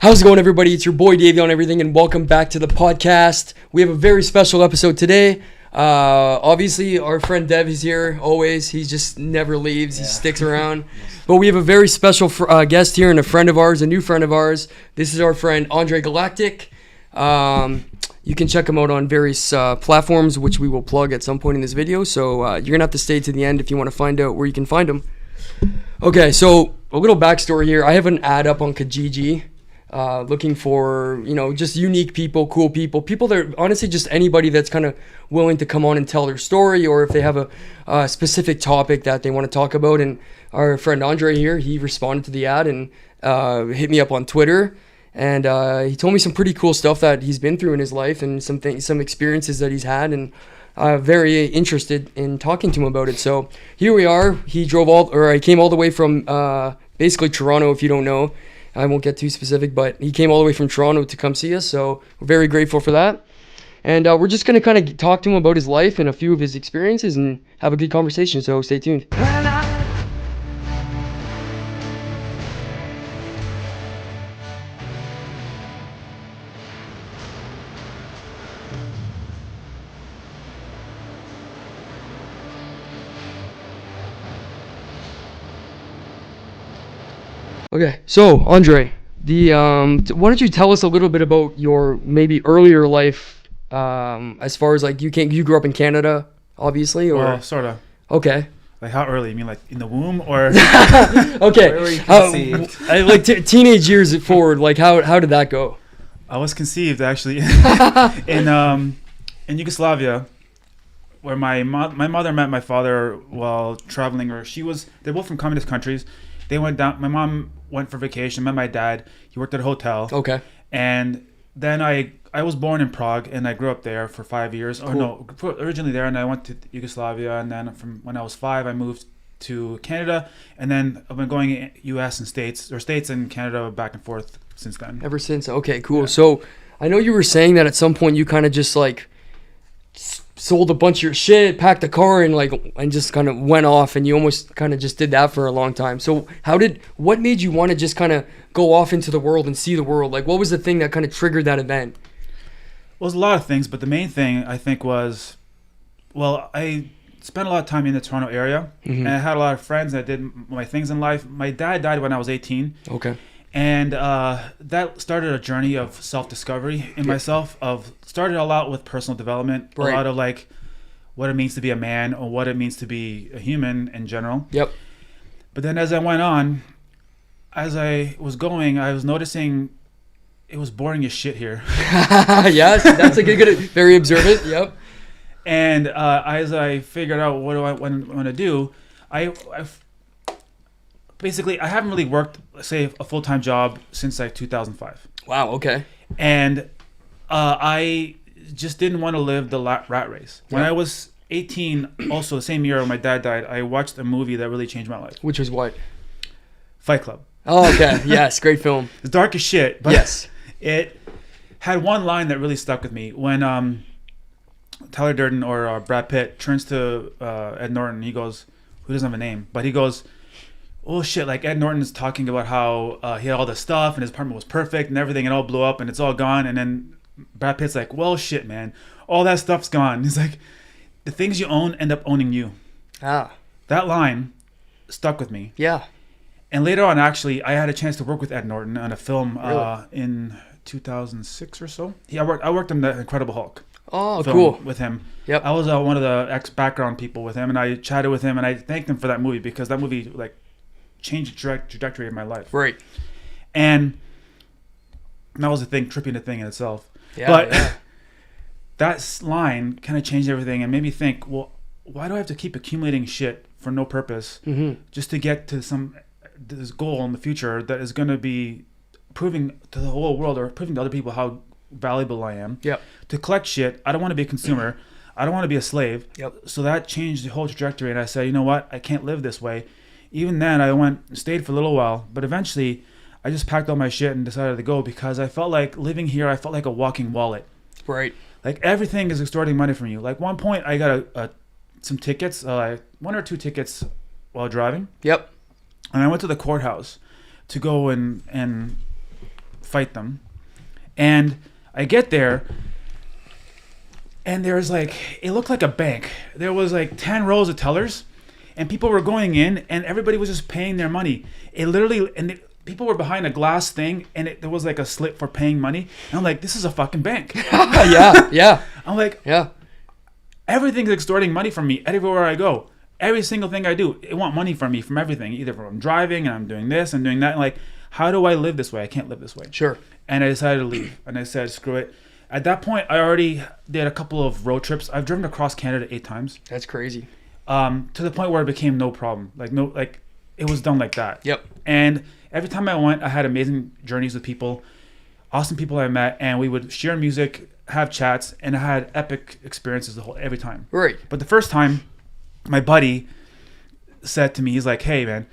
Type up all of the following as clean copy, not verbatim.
How's it going, everybody? It's your boy Davey on everything, and welcome back to the podcast. We have a very special episode today. Obviously, our friend Dev is here always. He just never leaves. He sticks around. But we have a very special guest here and a friend of ours, a new friend of ours. This is our friend Andre Galactic. You can check him out on various platforms, which we will plug at some point in this video. So you're going to have to stay to the end if you want to find out where you can find him. Okay, so a little backstory here. I have an ad up on Kijiji. Looking for, just unique people, cool people that are honestly just anybody that's kind of willing to come on and tell their story, or if they have a specific topic that they want to talk about. And our friend Andre here, he responded to the ad and hit me up on Twitter, and he told me some pretty cool stuff that he's been through in his life and some experiences that he's had, and very interested in talking to him about it. So here we are. He came all the way from basically Toronto, if you don't know. I won't get too specific, but he came all the way from Toronto to come see us, so we're very grateful for that. And we're just going to kind of talk to him about his life and a few of his experiences and have a good conversation, so stay tuned. Okay, so Andre, why don't you tell us a little bit about your maybe earlier life, as far as like you grew up in Canada, obviously, or sort of. Okay. Like how early? You mean like in the womb or? Okay. Where were you conceived? Like teenage years forward. Like how did that go? I was conceived actually in Yugoslavia, where my mother met my father while traveling, or they're both from communist countries. They went down. My mom went for vacation, met my dad. He worked at a hotel. Okay. And then I was born in Prague, and I grew up there for 5 years. Cool. Or no, originally there, and I went to Yugoslavia, and then from when I was 5, I moved to Canada, and then I've been going U.S. and States and Canada back and forth since then. Ever since. Okay, cool. Yeah. So I know you were saying that at some point you kind of just like sold a bunch of your shit, packed a car, and just kind of went off, and you almost kind of just did that for a long time. So what made you want to just kind of go off into the world and see the world? Like, what was the thing that kind of triggered that event? Well, it was a lot of things, but the main thing I think was, I spent a lot of time in the Toronto area, and I had a lot of friends that did my things in life. My dad died when I was 18. Okay. And that started a journey of self-discovery in myself. Started a lot with personal development, right. A lot of like what it means to be a man or what it means to be a human in general. Yep. But then as I went on, as I was going, I was noticing it was boring as shit here. Yes, that's a good, very observant. Yep. And as I figured out what do I want to do, Basically, I haven't really worked, say, a full-time job since like 2005. Wow, okay. And I just didn't want to live the rat race. When I was 18, also the same year when my dad died, I watched a movie that really changed my life. Which was what? Fight Club. Oh, okay. Yes, great film. It's dark as shit, but yes. It had one line that really stuck with me. When Tyler Durden or Brad Pitt turns to Ed Norton, he goes, who doesn't have a name, but he goes, oh shit, like Ed Norton's talking about how he had all this stuff and his apartment was perfect and everything, and all blew up and it's all gone. And then Brad Pitt's like, well, shit, man, all that stuff's gone. He's like, the things you own end up owning you. Ah. That line stuck with me. Yeah. And later on, actually, I had a chance to work with Ed Norton on a film really? In 2006 or so. I worked on The Incredible Hulk. Oh, cool. With him. Yep. I was one of the ex-background people with him, and I chatted with him, and I thanked him for that movie because that movie, like, changed the trajectory of my life. Right. And that was tripping the thing in itself. Yeah, but that line kind of changed everything and made me think, well, why do I have to keep accumulating shit for no purpose just to get to this goal in the future that is going to be proving to the whole world or proving to other people how valuable I am? Yep. To collect shit, I don't want to be a consumer. I don't want to be a slave. Yep. So that changed the whole trajectory, and I said, you know what? I can't live this way. Even then, I stayed for a little while, but eventually, I just packed all my shit and decided to go because I felt like living here. I felt like a walking wallet. Right. Like everything is extorting money from you. Like one point, I got some tickets, 1 or 2 tickets while driving. Yep. And I went to the courthouse to go and fight them. And I get there, and there's like, it looked like a bank. There was like 10 rows of tellers, and people were going in, and everybody was just paying their money. It literally, people were behind a glass thing, and there was like a slit for paying money. And I'm like, this is a fucking bank. Yeah. I'm like, yeah. Everything's extorting money from me everywhere I go. Every single thing I do, they want money from me from everything. Either from driving and I'm doing this and doing that. And like, how do I live this way? I can't live this way. Sure. And I decided to leave. And I said, screw it. At that point, I already did a couple of road trips. I've driven across Canada 8 times. That's crazy. To the point where it became no problem. Like it was done like that. Yep. And every time I went, I had amazing journeys with people, awesome people I met, and we would share music, have chats, and I had epic experiences every time. Right. But the first time, my buddy said to me, he's like, hey man,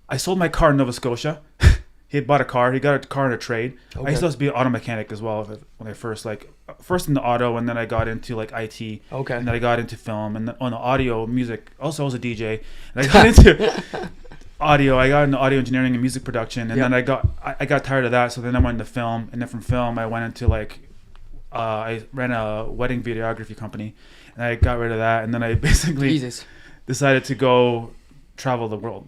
I sold my car in Nova Scotia. He had bought a car. He got a car in a trade. Okay. I used to be an auto mechanic as well when I first in the auto, and then I got into like IT. Okay. And then I got into film, and then on the audio music. Also, I was a DJ, and I got into audio. I got into audio engineering and music production, and then I got tired of that. So then I went into film, and then from film I went into like I ran a wedding videography company, and I got rid of that, and then I basically decided to go travel the world.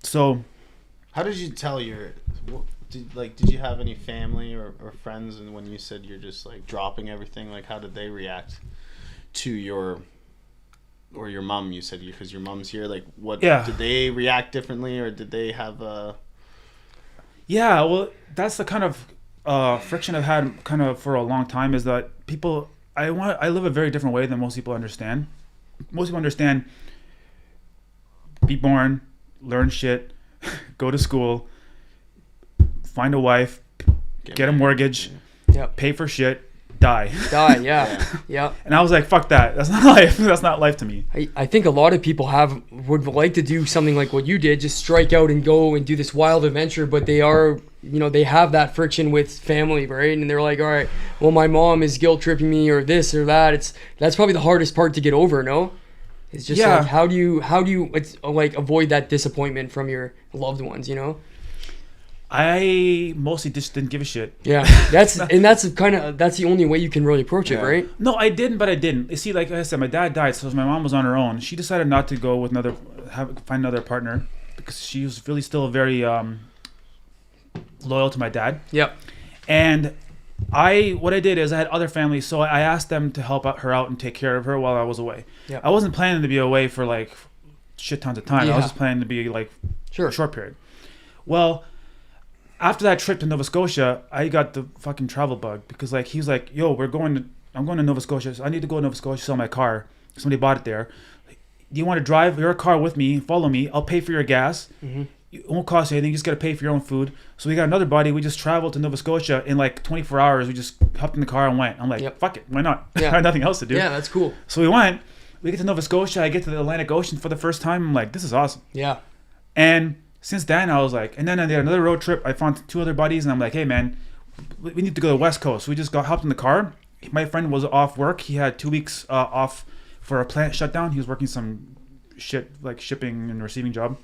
So. How did you tell did you have any family or friends, and when you said you're just like dropping everything, like how did they react to your mom? You said because your mom's here, like did they react differently, or did they have a... Yeah, well, that's the kind of friction I've had kind of for a long time, is that I live a very different way than most people understand. Most people understand be born, learn shit, go to school, find a wife, get a mortgage, pay for shit, die. Yeah. And I was like, fuck that. That's not life. That's not life to me. I think a lot of people would like to do something like what you did, just strike out and go and do this wild adventure, but they have that friction with family, right? And they're like, all right, well, my mom is guilt tripping me or this or that. That's probably the hardest part to get over, no? It's just like, how do you avoid that disappointment from your loved ones, I mostly just didn't give a shit. Yeah, that's the only way you can really approach it, right? No, I didn't, but I didn't. You see, like I said, my dad died, so my mom was on her own. She decided not to go with find another partner, because she was really still very loyal to my dad. Yep. And what I did is I had other families, so I asked them to help her out and take care of her while I was away. Yep. I wasn't planning to be away for like shit tons of time. Yeah. I was just planning to be like a short period. Well, after that trip to Nova Scotia, I got the fucking travel bug, because like he was like, yo, I'm going to Nova Scotia, so I need to go to Nova Scotia, sell my car. Somebody bought it there. Do you want to drive your car with me, follow me, I'll pay for your gas. Mm-hmm. It won't cost you anything. You just got to pay for your own food. So we got another buddy. We just traveled to Nova Scotia in like 24 hours. We just hopped in the car and went. I'm like, fuck it. Why not? I had nothing else to do. Yeah, that's cool. So we went. We get to Nova Scotia. I get to the Atlantic Ocean for the first time. I'm like, this is awesome. Yeah. And since then, I was like, and then I did another road trip. I found 2 other buddies, and I'm like, hey, man, we need to go to the West Coast. So we just hopped in the car. My friend was off work. He had 2 weeks off for a plant shutdown. He was working some shit, like shipping and receiving job.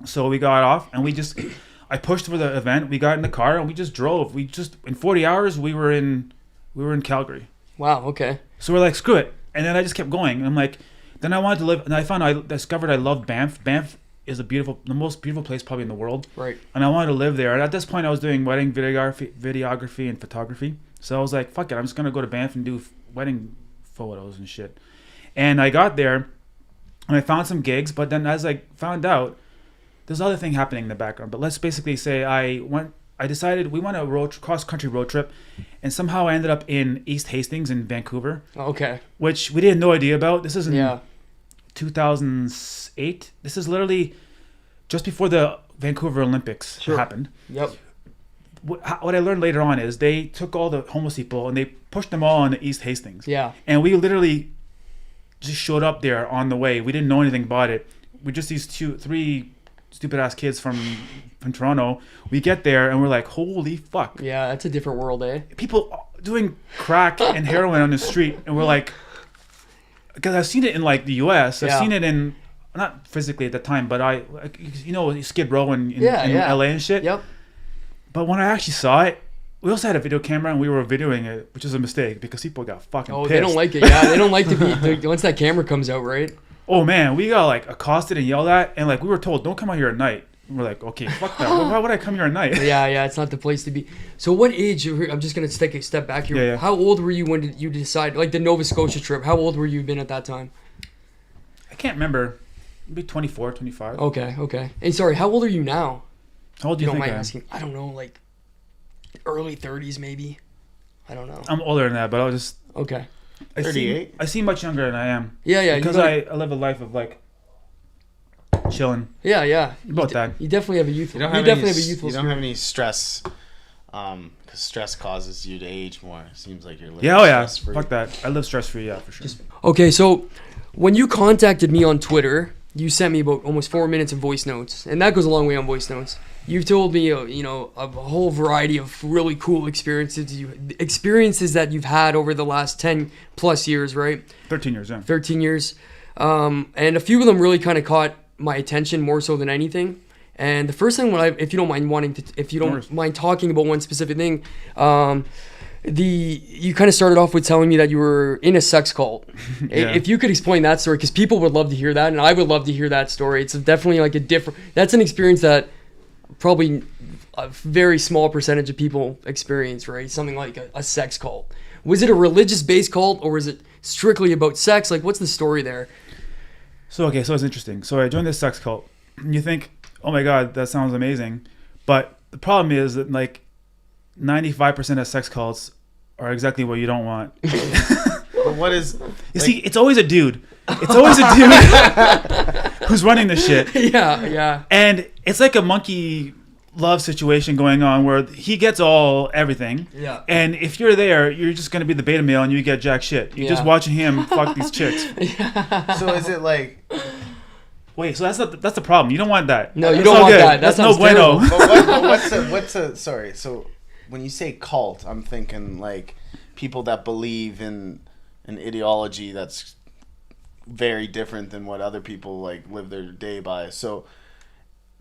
So we got off, and I pushed for the event. We got in the car, and we just drove. In 40 hours, we were in Calgary. Wow. Okay. So we're like, screw it. And then I just kept going. And I'm like, then I wanted to live, and I discovered I loved Banff. Banff is the most beautiful place probably in the world. Right. And I wanted to live there. And at this point, I was doing wedding videography and photography. So I was like, fuck it. I'm just going to go to Banff and do wedding photos and shit. And I got there, and I found some gigs. But then as I found out, there's other thing happening in the background. But let's basically say I decided we went a cross-country road trip, and somehow I ended up in East Hastings in Vancouver. Okay. Which we had no idea about. This is in 2008. This is literally just before the Vancouver Olympics happened. Yep. What I learned later on is they took all the homeless people and they pushed them all into East Hastings. Yeah. And we literally just showed up there on the way. We didn't know anything about it. We're just these 3 stupid ass kids from Toronto. We get there and we're like, holy fuck. Yeah, that's a different world, eh? People doing crack and heroin on the street, and we're like, because I've seen it in like the US. I've seen it in, not physically at the time, but Skid Row in LA and shit. Yep. But when I actually saw it, we also had a video camera and we were videoing it, which is a mistake because people got fucking pissed. They don't like it. Yeah, they don't like to be once that camera comes out, right? Oh man, we got like accosted and yelled at, and like we were told, don't come out here at night. We're like, okay, fuck that. Why would I come here at night? Yeah, it's not the place to be. So what age, I'm just going to take a step back here. Yeah. How old were you when did you decide, like the Nova Scotia trip, how old were you been at that time? I can't remember. Maybe 24, 25. Okay. And sorry, how old are you now? How old do you think mind I am? asking? I don't know, like early 30s maybe. I don't know. I'm older than that, but I was just... Okay. 38? I seem much younger than I am. Yeah. Because I live a life of like chilling. Yeah. About that. You definitely have a youthful. You definitely have a youthful. You don't have any stress, because stress causes you to age more. It seems like you're living stress-free. Fuck that. I live stress-free, yeah, for sure. Okay, so when you contacted me on Twitter, you sent me about almost 4 minutes of voice notes, and that goes a long way on voice notes. You've told me, a whole variety of really cool experiences that you've had over the last 10 plus years, right? 13 years, yeah. 13 years. And a few of them really kind of caught my attention more so than anything. And the first thing, if you don't mind talking about one specific thing, you kind of started off with telling me that you were in a sex cult. Yeah. If you could explain that story, because people would love to hear that, and I would love to hear that story. It's definitely like that's an experience that probably a very small percentage of people experience, right? Something like a sex cult. Was it a religious-based cult, or was it strictly about sex? Like, what's the story there? So it's interesting. So I joined this sex cult. And you think, oh my God, that sounds amazing. But the problem is that like 95% of sex cults are exactly what you don't want. But what is... You see, it's always a dude. It's always a dude who's running the shit. Yeah. And it's like a monkey love situation going on where he gets everything. Yeah. And if you're there, you're just going to be the beta male and you get jack shit. You're just watching him fuck these chicks. So is it like... Wait, so that's the problem. You don't want that. No, you don't want that. That's no bueno. But sorry. So when you say cult, I'm thinking like people that believe in an ideology that's very different than what other people like live their day by. So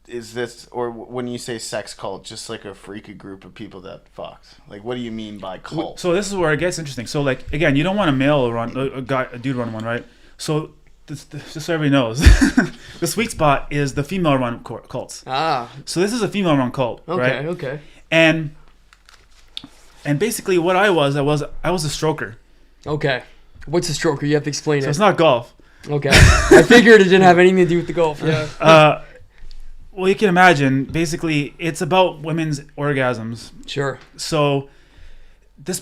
is this, or when you say sex cult, just like a freaky group of people that fucks? Like, what do you mean by cult? So this is where it gets interesting. So like, again, you don't want a dude run one, right? So just so everybody knows, the sweet spot is the female run cults. So this is a female run cult, right? Okay. And basically what I was a stroker. Okay. What's a stroker? You have to explain So it. it's not golf. Okay. I figured it didn't have anything to do with the golf. Yeah. Well, you can imagine, basically, it's about women's orgasms. Sure. So this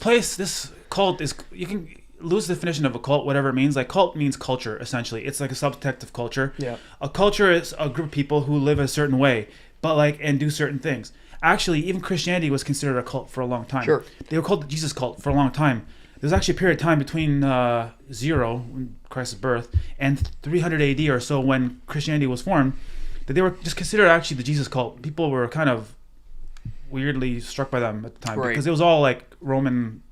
cult is, you can lose the definition of a cult, whatever it means. Like, cult means culture, essentially. It's like a subject of culture. Yeah. A culture is a group of people who live a certain way, but and do certain things. Actually, even Christianity was considered a cult for a long time. Sure. They were called the Jesus cult for a long time. There's actually a period of time between 0, when Christ's birth, and 300 AD or so, when Christianity was formed, that they were just considered actually the Jesus cult. People were kind of weirdly struck by them at the time, because it was all like Roman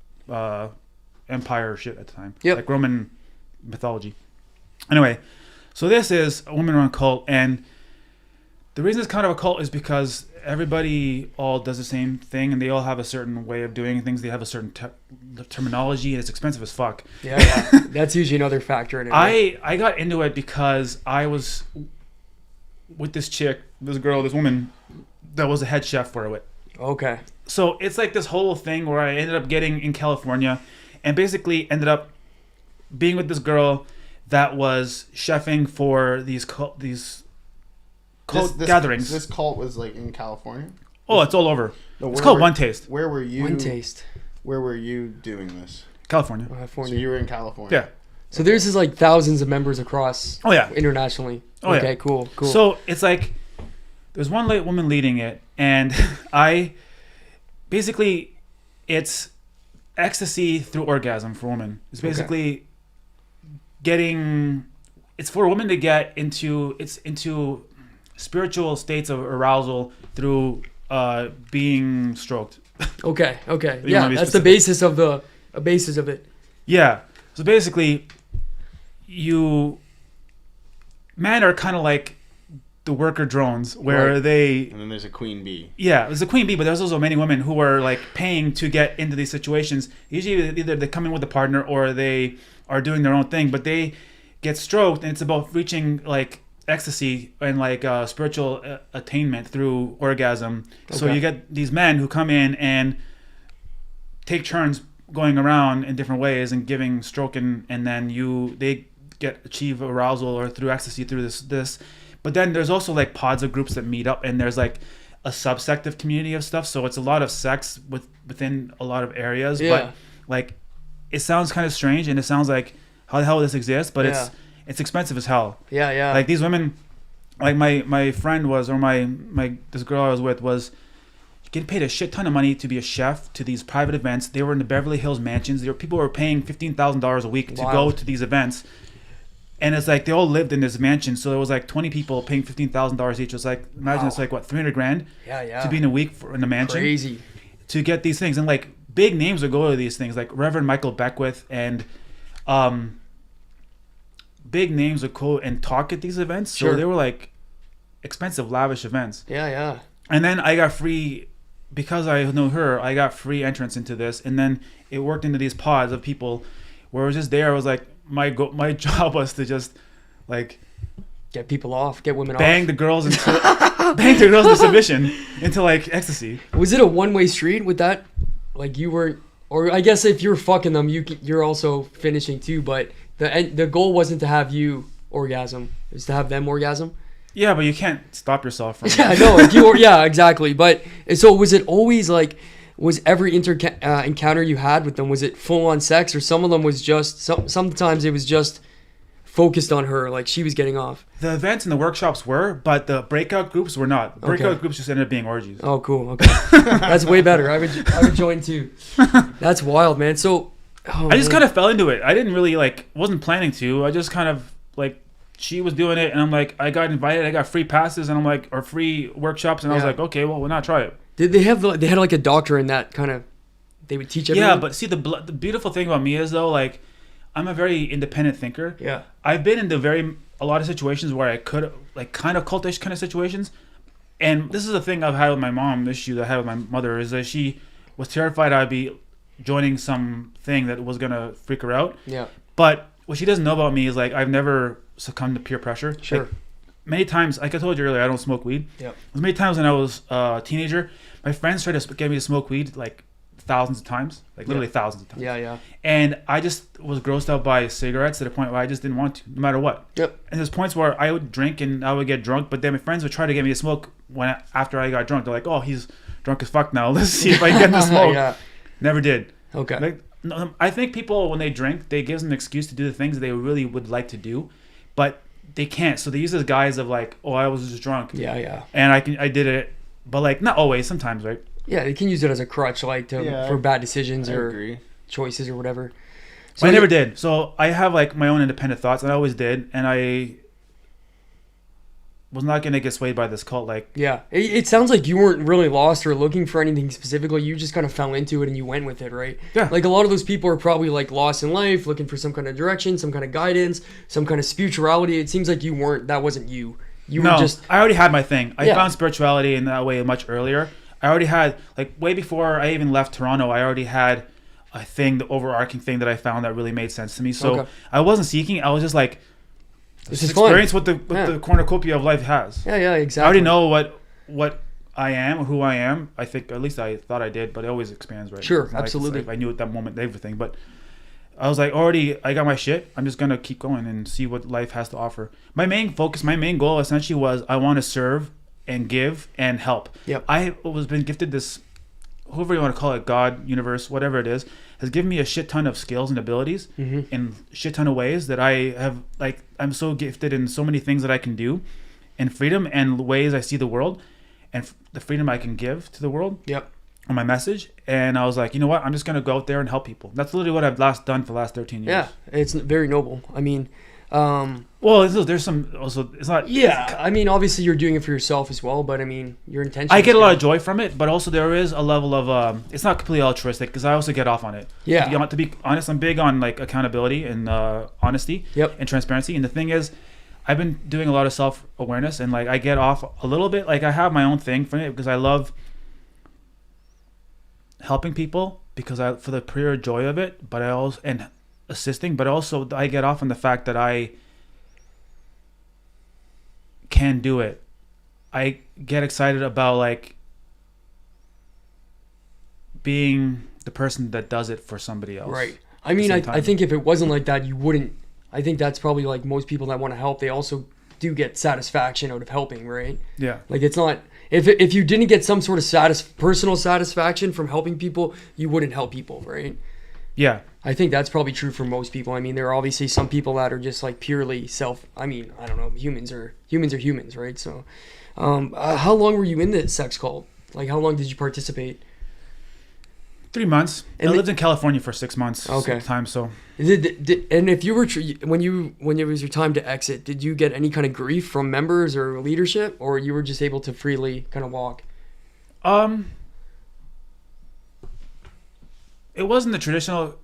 Empire shit at the time, like Roman mythology. Anyway, so this is a woman-run cult, and the reason it's kind of a cult is because everybody all does the same thing, and they all have a certain way of doing things. They have a certain terminology, and it's expensive as fuck. Yeah. That's usually another factor in it. Right? I got into it because I was with this woman that was a head chef for it. Okay. So it's like this whole thing where I ended up getting in California, and basically ended up being with this girl that was chefing for these cult gatherings. This cult was like in California? Oh, it's all over. It's called OneTaste. Where were you? OneTaste. Where were you doing this? California. So you were in California. Yeah. So there's just like thousands of members across. Internationally. Okay, cool. So it's like there's one woman leading it, and it's ecstasy through orgasm for women. It's basically it's for a woman to get into spiritual states of arousal through being stroked. Okay. Yeah, that's the basis of it. Yeah. So basically, men are kind of like the worker drones where they. And then there's a queen bee. Yeah, there's a queen bee, but there's also many women who are like paying to get into these situations. Usually, either they come in with a partner or they are doing their own thing, but they get stroked, and it's about reaching like ecstasy and like spiritual attainment through orgasm. Okay. So you get these men who come in and take turns going around in different ways and giving stroking, and then they achieve arousal or through ecstasy through this. But then there's also like pods of groups that meet up, and there's like a subsective community of stuff. So it's a lot of sex within a lot of areas. Yeah. But like it sounds kind of strange, and it sounds like how the hell this exists, but it's expensive as hell. Yeah, yeah. Like these women, like my friend was, or my this girl I was with was getting paid a shit ton of money to be a chef to these private events. They were in the Beverly Hills mansions. People were paying $15,000 a week to go to these events. And it's like they all lived in this mansion. So there was like 20 people paying $15,000 each. It's like, imagine it's like what, $300,000 to be in a week in a mansion. Crazy. To get these things. And like big names would go to these things, like Reverend Michael Beckwith and big names would go and talk at these events. So they were like expensive, lavish events. Yeah, yeah. And then I got free, because I know her, I got free entrance into this. And then it worked into these pods of people where it was just there. I was like, my job was to just like get people off, get women bang off. the girls into bang the girls into submission, into like ecstasy. Was it a one-way street with that? Like you were, or I guess if you're fucking them, you're also finishing too. But the goal wasn't to have you orgasm; it was to have them orgasm. Yeah, but you can't stop yourself from. Yeah, no, yeah, exactly. But so was it always like? Was every encounter you had with them, was it full on sex, or some of them was just sometimes it was just focused on her, like she was getting off? The events and the workshops were, but the breakout groups were not. Breakout groups just ended up being orgies. Oh, cool. Okay, that's way better. I would join too. That's wild, man. So I just kind of fell into it. I didn't really wasn't planning to. I just kind of she was doing it, and I'm like, I got invited. I got free passes, and I'm like, or free workshops, and I was like, okay, well, why not try it? Did they had like a doctor in that kind of? They would teach everyone? Yeah, but see the beautiful thing about me is though, like, I'm a very independent thinker. Yeah. I've been into a lot of situations where I could kind of cultish kind of situations, and this is the thing I've had with my mom. The issue that I had with my mother is that she was terrified I'd be joining something that was gonna freak her out. Yeah. But what she doesn't know about me is I've never succumbed to peer pressure. Sure. Many times, like I told you earlier, I don't smoke weed. Yeah. There's many times when I was a teenager, my friends tried to get me to smoke weed thousands of times, literally thousands of times. Yeah, yeah. And I just was grossed out by cigarettes to the point where I just didn't want to, no matter what. Yep. And there's points where I would drink and I would get drunk, but then my friends would try to get me to smoke after I got drunk. They're like, "Oh, he's drunk as fuck now. Let's see if I can get him to smoke." Yeah. Never did. Okay. I think people, when they drink, they gives them an excuse to do the things they really would like to do, but they can't. So they use this guise of "Oh, I was just drunk." Yeah, yeah. And I did it, but not always. Sometimes, right? Yeah, they can use it as a crutch, for bad decisions or choices or whatever. So I never did. So I have my own independent thoughts, and I always did, and I was not gonna get swayed by this cult. Yeah, it sounds like you weren't really lost or looking for anything specifically. You just kind of fell into it and you went with it, right? Yeah. A lot of those people are probably lost in life, looking for some kind of direction, some kind of guidance, some kind of spirituality. It seems like you weren't. That wasn't you. You were just. I already had my thing. I found spirituality in that way much earlier. I already had way before I even left Toronto. I already had a thing, the overarching thing that I found that really made sense to me. So I wasn't seeking. I was just this is experience fun. what the cornucopia of life has. Yeah, exactly. I already know what I am or who I am. I think, at least I thought I did, but it always expands, right? Sure, absolutely. I knew at that moment everything, but I was already, I got my shit. I'm just gonna keep going and see what life has to offer. My main focus, my main goal, essentially was I want to serve and give and help. Yep. I was been gifted this, whoever you want to call it, God, universe, whatever it is, has given me a shit ton of skills and abilities in a shit ton of ways that I have. I'm so gifted in so many things that I can do, and freedom and ways I see the world, and the freedom I can give to the world. Yep. On my message, and I was like, you know what? I'm just gonna go out there and help people. That's literally what I've done for the last 13 years. Yeah, it's very noble. I mean, well, there's some also. It's not. Yeah, I mean, obviously you're doing it for yourself as well, but I mean, your intention. I get a lot of joy from it, but also there is a level of it's not completely altruistic because I also get off on it. Yeah. To be honest, I'm big on accountability and honesty. Yep. And transparency. And the thing is, I've been doing a lot of self-awareness, and like I get off a little bit. Like I have my own thing for it because I love helping people because for the pure joy of it, but I also and assisting, but also I get off on the fact that I can do it. I get excited about like being the person that does it for somebody else. Right. I mean, I think if it wasn't like that, you wouldn't. I think that's probably like most people that want to help. They also do get satisfaction out of helping, right? Yeah. Like it's not if you didn't get some sort of personal satisfaction from helping people, you wouldn't help people, right? Yeah. I think that's probably true for most people. I mean, there are obviously some people that are just like purely I mean, I don't know. Humans are humans, right? So, how long were you in the sex cult? Like, how long did you participate? 3 months. And I lived in California for 6 months. Okay. Time so. And if you were when it was your time to exit, did you get any kind of grief from members or leadership, or you were just able to freely kind of walk? It wasn't the traditional.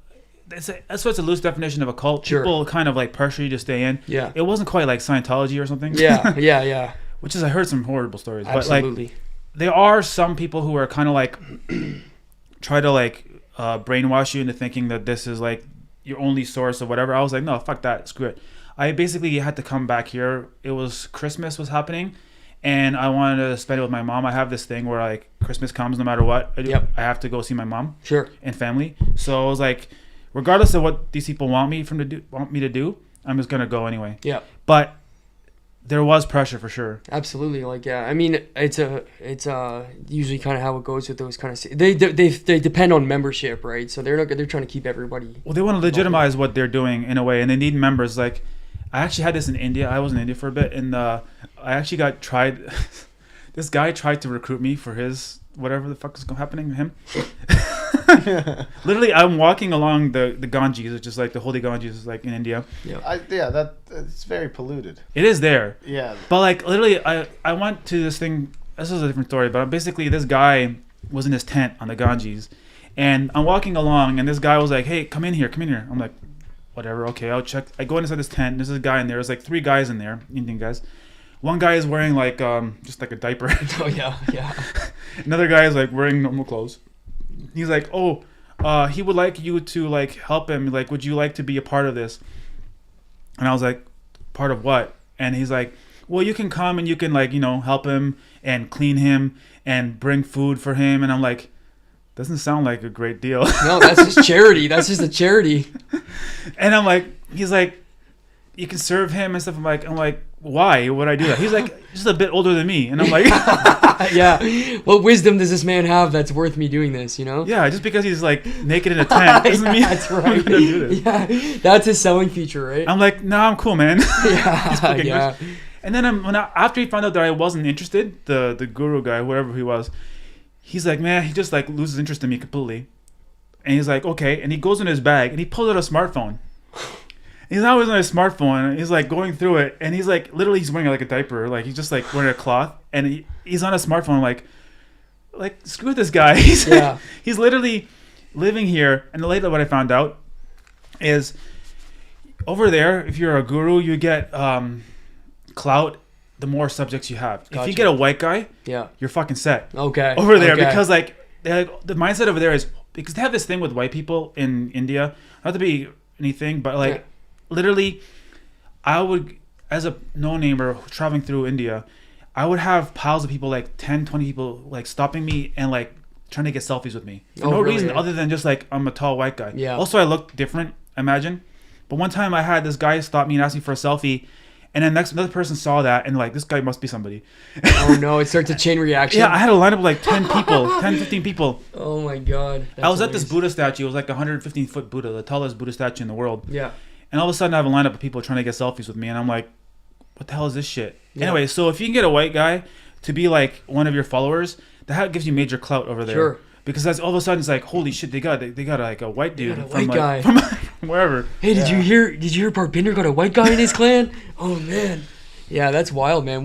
That's what's a loose definition of a cult. Sure. People kind of like pressure you to stay in. Yeah. It wasn't quite like Scientology or something. Yeah. Which is I heard some horrible stories. Absolutely. But like there are some people who are kind of like try to like brainwash you into thinking that this is like your only source of whatever. I was like, no, fuck that, screw it. I basically had to come back here. It was Christmas was happening, and I wanted to spend it with my mom. I have this thing where like Christmas comes no matter what. I have to go see my mom. Sure. And family. So I was like, regardless of what these people want me to do, I'm just gonna go anyway. Yeah. But there was pressure for sure. Absolutely, like yeah. I mean, it's usually kind of how it goes with those kind of. They depend on membership, right? So they're trying to keep everybody. Well, they want to legitimize what they're doing in a way, and they need members. Like, I actually had this in India. I was in India for a bit, and I actually got tried. This guy tried to recruit me for his whatever the fuck is happening to him. Literally, I'm walking along the Ganges, which is like the holy Ganges, is like in India. Yeah, it's very polluted. It is there. Yeah. But like literally, I went to this thing. This is a different story, but basically, this guy was in his tent on the Ganges, and I'm walking along, and this guy was like, "Hey, come in here." I'm like, "Whatever, okay, I'll check." I go inside this tent. And there's a guy in there. There's like 3 guys in there, Indian guys. One guy is wearing like just like a diaper. Oh yeah. Another guy is like wearing normal clothes. He's like, oh, he would like you to like help him. Like, would you like to be a part of this? And I was like, part of what? And he's like, well, you can come and you can like, help him and clean him and bring food for him. And I'm like, doesn't sound like a great deal. No, that's just charity. That's just a charity. And I'm like, he's like, you can serve him and stuff. I'm like, why would I do that? He's like, just a bit older than me. And I'm like, yeah. What wisdom does this man have that's worth me doing this, Yeah, just because he's like naked in a tent doesn't mean that's right. I'm gonna do this. Yeah, that's his selling feature, right? I'm like, nah, I'm cool, man. Yeah. And then after he found out that I wasn't interested, the guru guy, whoever he was, he's like, man, he just like loses interest in me completely. And he's like, okay. And he goes in his bag and he pulls out a smartphone. He's always on his smartphone. And he's like going through it, and he's like literally he's wearing like a diaper, like he's just like wearing a cloth, and he's on a smartphone, like screw this guy. He's literally living here. And later, what I found out is over there, if you're a guru, you get clout. The more subjects you have. Gotcha. If you get a white guy, you're fucking set. Okay. Over there, because like the mindset over there is because they have this thing with white people in India. Not to be anything, but like. Literally, I would, as a no-namer traveling through India, I would have piles of people, like 10, 20 people, like stopping me and like trying to get selfies with me. For no reason other than just like I'm a tall white guy. Yeah. Also, I look different, imagine. But one time I had this guy stop me and ask me for a selfie. And then another person saw that and like, this guy must be somebody. Oh no, it starts a chain reaction. Yeah, I had to line up like 10 people, 10, 15 people. Oh my God. I was at this Buddha statue. It was like a 115-foot Buddha, the tallest Buddha statue in the world. Yeah. And all of a sudden I have a lineup of people trying to get selfies with me. And I'm like, what the hell is this shit? Yeah. Anyway, so if you can get a white guy to be like one of your followers, that gives you major clout over there. Sure. Because that's all of a sudden it's like, holy shit, they got like a white dude from wherever. Hey, did you hear Barbinder got a white guy in his clan? Oh man. Yeah, that's wild, man.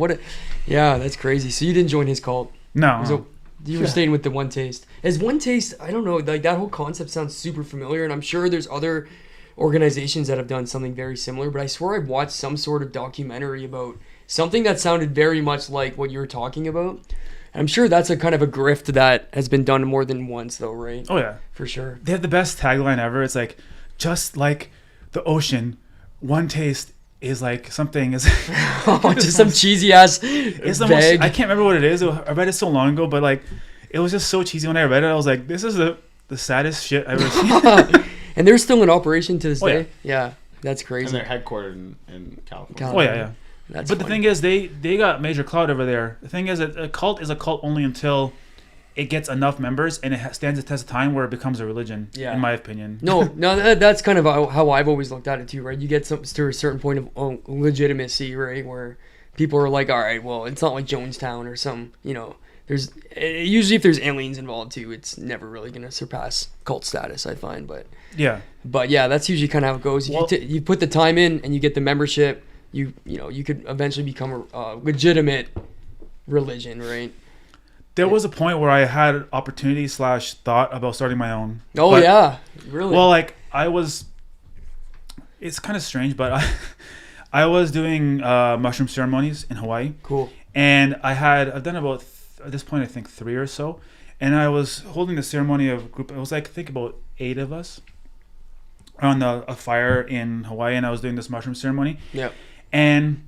That's crazy. So you didn't join his cult? No. You were staying with the One Taste. As One Taste, I don't know, like that whole concept sounds super familiar, and I'm sure there's other organizations that have done something very similar, but I swear I watched some sort of documentary about something that sounded very much like what you were talking about. I'm sure that's a kind of a grift that has been done more than once, though, right? Oh yeah, For sure. they have the best tagline ever. It's like, just like the ocean, one taste is like something is. Just some cheesy ass It's the vague. most, I can't remember what it is. I read it so long ago, but like, it was just so cheesy when I read it. I was like, this is the saddest shit I've ever seen. And they're still in operation to this Oh, day. Yeah, that's crazy. And they're headquartered in California. Oh yeah, yeah. That's But the funny. thing is, they got major clout over there. The thing is, that a cult is a cult only until it gets enough members and it stands the test of time where it becomes a religion. Yeah. In my opinion. No, that's kind of how I've always looked at it too, right? You get to a certain point of legitimacy, right, where people are like, all right, well, it's not like Jonestown or some, there's usually if there's aliens involved too, it's never really gonna surpass cult status, I find. But Yeah. yeah, that's usually kind of how it goes. If Well- you put the time in and you get the membership, you could eventually become a legitimate religion, right? There was a point where I had opportunity / thought about starting my own. Oh But- yeah, really. Well, like it's kind of strange, but I was doing mushroom ceremonies in Hawaii, cool. and I've done about at this point I think 3 or so, and I was holding the ceremony of a group. It was like I think about 8 of us on a fire in Hawaii, and I was doing this mushroom ceremony. Yeah. And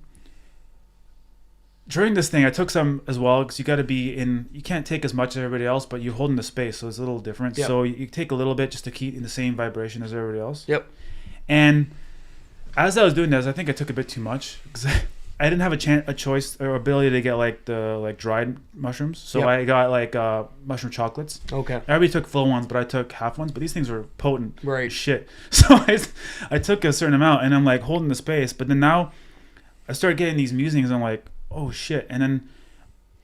during this thing, I took some as well because you got to be in. You can't take as much as everybody else, but you're holding the space, so it's a little different. Yep. So you take a little bit just to keep in the same vibration as everybody else. Yep. And as I was doing this, I think I took a bit too much because I didn't have a choice or ability to get like the dried mushrooms. So Yep. I got like mushroom chocolates. Okay. Everybody took full ones, but I took half ones. But these things were potent. Right. Shit. So I took a certain amount, and I'm like holding the space. But then now I started getting these musings. I'm like, oh shit. And then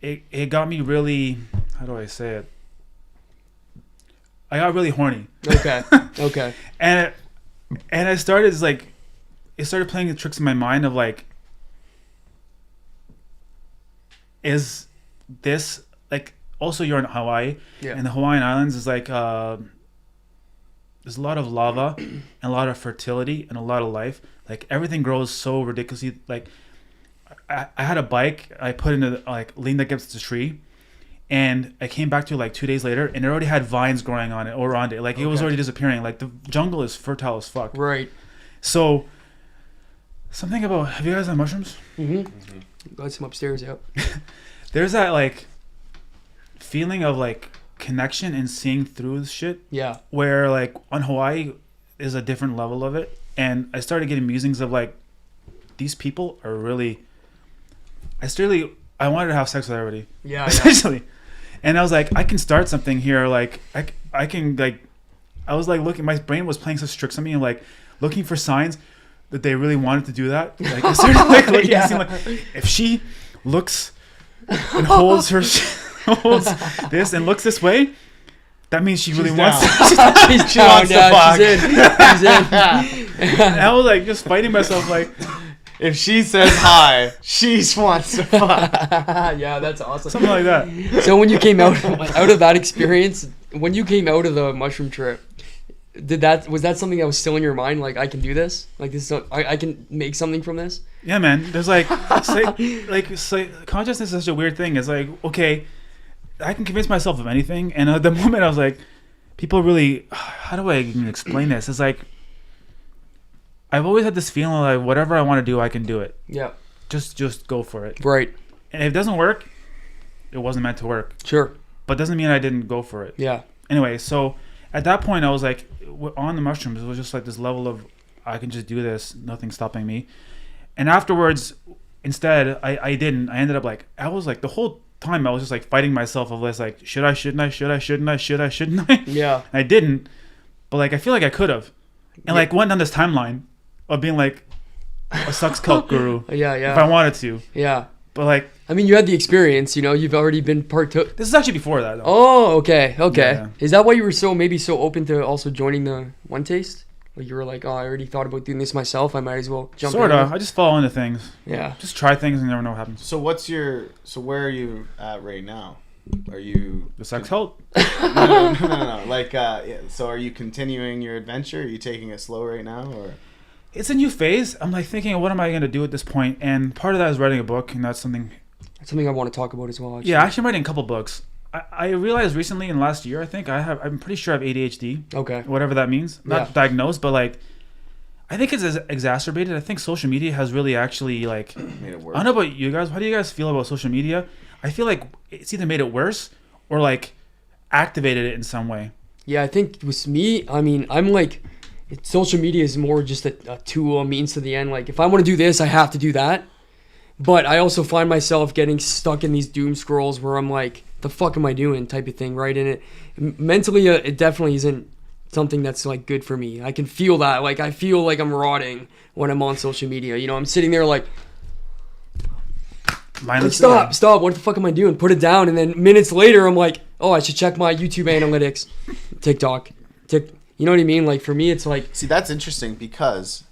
it got me really, how do I say it? I got really horny. Okay. Okay. And I started it started playing the tricks in my mind of like, is this like, also you're in Hawaii, Yeah. and the Hawaiian Islands is like there's a lot of lava and a lot of fertility and a lot of life. Like everything grows so ridiculously. Like I had a bike I put into like leaned against the tree, and I came back to it like 2 days later, and it already had vines growing on it or around it. Like it was Okay. already disappearing. Like the jungle is fertile as fuck. Right. So something about, have you guys had mushrooms? Mm-hmm. Got some upstairs. Yep. There's that like feeling of like connection and seeing through this shit, Yeah. where like on Hawaii is a different level of it. And I started getting musings of like, these people are really, I wanted to have sex with everybody. Yeah. Essentially. And I was like, I can start something here. Like I can like, I was like looking, my brain was playing such tricks on me and like looking for signs that they really wanted to do that. Like I started like looking Yeah. and seeing like, if she looks and holds holds this and looks this way, that means she really wants down. to. She's She down, wants to yeah, fuck. She's in. And I was like just fighting myself like, If she says hi, she wants to fuck. Yeah, that's awesome. something like that. So when you came out of that experience, when you came out of the mushroom trip, was that something that was still in your mind? Like, I can do this. Like this, I can make something from this. Yeah, man. There's like consciousness is such a weird thing. It's like, okay, I can convince myself of anything. And at the moment I was like, people really, how do I even explain this? It's like, I've always had this feeling like whatever I want to do, I can do it. Yeah. Just go for it. Right. And if it doesn't work, it wasn't meant to work. Sure. But doesn't mean I didn't go for it. Yeah. Anyway, so at that point I was like, on the mushrooms, it was just like this level of, I can just do this, nothing's stopping me. And afterwards, instead, I didn't. I ended up like, I was like, the whole time I was just like fighting myself of this, like, should I, shouldn't I, should I, shouldn't I, should I, shouldn't I? Yeah. And I didn't. But like, I feel like I could have. And Yeah. like went down this timeline of being like a sex cult guru Yeah. if I wanted to. Yeah. But like, I mean, you had the experience. You've already been partook. this is actually before that though. Oh, okay. Yeah. Is that why you were so open to also joining the One Taste? Like you were like, oh, I already thought about doing this myself. I might as well jump Sort in. of. I just fall into things. Yeah. Just try things and never know what happens. So where are you at right now? Are you The sex cult? no. Like, so are you continuing your adventure? Are you taking it slow right now, or? It's a new phase. I'm like thinking, what am I going to do at this point? And part of that is writing a book, and that's something. That's something I want to talk about as well. Actually. Yeah, actually, I'm writing a couple books. I realized recently in the last year, I think I'm pretty sure I have ADHD. Okay. Whatever that means. Not diagnosed, but like, I think it's exacerbated. I think social media has really actually like made it worse. I don't know about you guys. How do you guys feel about social media? I feel like it's either made it worse or like activated it in some way. Yeah, I think with me, I mean, I'm like, social media is more just a tool, a means to the end. Like, if I want to do this, I have to do that. But I also find myself getting stuck in these doom scrolls where I'm like, the fuck am I doing type of thing, right? And it mentally, it definitely isn't something that's like good for me. I can feel that. Like, I feel like I'm rotting when I'm on social media. You know, I'm sitting there like stop. What the fuck am I doing? Put it down. And then minutes later, I'm like, oh, I should check my YouTube analytics, TikTok. You know what I mean? Like, for me, it's like... See, that's interesting because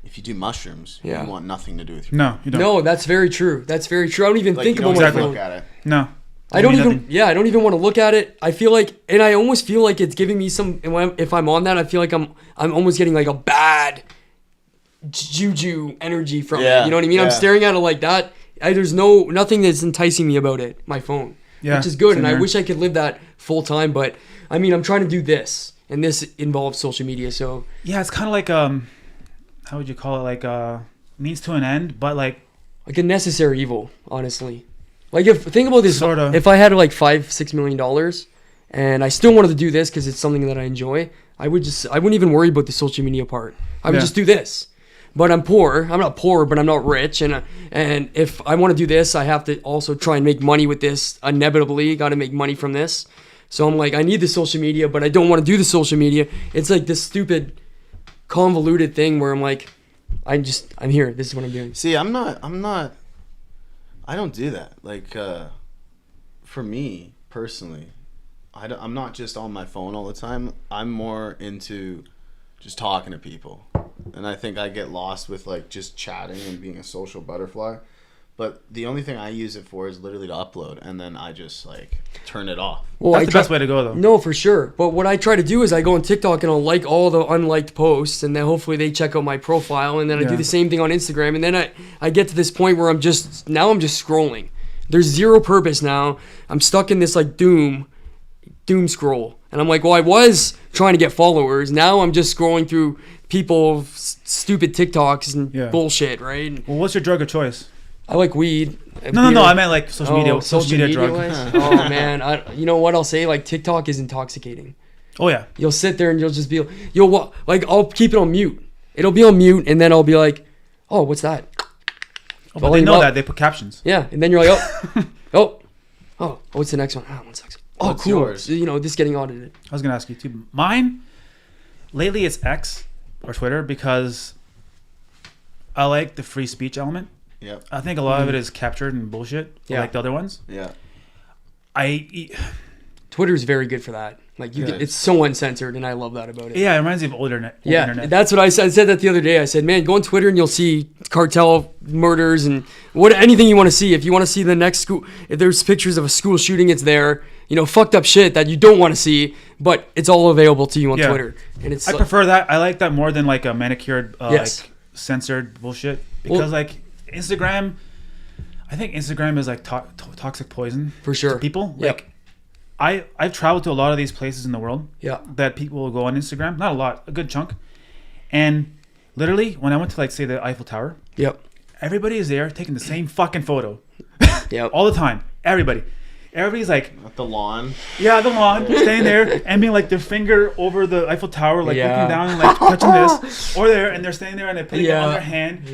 if you do mushrooms, yeah. you want nothing to do with your... No, you don't. No, that's very true. That's very true. I don't even think about my phone. Look at it. No. I don't even want to look at it. I feel like, and I almost feel like it's giving me some, if I'm on that, I feel like I'm almost getting like a bad juju energy from it. You know what I mean? Yeah. I'm staring at it like that. There's nothing that's enticing me about it, my phone, which is good. And I wish I could live that full time, but I mean, I'm trying to do this, and this involves social media. So yeah, it's kind of like, how would you call it? Like means to an end, but like a necessary evil, honestly. Like, think about this, sort of. If I had like $5-6 million and I still wanted to do this because it's something that I enjoy, I wouldn't even worry about the social media part. I would just do this. But I'm poor. I'm not poor, but I'm not rich. And if I want to do this, I have to also try and make money with this. Inevitably, got to make money from this. So I'm like, I need the social media, but I don't want to do the social media. It's like this stupid, convoluted thing where I'm like, I'm here. This is what I'm doing. See, I don't do that. Like, for me personally, I'm not just on my phone all the time. I'm more into just talking to people, and I think I get lost with like just chatting and being a social butterfly. But the only thing I use it for is literally to upload, and then I just like turn it off. Well, that's the best way to go, though. No, for sure. But what I try to do is I go on TikTok and I'll like all the unliked posts, and then hopefully they check out my profile, and then I do the same thing on Instagram, and then I get to this point where I'm just scrolling. There's zero purpose now. I'm stuck in this like doom scroll, and I'm like, well, I was trying to get followers. Now I'm just scrolling through people's stupid TikToks and bullshit, right? Well, what's your drug of choice? I like weed. No, I meant like social media. Social media drug. Oh man, you know what I'll say? Like, TikTok is intoxicating. Oh yeah. You'll sit there and you'll just be, like I'll keep it on mute. It'll be on mute, and then I'll be like, oh, what's that? Oh, but they know that they put captions. Yeah, and then you're like, oh, what's the next one? Oh, 1 second. Oh, what's cool. Yours? So, this getting audited. I was gonna ask you too. Mine, lately it's X or Twitter because I like the free speech element. Yep. I think a lot of it is captured and bullshit, like the other ones. Yeah. Twitter is very good for that. Like, it's so uncensored, and I love that about it. Yeah, it reminds me of old internet. That's what I said. I said that the other day. I said, man, go on Twitter and you'll see cartel murders and anything you want to see. If you want to see the next school, if there's pictures of a school shooting, it's there. Fucked up shit that you don't want to see, but it's all available to you on Twitter. And I prefer that. I like that more than like a manicured, like censored bullshit. Because like Instagram, I think Instagram is like toxic poison for sure. To people. Like I've traveled to a lot of these places in the world. That people will go on Instagram. Not a lot, a good chunk. And literally, when I went to like say the Eiffel Tower, everybody is there taking the same fucking photo. All the time. Everybody's like at the lawn. Yeah, the lawn, staying there and being like their finger over the Eiffel Tower, like looking down and like touching this, or there, and they're standing there and they're putting it on their hand.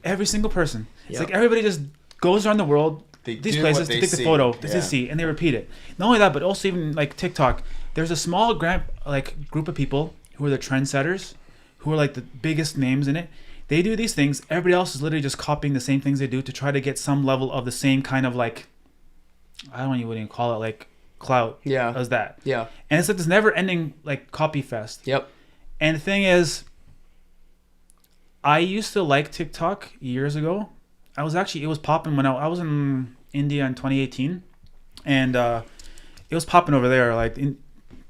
Every single person. It's like everybody just goes around the world, these places to take the photo that they see, and they repeat it. Not only that, but also even like TikTok. There's a small group of people who are the trendsetters, who are like the biggest names in it. They do these things. Everybody else is literally just copying the same things they do to try to get some level of the same kind of like, I don't even call it like clout as that. And it's like this never ending like copy fest. And the thing is, I used to like TikTok years ago. It was popping when I was in India in 2018. and it was popping over there. Like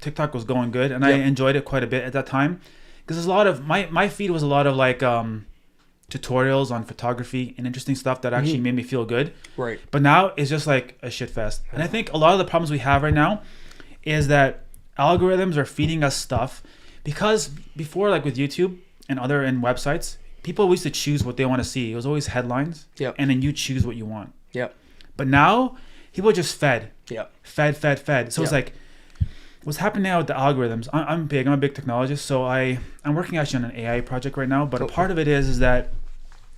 TikTok was going good, and I enjoyed it quite a bit at that time because there's a lot of my feed was a lot of like tutorials on photography and interesting stuff that actually made me feel good. Right. But now it's just like a shit fest, and I think a lot of the problems we have right now is that algorithms are feeding us stuff because before, like with YouTube and other websites, people used to choose what they want to see. It was always headlines, and then you choose what you want. Yep. But now people are just fed. Yep. Fed. So it's like, what's happening now with the algorithms? I'm a big technologist, so I'm working actually on an AI project right now. But a part of it is that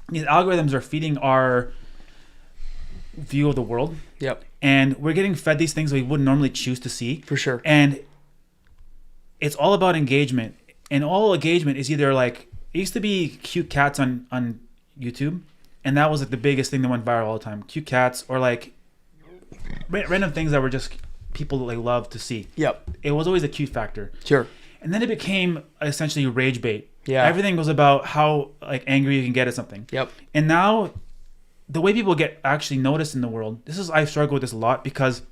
these algorithms are feeding our view of the world. Yep. And we're getting fed these things we wouldn't normally choose to see. For sure. And it's all about engagement. And all engagement is either like, it used to be cute cats on YouTube, and that was like the biggest thing that went viral all the time. Cute cats, or like random things that were just people like love to see. Yep. It was always a cute factor. Sure. And then it became essentially rage bait. Yeah. Everything was about how like angry you can get at something. Yep. And now the way people get actually noticed in the world, I struggle with this a lot, because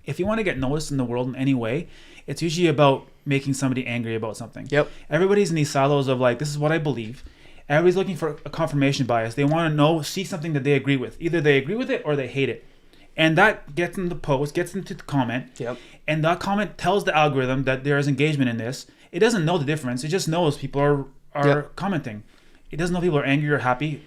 if you want to get noticed in the world in any way, it's usually about making somebody angry about something. Yep. Everybody's in these silos of like, this is what I believe. Everybody's looking for a confirmation bias. They want to see something that they agree with. Either they agree with it or they hate it. And that gets them to post, gets them to comment. Yep. And that comment tells the algorithm that there is engagement in this. It doesn't know the difference. It just knows people are commenting. It doesn't know if people are angry or happy.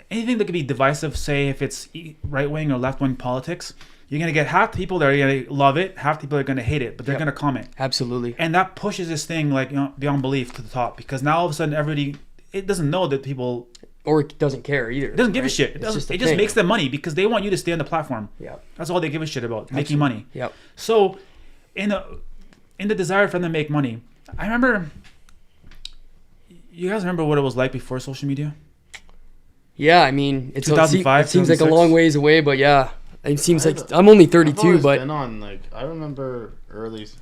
Anything that could be divisive, say if it's right-wing or left-wing politics, you're going to get half the people that are going to love it, half the people are going to hate it, but they're going to comment. Absolutely. And that pushes this thing like beyond belief to the top, because now all of a sudden everybody, it doesn't know that people... Or it doesn't care either. It doesn't give a shit. It just makes them money because they want you to stay on the platform. Yeah. That's all they give a shit about, making money. Yep. So in the desire for them to make money, I remember... You guys remember what it was like before social media? Yeah, I mean, it 2005, seems like a 2006. long ways away, but yeah. It seems like I'm only 32, I've always but been on, like, I remember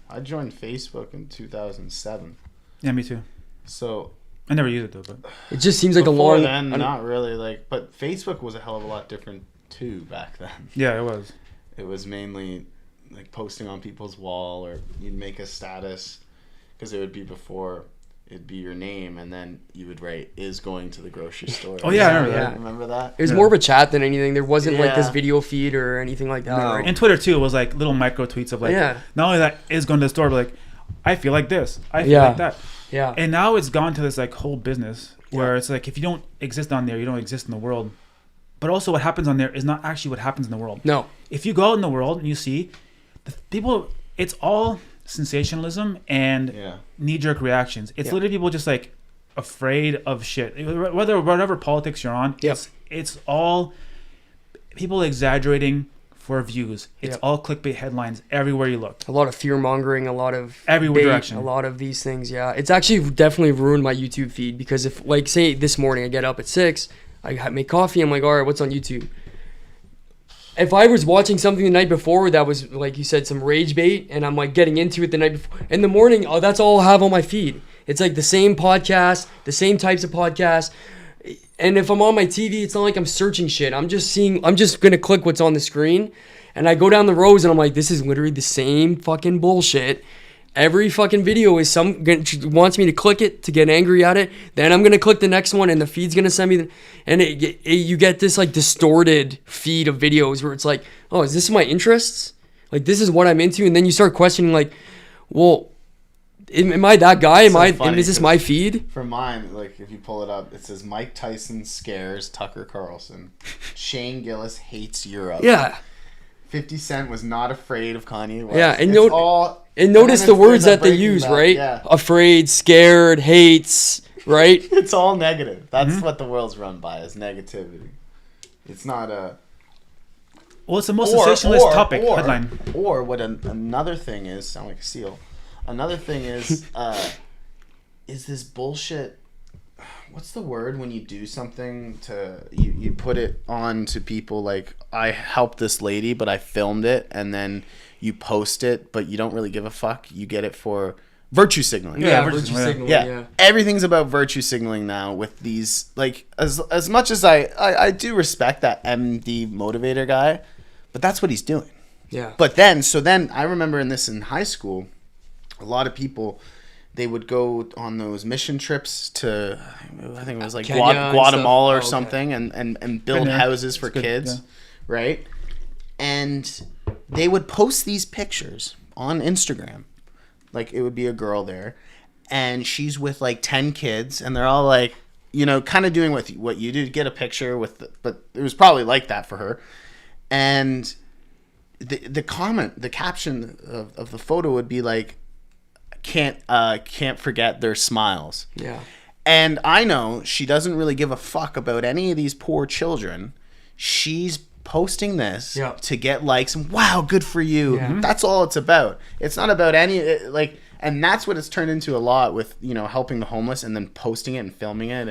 I joined Facebook in 2007. Yeah, me too. So I never used it though, but it just seems like a before long... then, not really, like, but Facebook was a hell of a lot different too back then. yeah, it was. It was mainly like posting on people's wall, or you'd make a status, because it would be before it'd be your name, and then you would write "is going to the grocery store." Oh yeah, I remember that. Remember that? It was more of a chat than anything. There wasn't like this Yeah. video feed or anything like that. No. Right? And Twitter too was like little micro tweets of like, not only that is going to the store, but like, I feel like this, I feel like that. Yeah. And now it's gone to this like whole business where it's like, if you don't exist on there, you don't exist in the world. But also what happens on there is not actually what happens in the world. No. If you go out in the world and you see the people, it's all sensationalism and knee-jerk reactions. It's literally people just like afraid of shit. Whatever politics you're on, it's all people exaggerating for views. It's all clickbait headlines everywhere you look. A lot of fear mongering, a lot of everywhere direction. A lot of these things, yeah. It's actually definitely ruined my YouTube feed, because if, like, say this morning I get up at 6, I make coffee, I'm like, all right, what's on YouTube? If I was watching something the night before that was, like you said, some rage bait, and I'm like getting into it the night before, in the morning, that's all I'll have on my feed. It's like the same podcast, the same types of podcasts. And if I'm on my TV, it's not like I'm searching shit. I'm just going to click what's on the screen. And I go down the rows and I'm like, this is literally the same fucking bullshit. Every fucking video is wants me to click it to get angry at it. Then I'm going to click the next one and the feed's going to send me. You get this like distorted feed of videos where it's like, oh, is this my interests? Like, this is what I'm into. And then you start questioning like, well, am I that guy? Is this my feed? For mine, like, if you pull it up, it says Mike Tyson scares Tucker Carlson. Shane Gillis hates Europe. Yeah. 50 Cent was not afraid of Kanye West. Yeah, and notice the words that they use, right? Yeah. Afraid, scared, hates, right? It's all negative. That's what the world's run by, is negativity. It's not a... Well, it's the most sensationalist topic, headline. Or what another thing is, sound like a seal. Another thing is this bullshit. What's the word when you do something to you put it on to people, like, I helped this lady but I filmed it, and then you post it but you don't really give a fuck. You get it for virtue signaling. Yeah, virtue signaling. Yeah. Everything's about virtue signaling now with these, like, as much as I do respect that MD motivator guy, but that's what he's doing. Yeah. But then I remember in high school, a lot of people, they would go on those mission trips to, I think it was like Guatemala or something, and build houses for kids, right? And they would post these pictures on Instagram. Like, it would be a girl there, and she's with like 10 kids, and they're all like, you know, kind of doing what you do, get a picture with, but it was probably like that for her. And the caption of the photo would be like, can't forget their smiles. Yeah. And I know she doesn't really give a fuck about any of these poor children. She's posting this to get likes, and wow, good for you. Yeah. That's all it's about. It's not about any like, and that's what it's turned into a lot with, you know, helping the homeless and then posting it and filming it,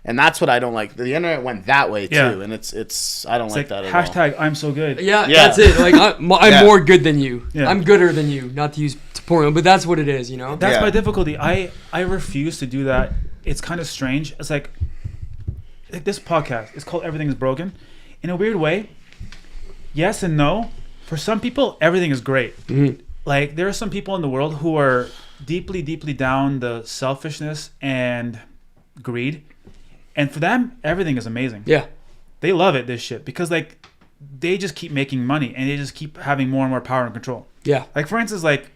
and that's what I don't like. The internet went that way too, and it's I don't like that at all. Hashtag I'm so good. Yeah, that's it. Like I'm more good than you. Yeah. I'm gooder than you. Not to use porn, but that's what it is. You know. That's my difficulty. I refuse to do that. It's kind of strange. It's like this podcast. It's called Everything Is Broken. In a weird way, yes and no. For some people, everything is great. Mm-hmm. Like, there are some people in the world who are deeply, deeply down the selfishness and greed. And for them, everything is amazing. Yeah. They love it, this shit. Because, like, they just keep making money. And they just keep having more and more power and control. Yeah. Like, for instance, like,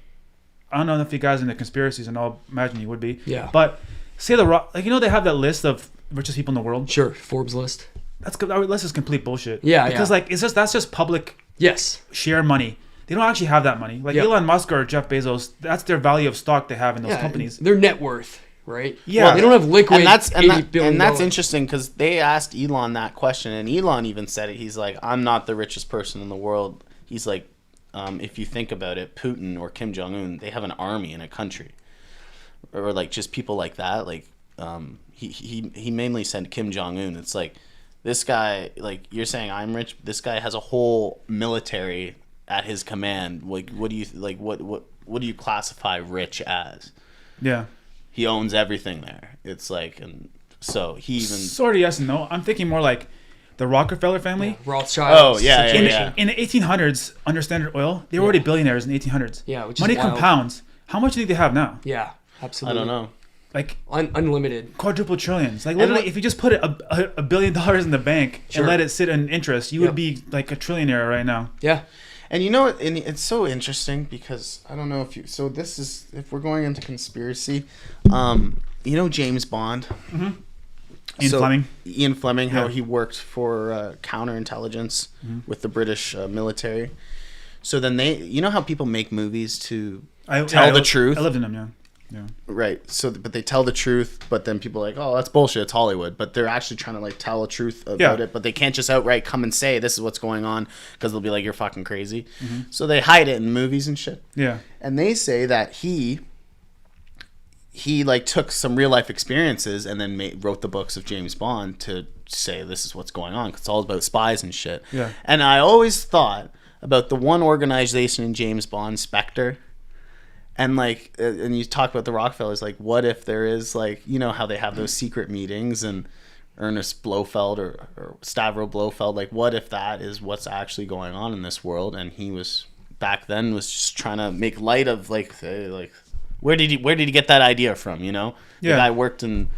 I don't know if you guys are into conspiracies, and I'll imagine you would be. Yeah. But say like, you know, they have that list of richest people in the world? Sure. Forbes list. That's just complete bullshit. Yeah, because like that's just public. Yes. Share money. They don't actually have that money. Like Elon Musk or Jeff Bezos, that's their value of stock they have in those companies. Their net worth, right? Yeah. Well, they don't have liquid. And that's interesting because they asked Elon that question, and Elon even said it. He's like, "I'm not the richest person in the world." He's like, if you think about it, Putin or Kim Jong-un, they have an army in a country, or like just people like that. Like, he mainly said Kim Jong-un. It's like, this guy, like, you're saying I'm rich. This guy has a whole military at his command. Like, what do you classify rich as? Yeah, he owns everything there. It's like, and so he even sort of yes and no. I'm thinking more like the Rockefeller family, Rothschild. Oh yeah. In the 1800s, under Standard Oil, they were already billionaires in the 1800s. Yeah, which money is wild. Compounds. How much do you think they have now? Yeah, absolutely. I don't know. Like unlimited, quadruple trillions. Like, literally, if you just put $1 billion in the bank and let it sit in interest, you would be like a trillionaire right now. Yeah. And you know what? And it's so interesting because I don't know if you. So this is, if we're going into conspiracy, you know James Bond. Mm-hmm. Ian Fleming, how he worked for counterintelligence with the British military. So then you know how people make movies to tell the truth. I lived in them, yeah. Right. So, but they tell the truth, but then people are like, oh, that's bullshit. It's Hollywood. But they're actually trying to like tell the truth about it. But they can't just outright come and say this is what's going on because they'll be like, you're fucking crazy. Mm-hmm. So they hide it in movies and shit. Yeah. And they say that he like took some real life experiences and then wrote the books of James Bond to say this is what's going on because it's all about spies and shit. Yeah. And I always thought about the one organization in James Bond, Spectre. And like, and you talk about the Rockefellers, like, what if there is like, you know how they have those secret meetings, and Ernest Blofeld or Stavro Blofeld, like, what if that is what's actually going on in this world? And he was back then was just trying to make light of like where did he get that idea from? You know, the guy worked in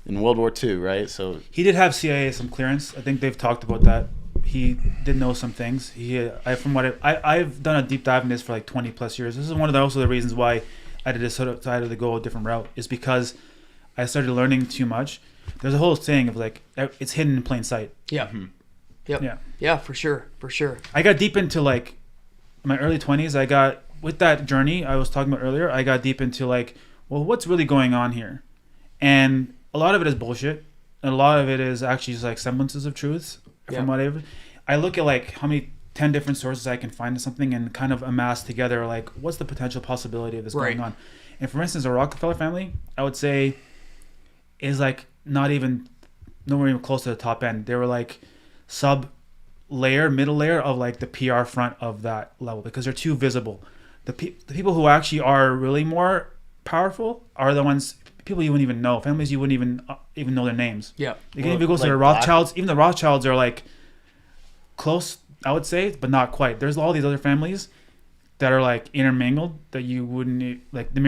World War II, right? So he did have CIA some clearance. I think they've talked about that. He did know some things. I've done a deep dive in this for like 20 plus years. This is one of the reasons why I decided to go a different route, is because I started learning too much. There's a whole saying of like, it's hidden in plain sight. Yeah. Mm-hmm. Yep. Yeah, for sure. I got deep into like my early 20s. With that journey I was talking about earlier, I got deep into like, well, what's really going on here? And a lot of it is bullshit. And a lot of it is actually just like semblances of truths. From whatever, I look at like how many 10 different sources I can find of something and kind of amass together like what's the potential possibility of this going on. And for instance, the Rockefeller family, I would say, is like nowhere even close to the top end. They were like middle layer of like the PR front of that level because they're too visible. The people who actually are really more powerful are the ones. People you wouldn't even know, families you wouldn't even know their names. Yeah, you can even go to the Rothschilds. Even the Rothschilds are like close I would say, but not quite. There's all these other families that are like intermingled that you wouldn't, like the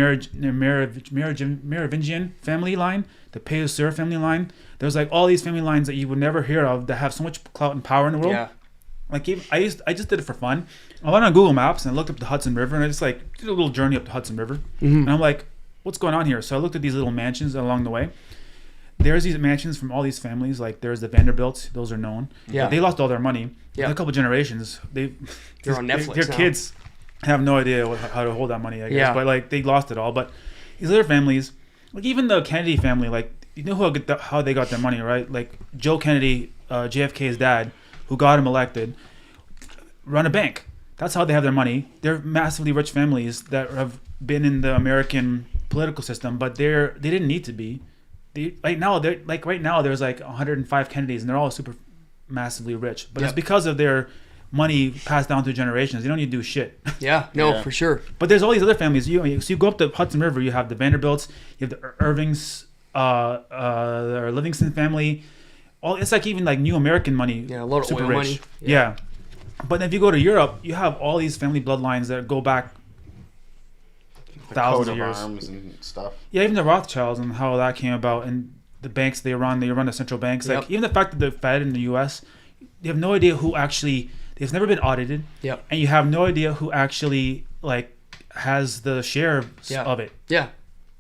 Merovingian family line, the Peyusur family line. There's like all these family lines that you would never hear of that have so much clout and power in the world. Yeah. Like I just did it for fun. I went on Google Maps and I looked up the Hudson River and I just like did a little journey up the Hudson River. Mm-hmm. And I'm like, what's going on here? So I looked at these little mansions along the way. There's these mansions from all these families. Like there's the Vanderbilts; those are known. Yeah. But they lost all their money. Yeah. In a couple generations, they're on Netflix Their now. kids have no idea how to hold that money. I guess, Yeah. but like they lost it all. But these other families, like even the Kennedy family, like you know how they got their money, right? Like Joe Kennedy, JFK's dad, who got him elected, run a bank. That's how they have their money. They're massively rich families that have been in the American political system, but they didn't need to be. Right now there's like 105 Kennedys, and they're all super massively rich. But Yep. it's because of their money passed down through generations. They don't need to do shit. Yeah, no, Yeah. for sure. But there's all these other families. So you go up the Hudson River, you have the Vanderbilts, you have the Irvings, the Livingston family. It's like even like New American money. Yeah, a lot of super oil rich. money. Yeah. But if you go to Europe, you have all these family bloodlines that go back The thousands coat of years. arms and stuff. Yeah, even the Rothschilds and how that came about, and the banks they run the central banks. Like Yep. even the fact that the Fed in the U.S., you have no idea who actually. They've never been audited. Yep. And you have no idea who actually like has the share Yeah. of it. Yeah,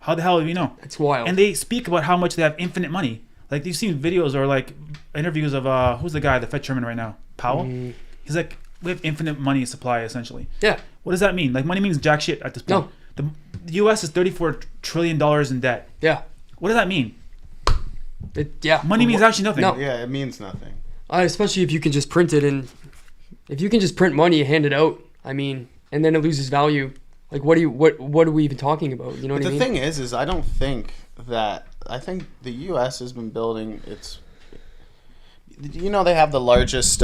How the hell do you know? it's wild. And they speak about how much they have infinite money. Like you've seen videos or like interviews of who's the guy, the Fed chairman right now, Powell. Mm. He's like, we have infinite money supply essentially. Yeah. What does that mean? Like money means jack shit at this point. No. The U.S. is $34 trillion in debt. Yeah. What does that mean? Yeah. Money means actually nothing. No. Yeah, it means nothing. Especially if you can just print it, and if you can just print money and hand it out, I mean, and then it loses value. Like, what are we even talking about? You know But what I the mean? thing is I don't think that. I think the U.S. has been building its. You know, they have the largest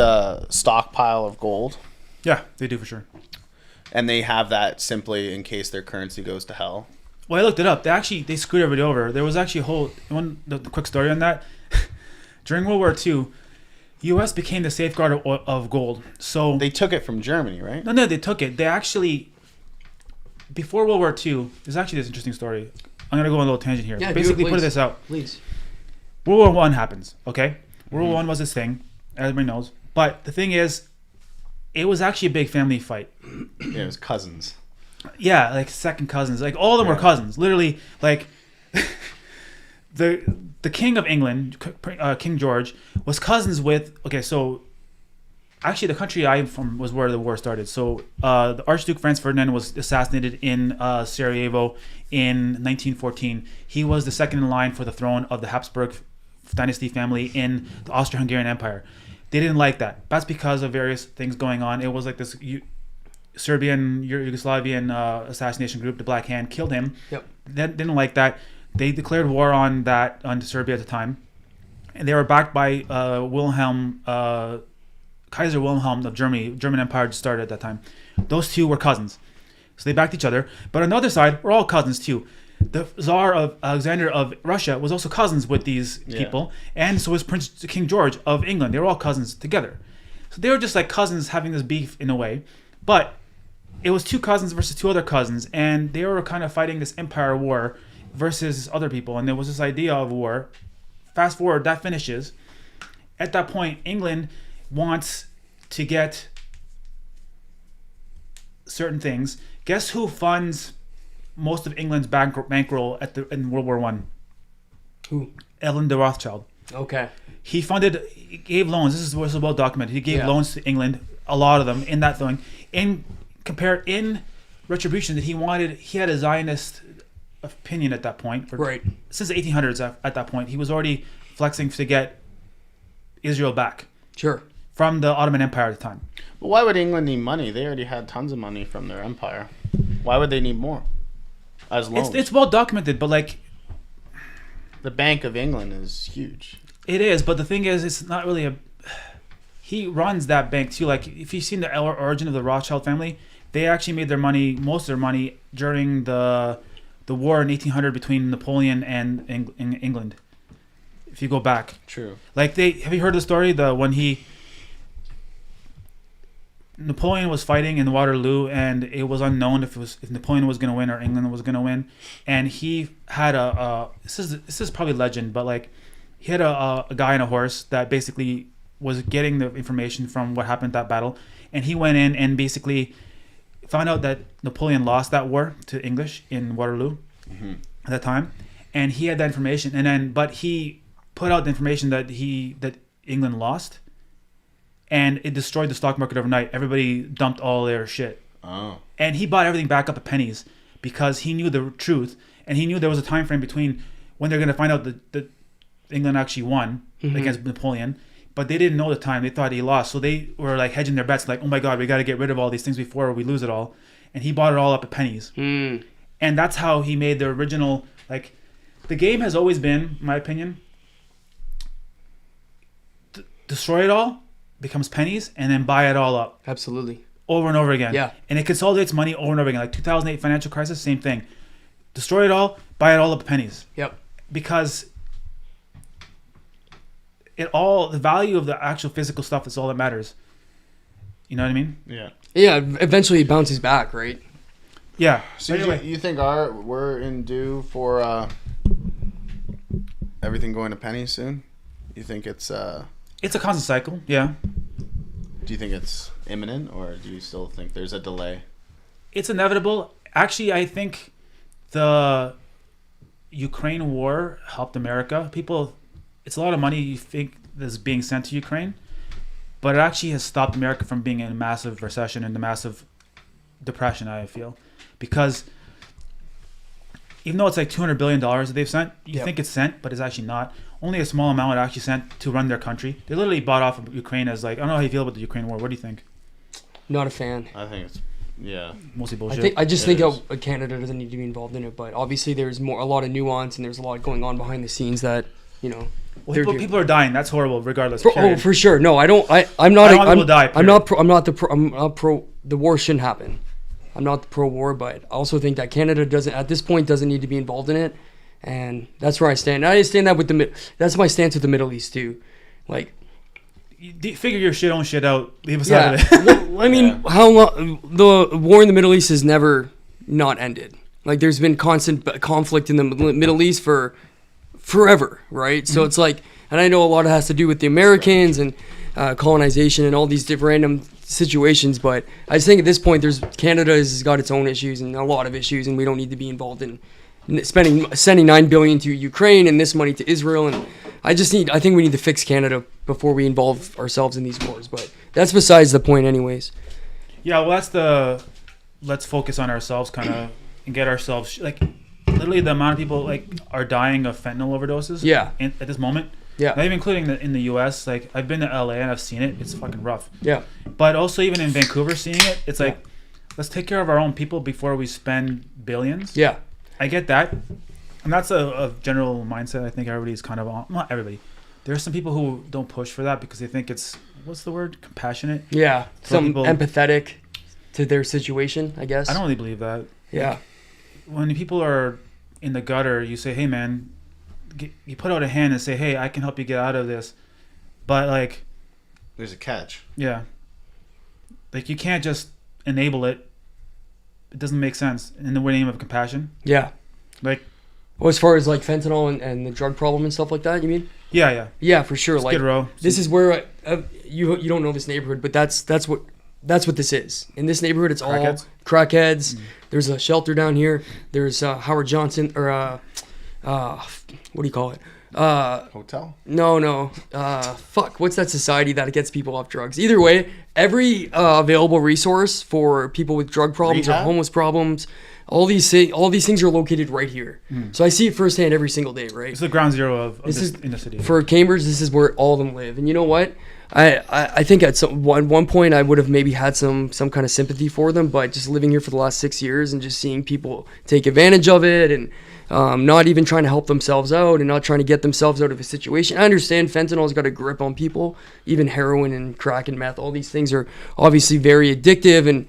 stockpile of gold, Yeah, they do for sure. and they have that simply in case their currency goes to hell. Well, I looked it up. They screwed everybody over. There was actually the quick story on that. During World War II, U.S. became the safeguard of gold. So They took it from Germany, right? no, they took it. They actually, before World War II, there's actually this interesting story. I'm gonna go on a little tangent here. Yeah, do it, Basically, put please. this out. Please. World War One happens. Okay, World War One was this thing, everybody knows. But the thing is, it was actually a big family fight. Yeah, it was cousins. Yeah, like second cousins. Like all of them were Yeah. cousins. Literally, like the King of England, King George, was cousins with. Okay, so actually, the country I'm from was where the war started. So the Archduke Franz Ferdinand was assassinated in Sarajevo in 1914. He was the second in line for the throne of the Habsburg dynasty family in the Austro-Hungarian Empire. They didn't like that. That's because of various things going on. It was like this Serbian, Yugoslavian assassination group, the Black Hand, killed him. Yep. They didn't like that. They declared war on Serbia at the time, and they were backed by Kaiser Wilhelm of Germany. German Empire just started at that time. Those two were cousins, so they backed each other. But on the other side, we're all cousins too. The Tsar of Alexander of Russia was also cousins with these people, and so was King George of England. They were all cousins together. So they were just like cousins having this beef in a way, but it was two cousins versus two other cousins, and they were kind of fighting this empire war versus other people, and there was this idea of war. Fast forward, that finishes. At that point, England wants to get certain things. Guess who funds most of England's bankroll in World War One? Who? Edwin de Rothschild. Okay. He gave loans. This is well documented. He gave loans to England, a lot of them in that thing. In retribution that he had a Zionist opinion at that point. Right. Since the 1800s at that point, he was already flexing to get Israel back Sure. from the Ottoman Empire at the time. But why would England need money? They already had tons of money from their empire. Why would they need more? As loans. It's well documented, but like The Bank of England is huge. it is. But the thing is, it's not really he runs that bank too. Like if you've seen the origin of the Rothschild family, they actually made most of their money during the war in 1800 between Napoleon and England. If you go back, True. like have you heard the story? Napoleon was fighting in Waterloo, and it was unknown if Napoleon was going to win or England was going to win. And he had this is probably legend, but like he had a guy on a horse that basically was getting the information from what happened at that battle, and he went in and basically found out that Napoleon lost that war to English in Waterloo at that time, and he had that information. And then, but he put out the information that England lost, and it destroyed the stock market overnight. Everybody dumped all their shit. Oh. And he bought everything back up at pennies because he knew the truth, and he knew there was a time frame between when they're going to find out that England actually won against Napoleon. But they didn't know the time. They thought he lost. So they were like hedging their bets, like, oh my God, we got to get rid of all these things before we lose it all. And he bought it all up at pennies. And that's how he made the original, like, the game has always been, in my opinion, destroy it all, becomes pennies, and then buy it all up. Absolutely. Over and over again. Yeah. And it consolidates money over and over again. Like 2008 financial crisis, same thing. Destroy it all, buy it all up at pennies. Yep. Because the value of the actual physical stuff is all that matters. You know what I mean? Yeah. Yeah, eventually it bounces back, right? Yeah. So anyway, you think we're in due for everything going to pennies soon? You think it's a constant cycle, yeah. Do you think it's imminent, or do you still think there's a delay? It's inevitable. Actually, I think the Ukraine war helped America. It's a lot of money you think that's being sent to Ukraine, but it actually has stopped America from being in a massive recession and a massive depression, I feel. Because even though it's like $200 billion that they've sent, you think it's sent, but it's actually not. Only a small amount actually sent to run their country. They literally bought off of Ukraine as like, I don't know how you feel about the Ukraine war. What do you think? Not a fan. I think it's, mostly bullshit. I just think Canada doesn't need to be involved in it, but obviously there's a lot of nuance and there's a lot going on behind the scenes that, you know. Well, people are dying. That's horrible, regardless. For sure. No, I don't. I'm not. I don't want people to die, I'm not. I'm not pro. The war shouldn't happen. I'm not pro-war, but I also think that Canada doesn't need to be involved in it, and that's where I stand. I stand that that's my stance with the Middle East too, like. You figure your own shit out. Leave us out of it. Well, I mean, how long the war in the Middle East has never not ended. Like, there's been constant conflict in the Middle East for forever, right? So it's like, and I know a lot has to do with the Americans and colonization and all these different random situations, but I just think at this point Canada has got its own issues and a lot of issues, and we don't need to be involved in sending $9 billion to Ukraine and this money to Israel. And I think we need to fix Canada before we involve ourselves in these wars, but that's besides the point anyways. Yeah, well, that's let's focus on ourselves kind of and get ourselves, like, literally the amount of people like are dying of fentanyl overdoses at this moment. Yeah. Not even including in the U.S. Like, I've been to L.A. and I've seen it. It's fucking rough. Yeah. But also even in Vancouver seeing it, it's like, let's take care of our own people before we spend billions. Yeah. I get that. And that's a general mindset I think everybody's kind of on. Not everybody. There are some people who don't push for that because they think it's, what's the word? Compassionate? Yeah. Empathetic to their situation, I guess. I don't really believe that. Yeah. Like, when people are in the gutter, you say, hey, man, you put out a hand and say, hey, I can help you get out of this. But, like, there's a catch. Yeah. Like, you can't just enable it. It doesn't make sense in the name of compassion. Yeah. Like, well, as far as like fentanyl and the drug problem and stuff like that, you mean? Yeah. Yeah, for sure. Skid Row. This is where you don't know this neighborhood, but that's what this is. In this neighborhood, it's crackheads. All crackheads. There's a shelter down here. There's Howard Johnson or what do you call it? Hotel? No. Fuck. What's that society that gets people off drugs? Either way, every available resource for people with drug problems or homeless problems, all these things are located right here. So I see it firsthand every single day, right? It's the ground zero of this in the city. For Cambridge, this is where all of them live. And you know what? I think at one point I would have maybe had some kind of sympathy for them, but just living here for the last 6 years and just seeing people take advantage of it and not even trying to help themselves out and not trying to get themselves out of a situation. I understand fentanyl's got a grip on people, even heroin and crack and meth. All these things are obviously very addictive, and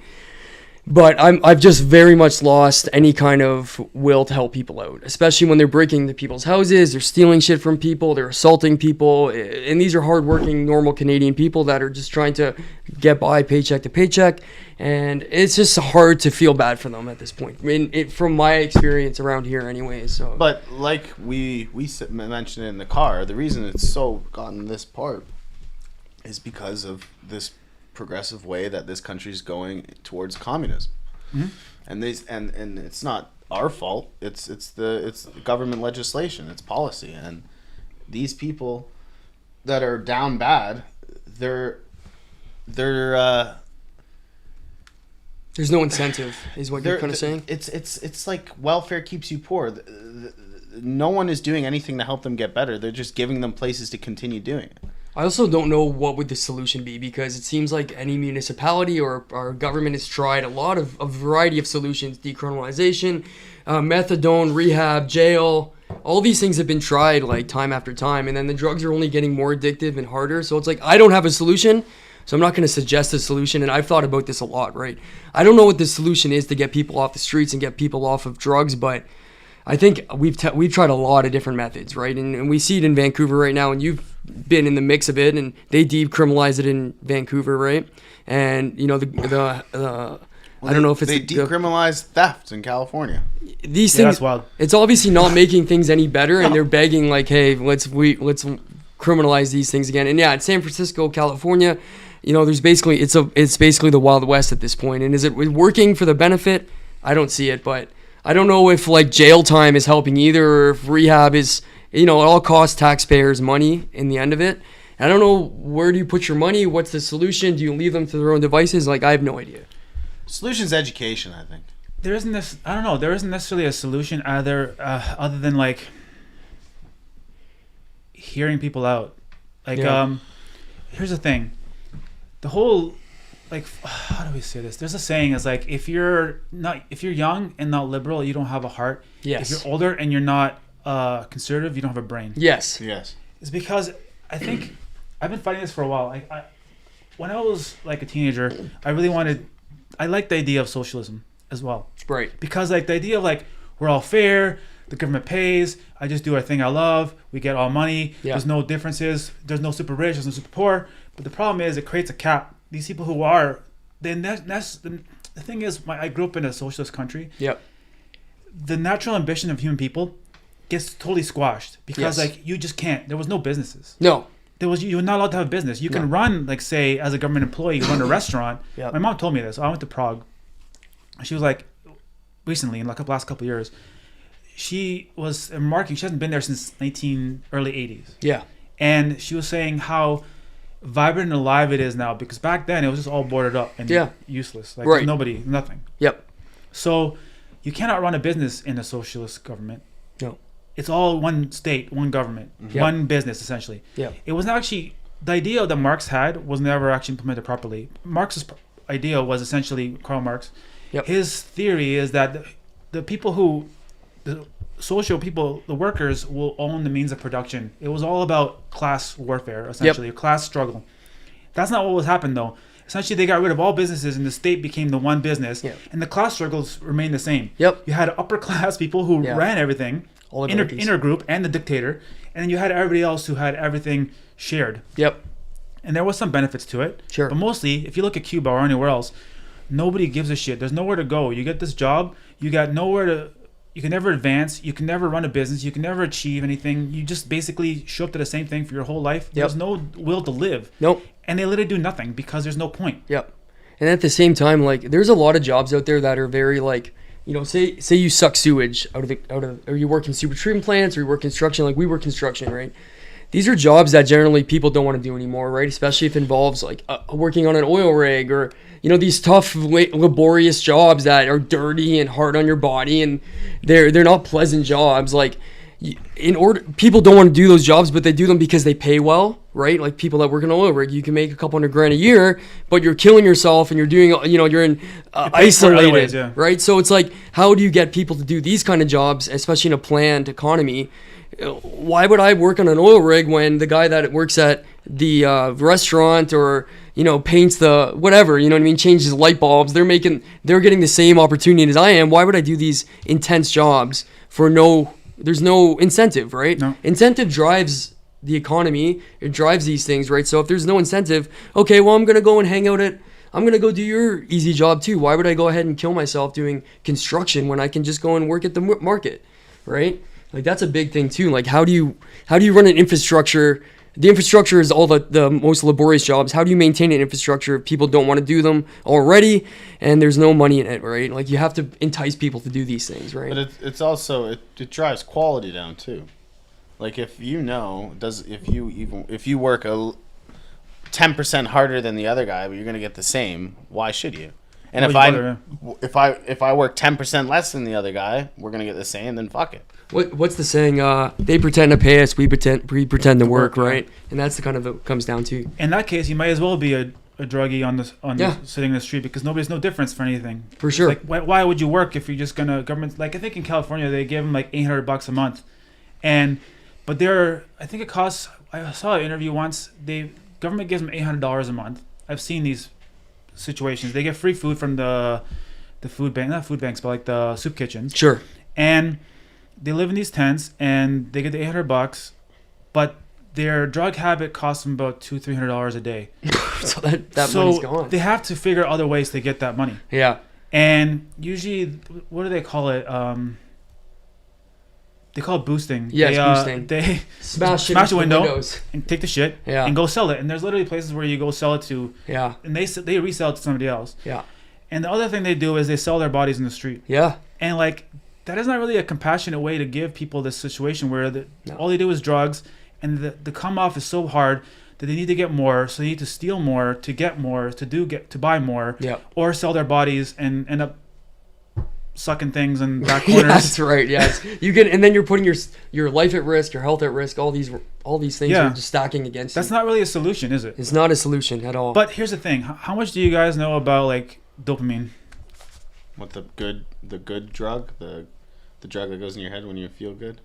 But I've just very much lost any kind of will to help people out, especially when they're breaking into people's houses, they're stealing shit from people, they're assaulting people, and these are hardworking, normal Canadian people that are just trying to get by paycheck to paycheck, and it's just hard to feel bad for them at this point. I mean, from my experience around here, anyways. So. But like we mentioned in the car, the reason it's so gotten this part is because of this progressive way that this country is going towards communism, and it's not our fault. It's government legislation, it's policy, and these people that are down bad, they're there's no incentive, is what you're kind of saying. It's like welfare keeps you poor. No one is doing anything to help them get better. They're just giving them places to continue doing it. I also don't know what would the solution be, because it seems like any municipality or our government has tried a variety of solutions: decriminalization, methadone, rehab, jail. All these things have been tried like time after time, and then the drugs are only getting more addictive and harder. So it's like, I don't have a solution, so I'm not going to suggest a solution. And I've thought about this a lot, right? I don't know what the solution is to get people off the streets and get people off of drugs, but I think we've tried a lot of different methods, right? And we see it in Vancouver right now, and you've been in the mix of it, and they decriminalize it in Vancouver, right? And you know I don't know if it's they decriminalize theft in California. These things, that's wild. It's obviously not making things any better, and they're begging like, hey, let's criminalize these things again. And yeah, in San Francisco, California, you know, there's basically it's basically the Wild West at this point. And is it working for the benefit? I don't see it, but I don't know if like jail time is helping either, or if rehab is, you know, it all costs taxpayers money in the end of it. I don't know, where do you put your money? What's the solution? Do you leave them to their own devices? Like, I have no idea. Solution's education, I think. There isn't this. I don't know. There isn't necessarily a solution either, other than like hearing people out. Like, here's the thing. The whole, like, how do we say this? There's a saying, it's like, if you're young and not liberal, you don't have a heart. Yes. If you're older and you're not conservative, you don't have a brain. Yes. It's because I think I've been fighting this for a while. When I was like a teenager, I liked the idea of socialism as well. Right. Because like the idea of like, we're all fair, the government pays, I just do our thing I love, we get all money, there's no differences, there's no super rich, there's no super poor. But the problem is it creates a cap. These people who are, the thing is, I grew up in a socialist country. Yep. The natural ambition of human people gets totally squashed because like you just can't. There was no businesses. No. You were not allowed to have a business. You can run, like, say, as a government employee, you run a restaurant. Yep. My mom told me this. I went to Prague. She was like, recently, in like the last couple of years, she was remarking, she hasn't been there since early 80s. Yeah. And she was saying how vibrant and alive it is now, because back then it was just all boarded up and useless. Like, nobody, nothing. Yep. So you cannot run a business in a socialist government. No. It's all one state, one government, one business, essentially. Yeah. It was not actually, the idea that Marx had was never actually implemented properly. Marx's idea was essentially, Karl Marx, his theory is that the people the social people, the workers, will own the means of production. It was all about class warfare, essentially, class struggle. That's not what was happened, though. Essentially, they got rid of all businesses and the state became the one business, and the class struggles remained the same. Yep. You had upper class people who ran everything, inner group, and the dictator, and then you had everybody else who had everything shared. Yep. And there was some benefits to it. Sure. But mostly, if you look at Cuba or anywhere else, nobody gives a shit. There's nowhere to go. You get this job, you got nowhere to... You can never advance. You can never run a business. You can never achieve anything. You just basically show up to the same thing for your whole life. There's no will to live. Nope. And they literally do nothing because there's no point. Yep. And at the same time, like, there's a lot of jobs out there that are very, like, you know, say you suck sewage out of, or you work in super treatment plants, or you work construction, like we work construction, right? These are jobs that generally people don't want to do anymore, right? Especially if it involves like working on an oil rig, or, you know, these tough, laborious jobs that are dirty and hard on your body, and they're not pleasant jobs. Like, people don't want to do those jobs, but they do them because they pay well, right? Like people that work in an oil rig, you can make a couple $100,000 a year, but you're killing yourself and you're doing, you know, you're in isolated, ways, right? So it's like, how do you get people to do these kind of jobs, especially in a planned economy? Why would I work on an oil rig when the guy that works at the restaurant, or, paints the whatever, you know what I mean, changes light bulbs. They're getting the same opportunity as I am. Why would I do these intense jobs for there's no incentive, right? No. Incentive drives the economy. It drives these things, right? So if there's no incentive, okay, well, I'm going to go and I'm going to go do your easy job too. Why would I go ahead and kill myself doing construction when I can just go and work at the market, right? Like that's a big thing too. Like how do you run an infrastructure? The infrastructure is all the most laborious jobs. How do you maintain an infrastructure if people don't want to do them already and there's no money in it, right? Like you have to entice people to do these things, right? But it's also it drives quality down too. Like if you work 10% harder than the other guy, but you're gonna get the same, why should you? And if I work 10% less than the other guy, we're gonna get the same. Then fuck it. What's the saying? They pretend to pay us, we pretend to work, right? And that's the kind of it comes down to. In that case, you might as well be a druggie sitting in the street because nobody's no difference for anything. For sure. Like why would you work if you're just gonna government? Like I think in California they give them like $800 a month, but I think it costs. I saw an interview once. Government gives them $800 a month. I've seen these situations. They get free food from the food bank, not food banks, but like the soup kitchens. Sure. And they live in these tents and they get the $800, but their drug habit costs them about $200-$300 a day. So that money's gone. They have to figure other ways to get that money. Yeah. And usually, what do they call it? They call it boosting. Yes, boosting. They smash the window and take the shit and go sell it. And there's literally places where you go sell it to. Yeah. And they resell it to somebody else. Yeah. And the other thing they do is they sell their bodies in the street. Yeah. And like that is not really a compassionate way to give people this situation where all they do is drugs, and the come off is so hard that they need to get more, so they need to steal more to get more to buy more, or sell their bodies and end up sucking things in back corners. Yeah, that's right. Yes, and then you're putting your life at risk, your health at risk. All these things are just stacking against you. That's not really a solution, is it? It's not a solution at all. But here's the thing: how much do you guys know about like dopamine? What the good drug, the drug that goes in your head when you feel good?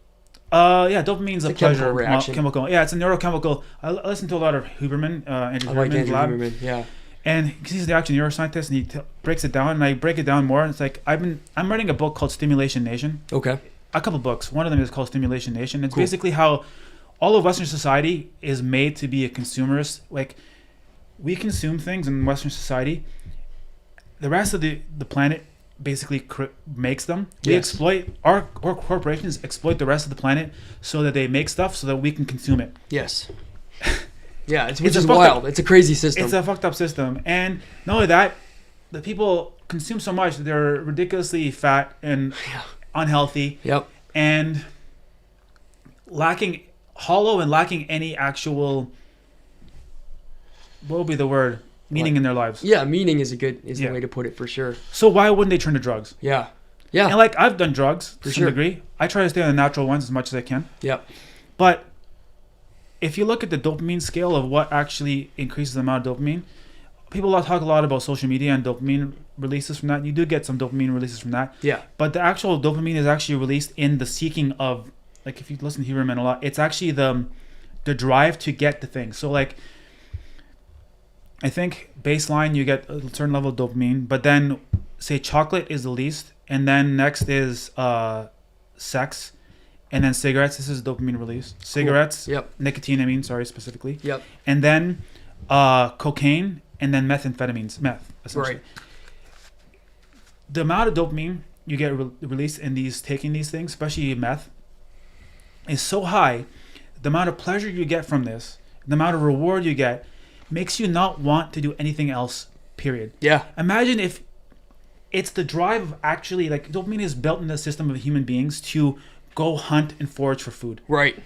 Dopamine's a pleasure reaction. chemical. Yeah, it's a neurochemical. I listen to a lot of Huberman, Andrew Huberman's lab. Huberman, yeah. And he's the actual neuroscientist, and he breaks it down, and I break it down more. And it's like I'm writing a book called Stimulation Nation. Okay. A couple books. One of them is called Stimulation Nation. It's basically how all of Western society is made to be a consumerist. Like we consume things in Western society. The rest of the planet basically makes them. We exploit our corporations exploit the rest of the planet so that they make stuff so that we can consume it. Yes. Yeah, which is wild. It's a crazy system. It's a fucked up system. And not only that, the people consume so much that they're ridiculously fat and unhealthy. Yep. And lacking any actual, what would be the word? Meaning in their lives. Yeah, meaning is the way to put it for sure. So why wouldn't they turn to drugs? Yeah. Yeah. And like I've done drugs to some degree. I try to stay on the natural ones as much as I can. Yep. But if you look at the dopamine scale of what actually increases the amount of dopamine, people talk a lot about social media and dopamine releases from that. You do get some dopamine releases from that. Yeah. But the actual dopamine is actually released in the seeking of, like if you listen to Huberman a lot, it's actually the drive to get the thing. So like, I think baseline you get a certain level of dopamine, but then say chocolate is the least, and then next is sex, and then cigarettes. This is dopamine release. Cigarettes, nicotine. Specifically. Yep. And then cocaine, and then meth, essentially. Right. The amount of dopamine you get released in taking these things, especially meth, is so high. The amount of pleasure you get from this, the amount of reward you get, makes you not want to do anything else, period. Yeah. Imagine if it's the drive of actually, like, dopamine is built in the system of human beings to go hunt and forage for food. Right.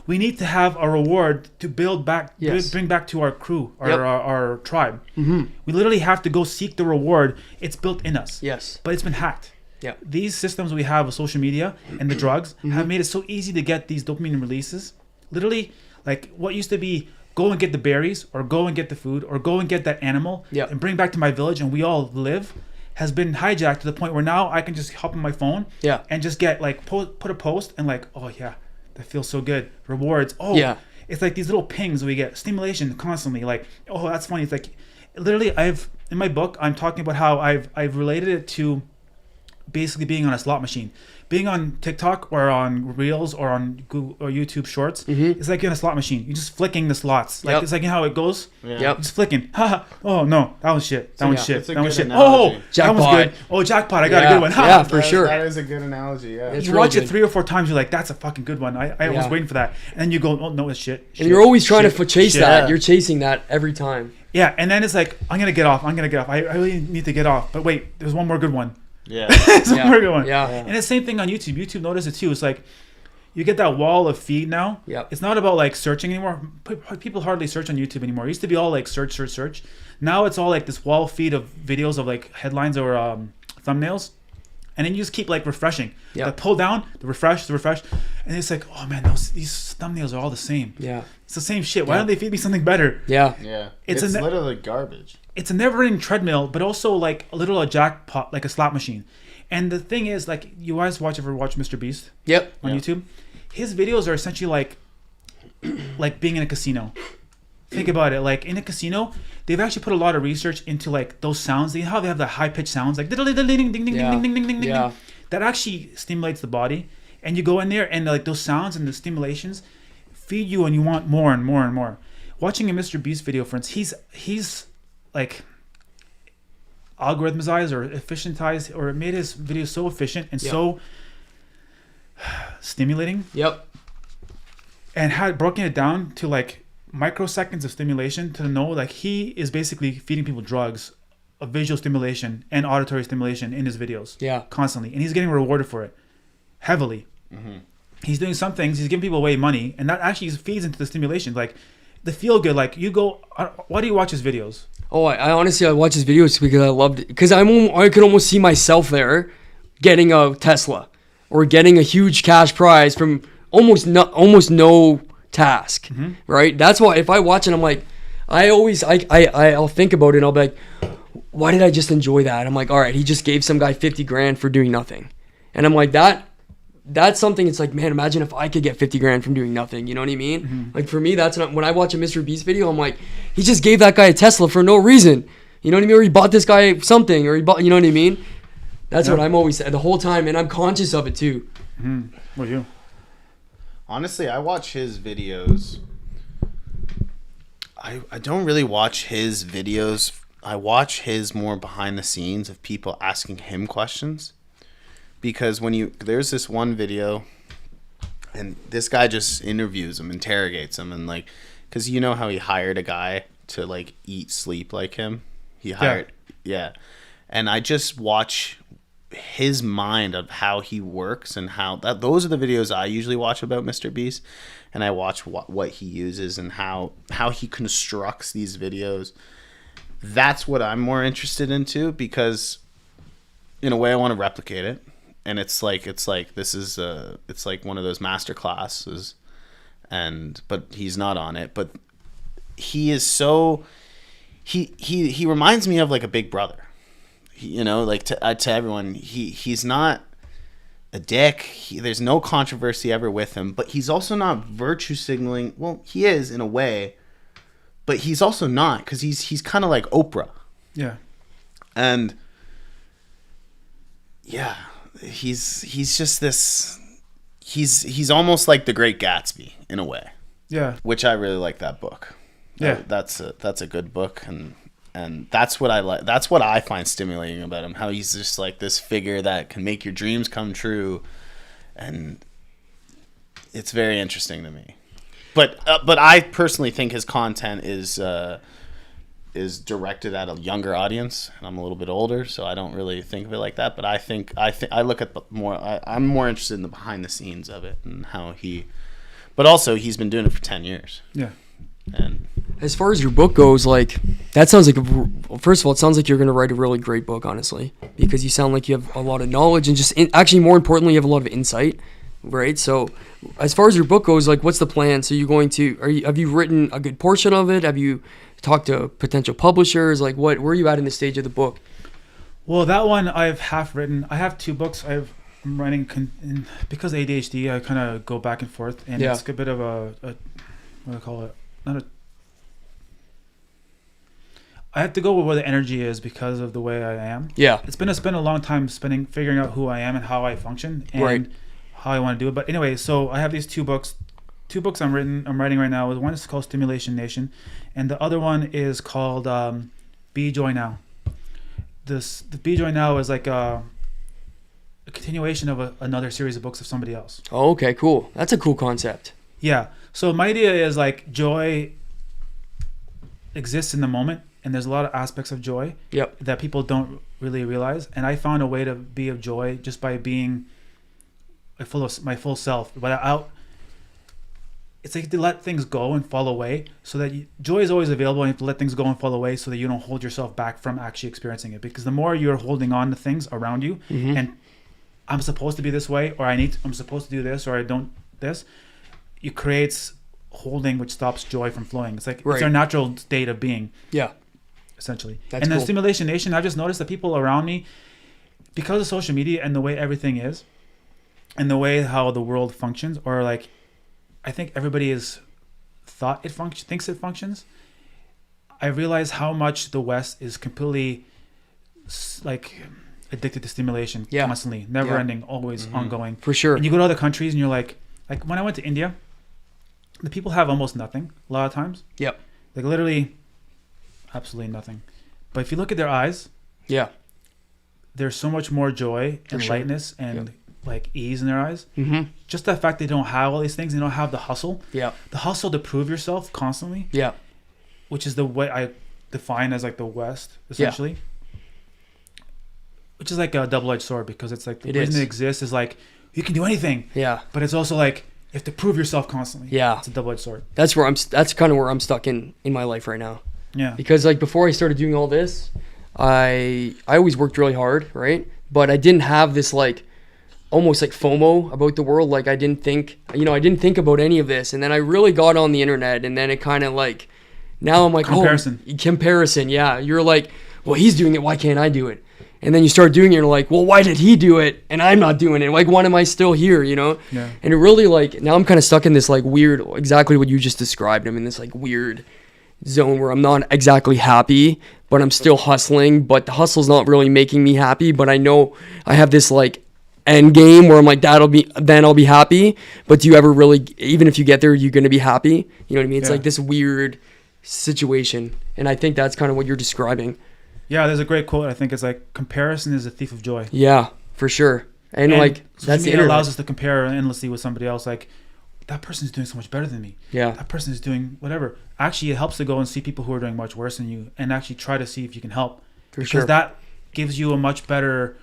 We need to have a reward to bring back to our crew, our tribe. Mm-hmm. We literally have to go seek the reward. It's built in us. Yes. But it's been hacked. Yeah. These systems we have with social media and the drugs have made it so easy to get these dopamine releases. Literally, like, what used to be go and get the berries, or go and get the food, or go and get that animal and bring back to my village and we all live, has been hijacked to the point where now I can just hop on my phone and just get like put a post and like, oh yeah, that feels so good. Rewards. Oh yeah. it's like these little pings we get stimulation constantly. Like, oh, that's funny. It's like literally in my book I'm talking about how I've related it to basically being on a slot machine. Being on TikTok or on Reels or on Google or YouTube Shorts, it's like you're in a slot machine. You're just flicking the slots. Like it's like how it goes. Yeah. Yep. Just flicking. Oh no, that was shit. That one's shit. That's a That one's good shit. analogy. Oh, Jackpot. that one's good. Oh, jackpot. I got a good one. Yeah, for sure. That is a good analogy. Yeah. It's You real watch good. it 3 or 4 times, you're like, that's a fucking good one. I was waiting for that. And then you go, oh no, it's shit. And you're always trying to chase shit. that. You're chasing that every time. Yeah, and then it's like, I'm gonna get off. I really need to get off. But wait, there's one more good one. Yeah. There's one more good one. Yeah. And the same thing on YouTube. YouTube noticed it too. It's like you get that wall of feed now. Yep. It's not about like searching anymore. People hardly search on YouTube anymore. It used to be all like search. Now it's all like this wall feed of videos of like headlines or thumbnails. And then you just keep like refreshing. Yep. Like pull down, the refresh. And it's like, oh man, these thumbnails are all the same. Yeah. It's the same shit. Why don't they feed me something better? Yeah. Yeah. It's It's a literally garbage. It's a never-ending treadmill, but also like a jackpot, like a slot machine. And the thing is, like, you guys ever watch Mr. Beast Yep. on YouTube? His videos are essentially like being in a casino. Think about it. Like in a casino, they've actually put a lot of research into like those sounds. How they have the high-pitched sounds, like ding ding ding ding ding ding ding ding ding. Yeah. That actually stimulates the body. And you go in there, and like those sounds and the stimulations feed you, and you want more and more and more. Watching a Mr. Beast video, for instance, he's like algorithmized or efficientized, or made his videos so efficient and so stimulating, Yep. and had broken it down to like microseconds of stimulation to know like he is basically feeding people drugs of visual stimulation and auditory stimulation in his videos. Yeah. Constantly, and he's getting rewarded for it heavily. He's doing some things, he's giving people away money, and that actually feeds into the stimulation, like the feel good. Like you go, why do you watch his videos? Oh, I honestly watch his videos because I loved it. Because I could almost see myself there getting a Tesla or getting a huge cash prize from almost no task, right? That's why if I watch it, I'm like, I'll think about it and I'll be like, why did I just enjoy that? I'm like, all right, he just gave some guy 50 grand for doing nothing. And I'm like, that's something. It's like, man, imagine if I could get 50 grand from doing nothing. You know what I mean? Like for me, that's not, when I watch a Mr. Beast video, I'm like, he just gave that guy a Tesla for no reason. You know what I mean? Or he bought this guy something, or he bought, you know what I mean? That's what I'm always the whole time, and I'm conscious of it too. What are you? Honestly, I watch his videos. I don't really watch his videos. I watch his more behind the scenes of people asking him questions. Because there's this one video, and this guy just interviews him, interrogates him, and like, because you know how he hired a guy to like eat, sleep like him. He hired, and I just watch his mind of how he works and how those are the videos I usually watch about Mr. Beast, and I watch what he uses and how he constructs these videos. That's what I'm more interested into, because in a way I want to replicate it. And it's like this is it's like one of those master classes, but he's not on it. But he is so he reminds me of like a big brother, like to everyone. He's not a dick. There's no controversy ever with him, but he's also not virtue signaling. Well, he is in a way, but he's also not, because he's kind of like Oprah. Yeah. And yeah. He's just this. He's almost like the Great Gatsby in a way. Yeah. Which I really like that book. Yeah. That's a good book, and that's what I like. That's what I find stimulating about him. How he's just like this figure that can make your dreams come true, and it's very interesting to me. But I personally think his content is directed at a younger audience, and I'm a little bit older, so I don't really think of it like that. But I think I look at I'm more interested in the behind the scenes of it and how but also he's been doing it for 10 years. Yeah. And as far as your book goes, like that sounds like first of all, it sounds like you're going to write a really great book, honestly, because you sound like you have a lot of knowledge and just actually more importantly, you have a lot of insight, right? So as far as your book goes, like what's the plan? So you're going to have you written a good portion of it? Have you talk to potential publishers? Like where are you at in the stage of the book? Well, that one I've half written. I have 2 books I'm writing because of ADHD. I kind of go back and forth, and it's a bit of a what do I call it? I have to go with where the energy is because of the way I am. Yeah. It's been a long time figuring out who I am and how I function and how I want to do it. But anyway, so I have these two books I'm writing right now. One is called Stimulation Nation, and the other one is called Be Joy Now. The Be Joy Now is like a continuation of another series of books of somebody else. Oh, okay, cool. That's a cool concept. Yeah. So my idea is like joy exists in the moment, and there's a lot of aspects of joy that people don't really realize. And I found a way to be of joy just by being my full self. It's like to let things go and fall away, so that joy is always available, and you have to let things go and fall away so that you don't hold yourself back from actually experiencing it. Because the more you're holding on to things around you, and I'm supposed to be this way, or I'm supposed to do this, or I don't this, it creates holding, which stops joy from flowing. It's like it's our natural state of being. Yeah. Essentially. That's cool. The Stimulation Nation, I just noticed that people around me, because of social media and the way everything is, and the way how the world functions, or like, I think everybody thinks it functions. I realize how much the West is completely like addicted to stimulation constantly, never ending, always ongoing. For sure. And you go to other countries and you're like when I went to India, the people have almost nothing a lot of times. Yep. Like literally absolutely nothing. But if you look at their eyes, there's so much more joy and lightness and like ease in their eyes. Just the fact they don't have all these things, they don't have the hustle. The hustle to prove yourself constantly. Which is the way I define as like the West, essentially. Which is like a double-edged sword, because it's like the reason it exists is like you can do anything. But it's also like you have to prove yourself constantly. It's a double-edged sword. That's kind of where I'm stuck in my life right now. Because like before I started doing all this, I always worked really hard, right? But I didn't have this like almost like FOMO about the world. Like I didn't think about any of this. And then I really got on the internet, and then it kind of like, now I'm like, comparison. Yeah. You're like, well, he's doing it, why can't I do it? And then you start doing it, and you're like, well, why did he do it and I'm not doing it? Like, why am I still here, you know? Yeah. And it really like, now I'm kind of stuck in this like weird, exactly what you just described. I'm in this like weird zone where I'm not exactly happy, but I'm still hustling, but the hustle's not really making me happy. But I know I have this like end game where I'm like, then I'll be happy. But do you ever really, even if you get there, you're going to be happy? You know what I mean? It's like this weird situation. And I think that's kind of what you're describing. Yeah, there's a great quote. I think it's like, comparison is a thief of joy. Yeah, for sure. And like, that's the internet. Allows us to compare endlessly with somebody else. Like, that person's doing so much better than me. Yeah. That person is doing whatever. Actually, it helps to go and see people who are doing much worse than you, and actually try to see if you can help. Because that gives you a much better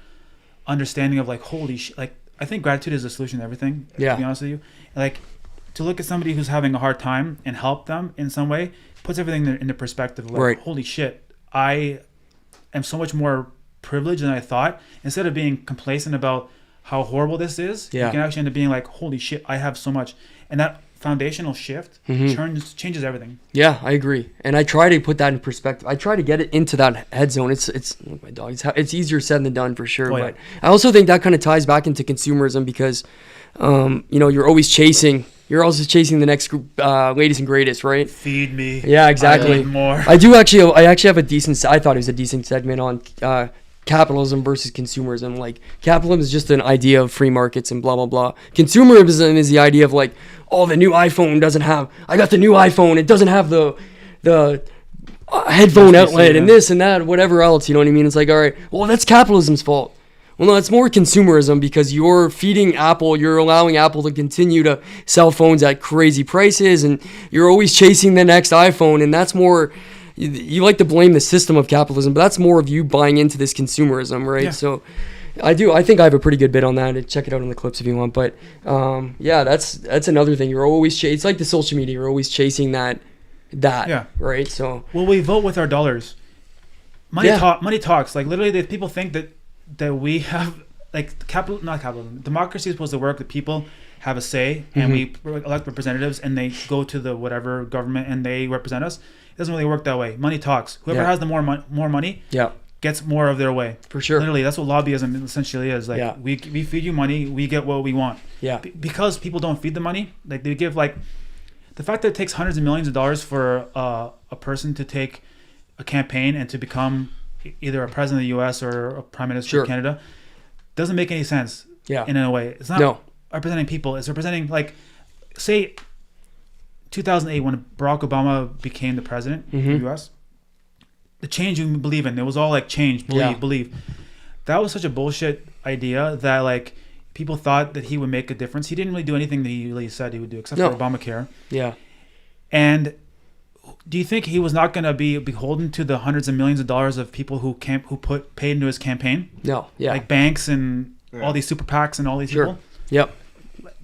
understanding of like, holy shit. Like, I think gratitude is the solution to everything. Yeah. To be honest with you, like, to look at somebody who's having a hard time and help them in some way puts everything into perspective. Of like, holy shit, I am so much more privileged than I thought. Instead of being complacent about how horrible this is, you can actually end up being like, holy shit, I have so much. And that foundational shift changes everything. Yeah, I agree. And I try to put that in perspective. I try to get it into that head zone. It's my dog. It's easier said than done, for sure. But I also think that kind of ties back into consumerism, because you're always chasing. You're also chasing the next latest and greatest, right? Feed me. Yeah, exactly. I need more. I actually have a decent. I thought it was a decent segment on capitalism versus consumerism. Like, capitalism is just an idea of free markets and blah blah blah. Consumerism is the idea of like, oh, the new iPhone doesn't have. I got the new iPhone. It doesn't have the headphone outlet and this and that, whatever else. You know what I mean? It's like, all right, well, that's capitalism's fault. Well, no, it's more consumerism, because you're feeding Apple, you're allowing Apple to continue to sell phones at crazy prices, and you're always chasing the next iPhone, and that's more, you like to blame the system of capitalism, but that's more of you buying into this consumerism, right? Yeah. So I think I have a pretty good bit on that. Check it out in the clips if you want, but that's another thing. You're always, it's like the social media, you're always chasing that, right? So, well, we vote with our dollars. Money talks. Like, literally, people think that we have like not capitalism. Democracy is supposed to work that people have a say, and we elect representatives, and they go to the whatever government and they represent us. It doesn't really work that way. Money talks. Whoever has the more money gets more of their way. For sure. Literally, that's what lobbyism essentially is. Like, we feed you money, we get what we want. Yeah. Because people don't feed the money. Like, they give like the fact that it takes hundreds of millions of dollars for a person to take a campaign and to become either a president of the U.S. or a prime minister of Canada doesn't make any sense. Yeah. In a way, it's not representing people. It's representing, like, say, 2008 when Barack Obama became the president of the U.S. The change you believe in, it was all like change, believe. That was such a bullshit idea that, like, people thought that he would make a difference. He didn't really do anything that he really said he would do, except for Obamacare. Yeah. And do you think he was not going to be beholden to the hundreds of millions of dollars of people who paid into his campaign? No. Yeah. Like banks and all these super PACs and all these people? Yep.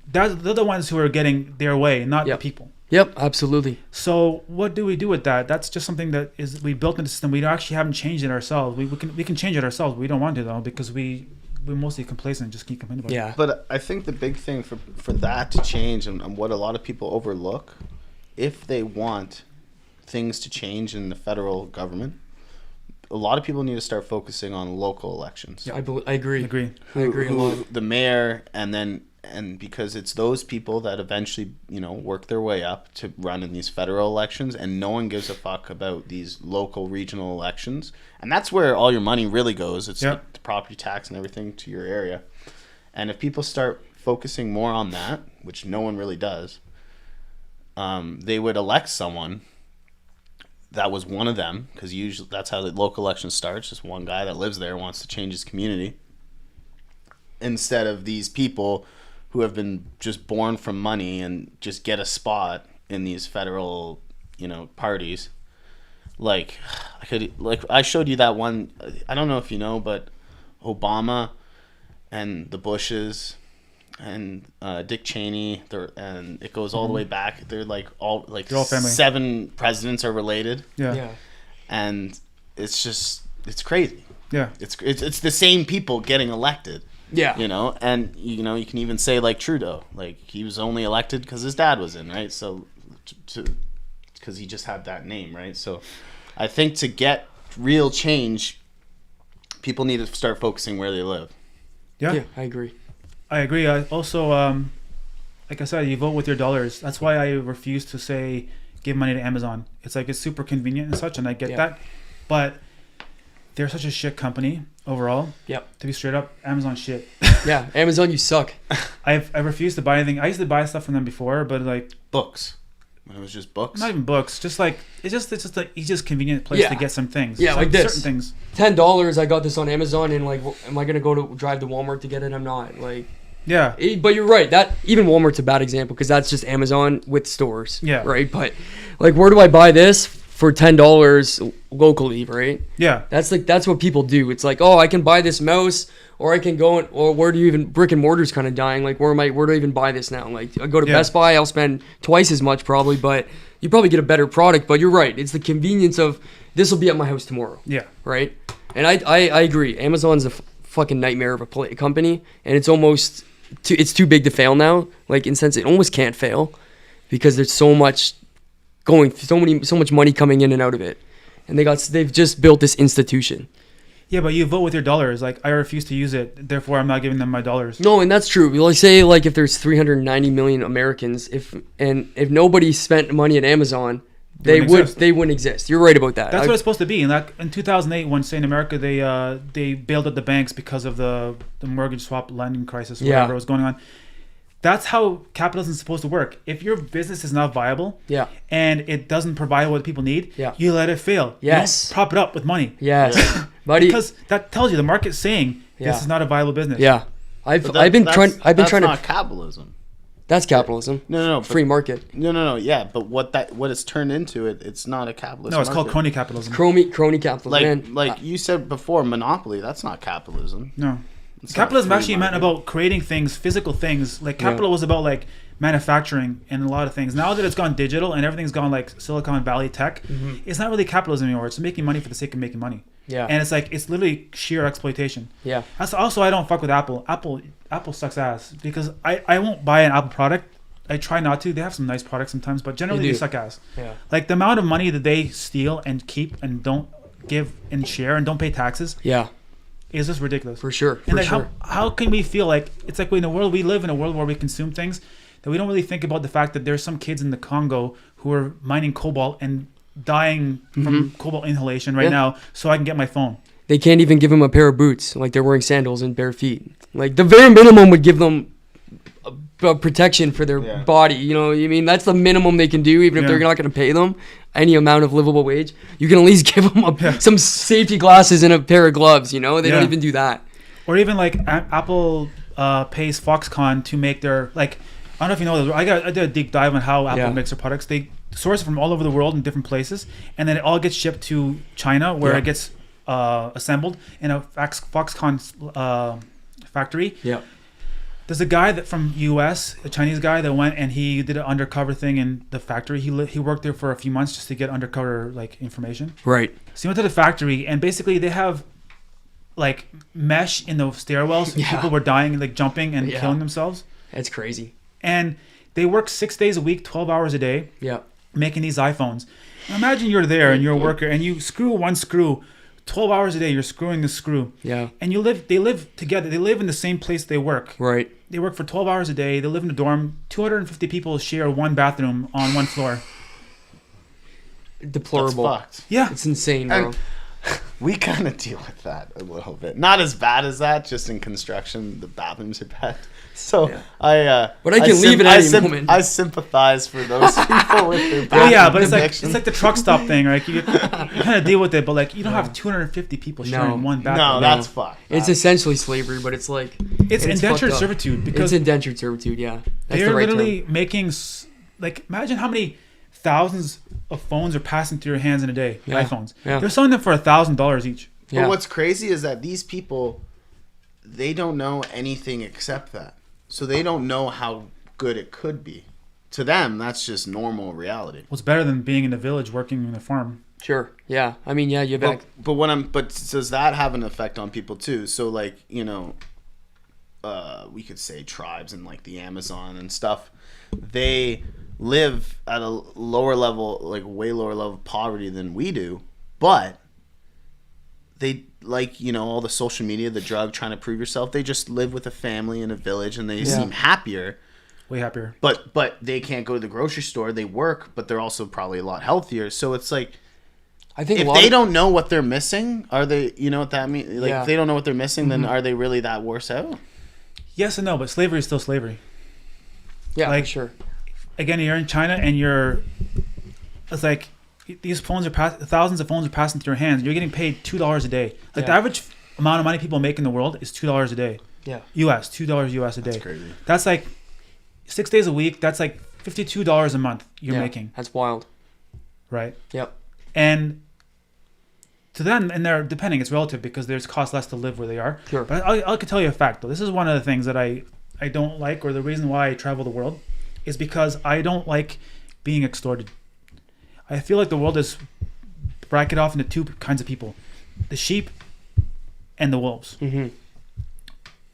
They're the ones who are getting their way, not the people. Yep, absolutely. So what do we do with that? That's just something that we built in the system. We actually haven't changed it ourselves. We can change it ourselves. But we don't want to, though, because we're mostly complacent and just keep complaining about it. But I think the big thing for that to change, and what a lot of people overlook, if they want things to change in the federal government, a lot of people need to start focusing on local elections. Yeah, I agree. I agree a lot. The mayor, and because it's those people that eventually, work their way up to run in these federal elections, and no one gives a fuck about these local, regional elections. And that's where all your money really goes. It's the property tax and everything to your area. And if people start focusing more on that, which no one really does, they would elect someone that was one of them, because usually that's how the local election starts. Just one guy that lives there wants to change his community, instead of these people who have been just born from money and just get a spot in these federal, parties. Like, I showed you that one. I don't know if you know, but Obama and the Bushes and Dick Cheney, and it goes all the way back. They're all family. 7 presidents are related. Yeah. And it's crazy. Yeah. It's the same people getting elected. Yeah. And you can even say like Trudeau, like he was only elected because his dad was in, right? So because he just had that name, right? So I think to get real change, people need to start focusing where they live. Yeah, I agree. I also, like I said, you vote with your dollars. That's why I refuse to say give money to Amazon. It's like it's super convenient and such, and I get that. But they're such a shit company overall. Yep. To be straight up, Amazon shit. Yeah, Amazon, you suck. I refuse to buy anything. I used to buy stuff from them before, but like books. When it was just books. Not even books. Just like it's just like easiest convenient place to get some things. Yeah, like this. Certain things. $10. I got this on Amazon, and like, am I gonna drive to Walmart to get it? I'm not. Like. Yeah. But you're right. That even Walmart's a bad example because that's just Amazon with stores. Yeah. Right. But like, where do I buy this for $10 locally? Right. Yeah. That's what people do. It's like, oh, I can buy this mouse, or I can go or where do you even brick and mortar's kind of dying. Like, where do I even buy this now? Like, I go to Best Buy, I'll spend twice as much probably, but you probably get a better product. But you're right. It's the convenience of this will be at my house tomorrow. Yeah. Right. And I agree. Amazon's a fucking nightmare of a company, and it's almost. It's too big to fail now. Like, in a sense, it almost can't fail because there's so much money coming in and out of it, and they've just built this institution. Yeah, but you vote with your dollars. Like, I refuse to use it, therefore I'm not giving them my dollars. No, and that's true. Like, say if there's 390 million Americans, if nobody spent money at Amazon, they wouldn't exist. You're right about that. That's what it's supposed to be. And like in 2008, when say in America they bailed out the banks because of the mortgage swap lending crisis, or whatever was going on. That's how capitalism is supposed to work. If your business is not viable, and it doesn't provide what people need, you let it fail. Yes. You don't prop it up with money. Yes, buddy. Because that tells you the market's saying this is not a viable business. Yeah, I've been trying. That's not capitalism. That's capitalism. No. Free market. No. Yeah, but what it's turned into, it's not a capitalist. No, it's market. called crony capitalism. Crony capitalism. Like you said before, monopoly. That's not capitalism. No. Capitalism actually meant about creating things, physical things. Like capital was about like manufacturing and a lot of things. Now that it's gone digital and everything's gone like Silicon Valley tech, it's not really capitalism anymore. It's making money for the sake of making money. Yeah. And it's literally sheer exploitation. Yeah. That's also I don't fuck with Apple. Apple sucks ass because I won't buy an Apple product. I try not to. They have some nice products sometimes, but generally they suck ass. Yeah. Like the amount of money that they steal and keep and don't give and share and don't pay taxes. Yeah. Is just ridiculous. For sure. And like how can we feel like it's like in the world we live in a world where we consume things that we don't really think about the fact that there's some kids in the Congo who are mining cobalt and dying from cobalt inhalation right now so I can get my phone. They can't even give them a pair of boots. Like, they're wearing sandals and bare feet. Like, the very minimum would give them a protection for their body. You know what I mean? That's the minimum they can do, even if they're not going to pay them any amount of livable wage. You can at least give them some safety glasses and a pair of gloves, you know? They don't even do that. Or even, like, Apple pays Foxconn to make their, like, I don't know if you know this. I did a deep dive on how Apple makes their products. They source it from all over the world in different places, and then it all gets shipped to China, where it gets assembled in a Foxconn factory. Yeah. There's a guy that from US, a Chinese guy that went and he did an undercover thing in the factory. He worked there for a few months just to get undercover like information. Right. So he went to the factory, and basically they have like mesh in the stairwells. So people were dying, like jumping and killing themselves. That's crazy. And they work 6 days a week, 12 hours a day. Yeah. Making these iPhones. Now imagine you're there and you're a worker and you screw one screw 12 hours a day. You're screwing the screw. Yeah. And they live together. They live in the same place they work. Right. They work for 12 hours a day. They live in a dorm. 250 people share one bathroom on one floor. Deplorable. That's fucked. Yeah. It's insane, bro. And we kind of deal with that a little bit. Not as bad as that. Just in construction, the bathrooms are bad. So but I can leave at any moment. I sympathize for those people with their bathroom Oh yeah, but it's connections. like the truck stop thing, right? You kind of deal with it, but like you don't have 250 people sharing one bathroom. No, that's fucked. It's essentially slavery, but it's like it's indentured servitude because it's indentured servitude. Yeah, that's they're the right literally term. making like imagine how many thousands of phones are passing through your hands in a day. iPhones. Yeah. They're selling them for $1,000 each. Yeah. But what's crazy is that these people, they don't know anything except that. So they don't know how good it could be. To them, that's just normal reality. What's better than being in a village working in a farm? Sure. Yeah. I mean, yeah, you're back. But does that have an effect on people too? So like, we could say tribes in like the Amazon and stuff, they live at a lower level, like way lower level of poverty than we do, but they like, all the social media, the drug, trying to prove yourself. They just live with a family in a village and they seem happier. Way happier. But they can't go to the grocery store. They work, but they're also probably a lot healthier. So it's like, I think if they don't know what they're missing, are they, you know what that means? Like, if they don't know what they're missing, then are they really that worse out? Yes and no, but slavery is still slavery. Yeah, like, for sure. Again, you're in China and it's like, these phones thousands of phones are passing through your hands. You're getting paid $2 a day. Like the average amount of money people make in the world is $2 a day. Yeah. US, $2 US a day. That's crazy. That's like 6 days a week. That's like $52 a month you're making. That's wild. Right. Yep. And to them, and they're depending, it's relative because there's cost less to live where they are. Sure. But I could tell you a fact though. This is one of the things that I don't like, or the reason why I travel the world, is because I don't like being extorted. I feel like the world is bracketed off into two kinds of people: the sheep and the wolves. Mm-hmm.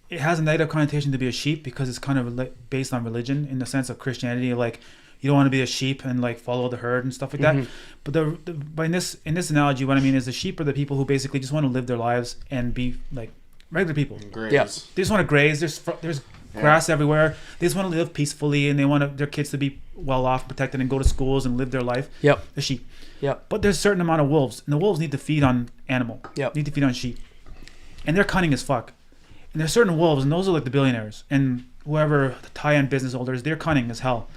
It has a negative connotation to be a sheep because it's kind of based on religion in the sense of Christianity. Like, you don't want to be a sheep and like follow the herd and stuff like that. But in this analogy, what I mean is the sheep are the people who basically just want to live their lives and be like regular people. Graze. Yeah. They just want to graze. There's grass everywhere. They just want to live peacefully, and they want their kids to be well off, protected, and go to schools and live their life. Yep. The sheep. Yep. But there's a certain amount of wolves, and the wolves need to feed on animal. Yep. Need to feed on sheep, and they're cunning as fuck. And there's certain wolves, and those are like the billionaires and whoever the tie-in business holders. They're cunning as hell,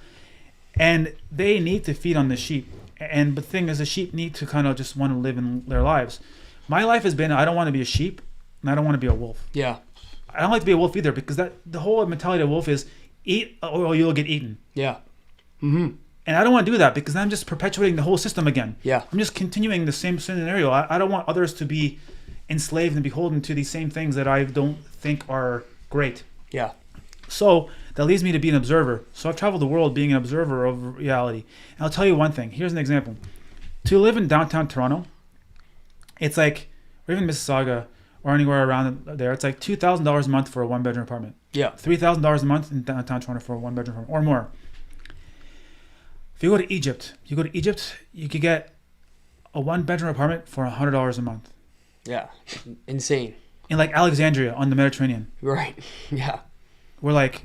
and they need to feed on the sheep. And the thing is, the sheep need to kind of just want to live in their lives. My life has been, I don't want to be a sheep, and I don't want to be a wolf. Yeah. I don't like to be a wolf either, because the whole mentality of a wolf is eat or you'll get eaten. Yeah. Mm-hmm. And I don't want to do that because I'm just perpetuating the whole system again. Yeah. I'm just continuing the same scenario. I don't want others to be enslaved and beholden to these same things that I don't think are great. Yeah. So that leads me to be an observer. So I've traveled the world being an observer of reality. And I'll tell you one thing. Here's an example. To live in downtown Toronto, it's like, or even Mississauga, or anywhere around there, it's like $2,000 a month for a one-bedroom apartment. Yeah. $3,000 a month in downtown Toronto for a one-bedroom apartment, or more. If you go to Egypt, you could get a one-bedroom apartment for $100 a month. Yeah. Insane. In like Alexandria on the Mediterranean. Right. Yeah. Where like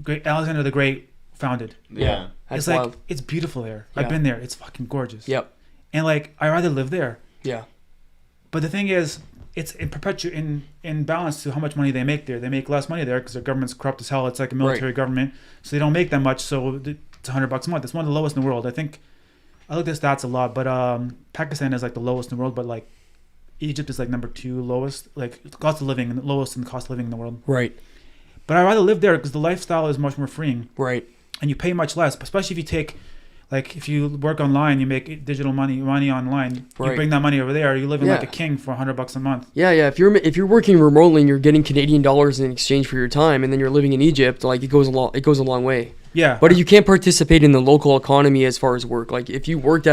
Great Alexander the Great founded. Yeah. That's It's like wild. it's beautiful there. Yeah. I've been there. It's fucking gorgeous. Yep. And like I'd rather live there. Yeah. But the thing is, it's in balance to how much money they make there. They make less money there because their government's corrupt as hell. It's like a military government, so they don't make that much. So it's $100 a month. It's one of the lowest in the world. I think I looked at stats a lot, but Pakistan is like the lowest in the world. But like Egypt is like number 2 lowest, like cost of living, lowest in the cost of living in the world. Right. But I'd rather live there because the lifestyle is much more freeing. Right. And you pay much less, especially if you take. Like if you work online, you make digital money online. Right. You bring that money over there. You're living like Yeah. a king for $100 a month. Yeah, yeah. If you're working remotely and you're getting Canadian dollars in exchange for your time, and then you're living in Egypt, like it goes a long way. Yeah. But you can't participate in the local economy as far as work. Like if you worked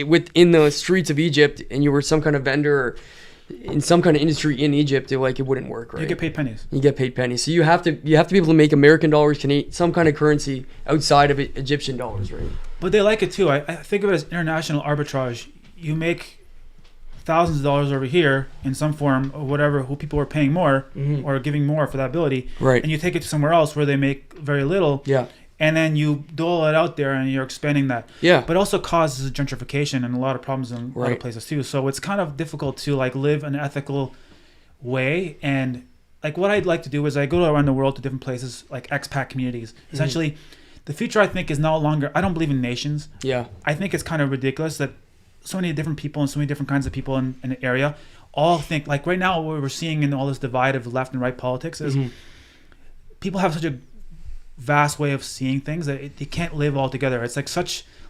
within the streets of Egypt and you were some kind of vendor or in some kind of industry in Egypt, it wouldn't work, right? You get paid pennies. You get paid pennies. So you have to be able to make American dollars, some kind of currency outside of Egyptian dollars, right? But they like it too. I think of it as international arbitrage. You make thousands of dollars over here in some form or whatever, who people are paying more or giving more for that ability. Right. And you take it to somewhere else where they make very little. Yeah. And then you dole it out there and you're expanding that. Yeah. But it also causes gentrification and a lot of problems in other Right. places too. So it's kind of difficult to like live an ethical way. And like what I'd like to do is I go around the world to different places, like expat communities. Essentially, the future I think is no longer, I don't believe in nations. Yeah. I think it's kind of ridiculous that so many different people and so many different kinds of people in an area all think, like right now what we're seeing in all this divide of left and right politics is people have such a vast way of seeing things that they can't live all together. It's like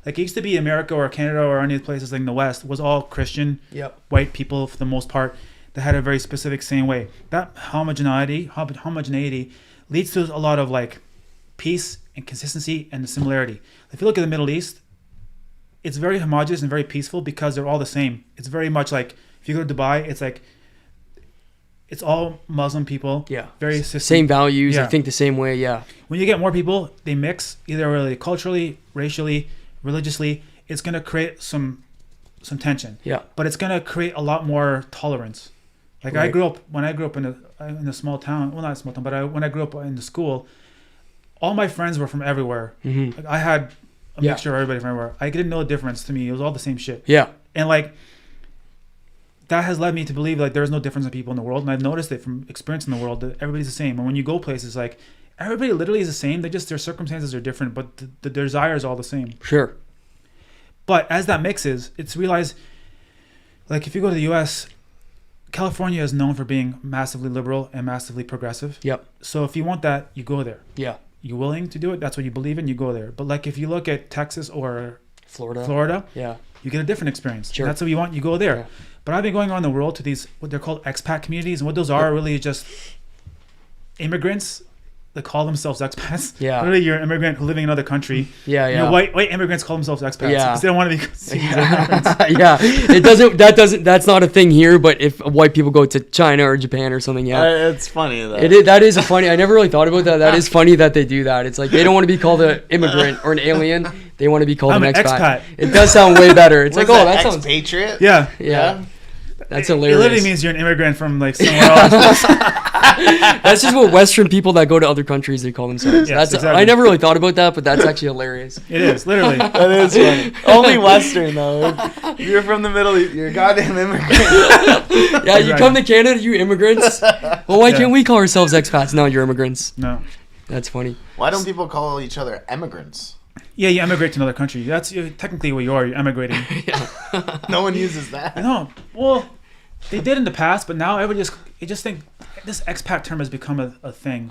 it used to be America or Canada or any places like in the West was all Christian white people for the most part that had a very specific same way. That homogeneity leads to a lot of like peace and consistency and the similarity. If you look at the Middle East, it's very homogeneous and very peaceful because they're all the same. It's very much like if you go to Dubai, it's like it's all Muslim people. Yeah. Very Same values. Yeah. They think the same way. Yeah. When you get more people, they mix either really culturally, racially, religiously. It's gonna create some tension. Yeah. But it's gonna create a lot more tolerance. Like Right. when I grew up in a small town. Well, not a small town, but when I grew up in the school, all my friends were from everywhere. Like I had a mixture of everybody from everywhere. I didn't know the difference. To me, it was all the same shit. Yeah. And like that has led me to believe like there's no difference in people in the world, and I've noticed it from experience in the world that everybody's the same. And when you go places, like everybody literally is the same. They just their circumstances are different, but the desire is all the same. Sure. But as that mixes, it's realized like if you go to the U.S., California is known for being massively liberal and massively progressive. Yep. So if you want that, you go there. Yeah. You're willing to do it. That's what you believe in. You go there. But like if you look at Texas or Florida. Yeah. you get a different experience. Sure. That's what you want. You go there. Yeah. But I've been going around the world to these what they're called expat communities, and what those are really just immigrants that call themselves expats. Yeah. Literally, you're an immigrant who living in another country. Yeah. You Yeah. know, white immigrants call themselves expats Yeah. because they don't want to be seen as immigrants. Yeah. That's not a thing here, but if white people go to China or Japan or something, yeah. It's funny though. That is funny. I never really thought about that. That is funny that they do that. It's like they don't want to be called an immigrant or an alien. They want to be called I'm an an expat. expat. It does sound way better. It's like, oh, that sounds. expatriate. Yeah. Yeah. That's It hilarious. literally means you're an immigrant from like somewhere else. That's just what Western people that go to other countries they call themselves. Yes, exactly. I never really thought about that, but that's actually hilarious. It is literally. That is funny. Only Western though. If you're from the Middle East, you're a goddamn immigrant. Yeah, you come to Canada, you immigrants. Well, why can't we call ourselves expats? No, you're immigrants. No. That's funny. Why don't people call each other immigrants? Yeah, you emigrate to another country. That's technically what you are. You're emigrating. No one uses that. No, well, they did in the past, but now everybody just think this expat term has become a thing.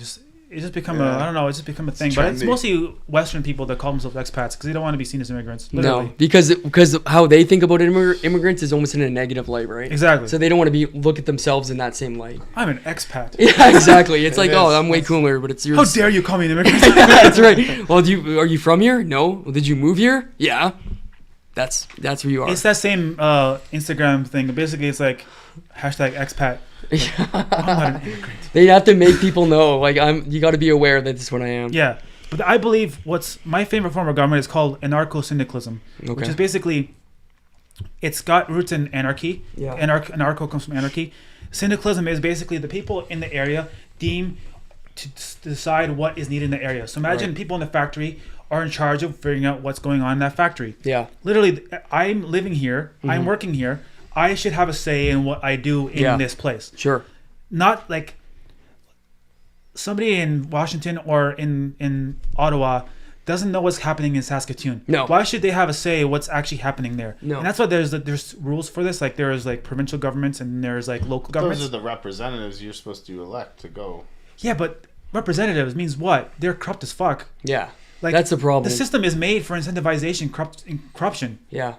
It's just become I don't know. It's just become a thing. But it's trendy. mostly Western people that call themselves expats because they don't want to be seen as immigrants. Literally. No, because how they think about immigrants is almost in a negative light, right? Exactly. So they don't want to look at themselves in that same light. I'm an expat. Yeah, exactly. It's like, is. oh, I'm way cooler, but it's yours. How dare you call me an immigrant? That's right. Well, are you from here? No. Well, did you move here? Yeah. That's where you are. It's that same Instagram thing. Basically, it's like hashtag expat. Like, I'm not an immigrant. They have to make people know, like, you got to be aware that this is what I am. Yeah, but I believe what's my favorite form of government is called anarcho-syndicalism, which is basically it's got roots in anarchy. Yeah. Anarcho comes from anarchy. Syndicalism is basically the people in the area deem to decide what is needed in the area. So imagine people in the factory are in charge of figuring out what's going on in that factory. Yeah. Literally, I'm living here. I'm working here. I should have a say in what I do in this place. Sure. Not like somebody in Washington or in Ottawa doesn't know what's happening in Saskatoon. No. Why should they have a say what's actually happening there? No. And that's why there's rules for this. Like there's like provincial governments and there's like local governments. Those are the representatives you're supposed to elect to go. Yeah, but representatives means what? They're corrupt as fuck. Yeah. Like that's the problem. The system is made for incentivization, corruption. Yeah.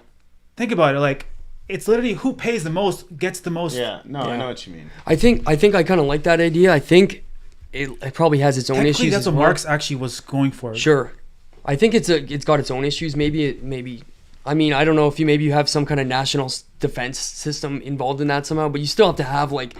Think about it. Like it's literally who pays the most gets the most. Yeah. No, I know what you mean. I think I kind of like that idea. I think it probably has its own issues. That's what Marx actually was going for. Sure. I think it's got its own issues. Maybe. I mean, I don't know if you have some kind of national defense system involved in that somehow, but you still have to have like.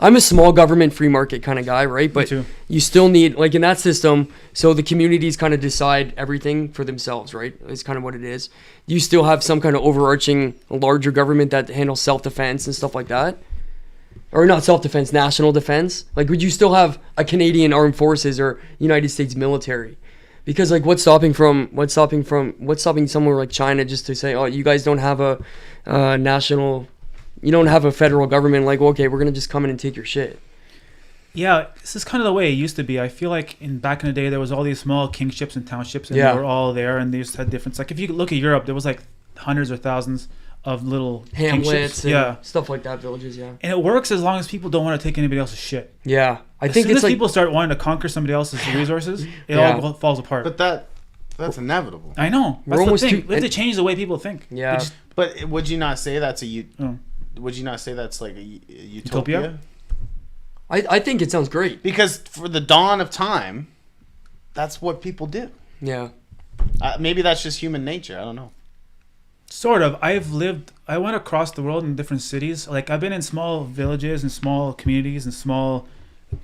I'm a small government free market kind of guy, right? But you still need like in that system. So the communities kind of decide everything for themselves, right? It's kind of what it is. You still have some kind of overarching larger government that handles self-defense and stuff like that. Or not self-defense, national defense. Like, would you still have a Canadian armed forces or United States military? Because like, what's stopping somewhere like China just to say, oh, you guys don't have a national, you don't have a federal government. Like, well, okay, we're gonna just come in and take your shit. Yeah, this is kind of the way it used to be. I feel like back in the day there was all these small kingships and townships, and they were all there, and they just had different. Like if you look at Europe, there was like hundreds or thousands of little hamlets, and stuff like that, villages, and it works as long as people don't want to take anybody else's shit. Yeah, as soon as people start wanting to conquer somebody else's resources, it all falls apart. But that's inevitable. I know. That's the thing. We have to change the way people think. Yeah. But would you not say that's would you not say that's like a utopia? I think it sounds great. Because for the dawn of time, that's what people do. Yeah. Maybe that's just human nature. I don't know. Sort of. I went across the world in different cities. Like I've been in small villages and small communities and small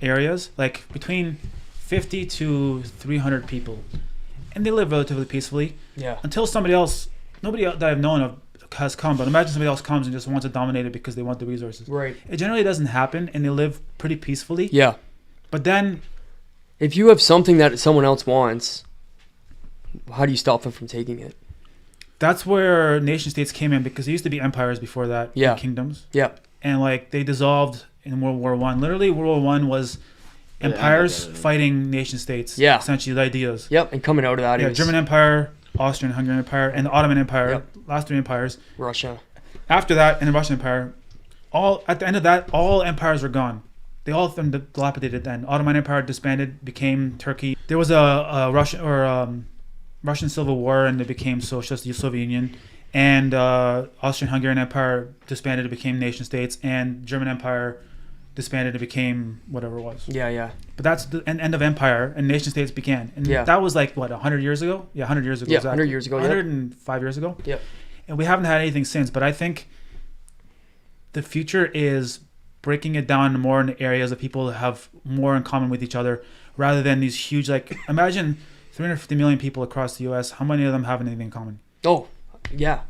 areas, like between 50 to 300 people. And they live relatively peacefully. Yeah. Until nobody that I've known of has come. But imagine somebody else comes and just wants to dominate it because they want the resources. Right. It generally doesn't happen, and they live pretty peacefully. Yeah. But then, if you have something that someone else wants, how do you stop them from taking it? That's where nation states came in, because there used to be empires before that. Yeah. Kingdoms. Yeah. And like they dissolved in World War I. Literally, World War I was empires fighting nation states. Yeah. Essentially, the ideas. Yep. And coming out of that, German Empire, Austrian-Hungarian Empire, and the Ottoman Empire. Last three empires. Russia. After that, and the Russian Empire, at the end of that, all empires were gone. They all dilapidated then. Ottoman Empire disbanded, became Turkey. There was a Russian Civil War, and it became socialist, the Soviet Union. And Austrian-Hungarian Empire disbanded, it became nation states. And German Empire disbanded, it became whatever it was. Yeah. But that's the end of empire, and nation states began. And that was like, what, 100 years ago? Yeah, 100 years ago. Yeah, exactly. 100 years ago. 105 years ago. Yep. And we haven't had anything since. But I think the future is breaking it down more in areas that people have more in common with each other, rather than these huge, like, imagine 350 million people across the U.S. How many of them have anything in common? Oh, yeah.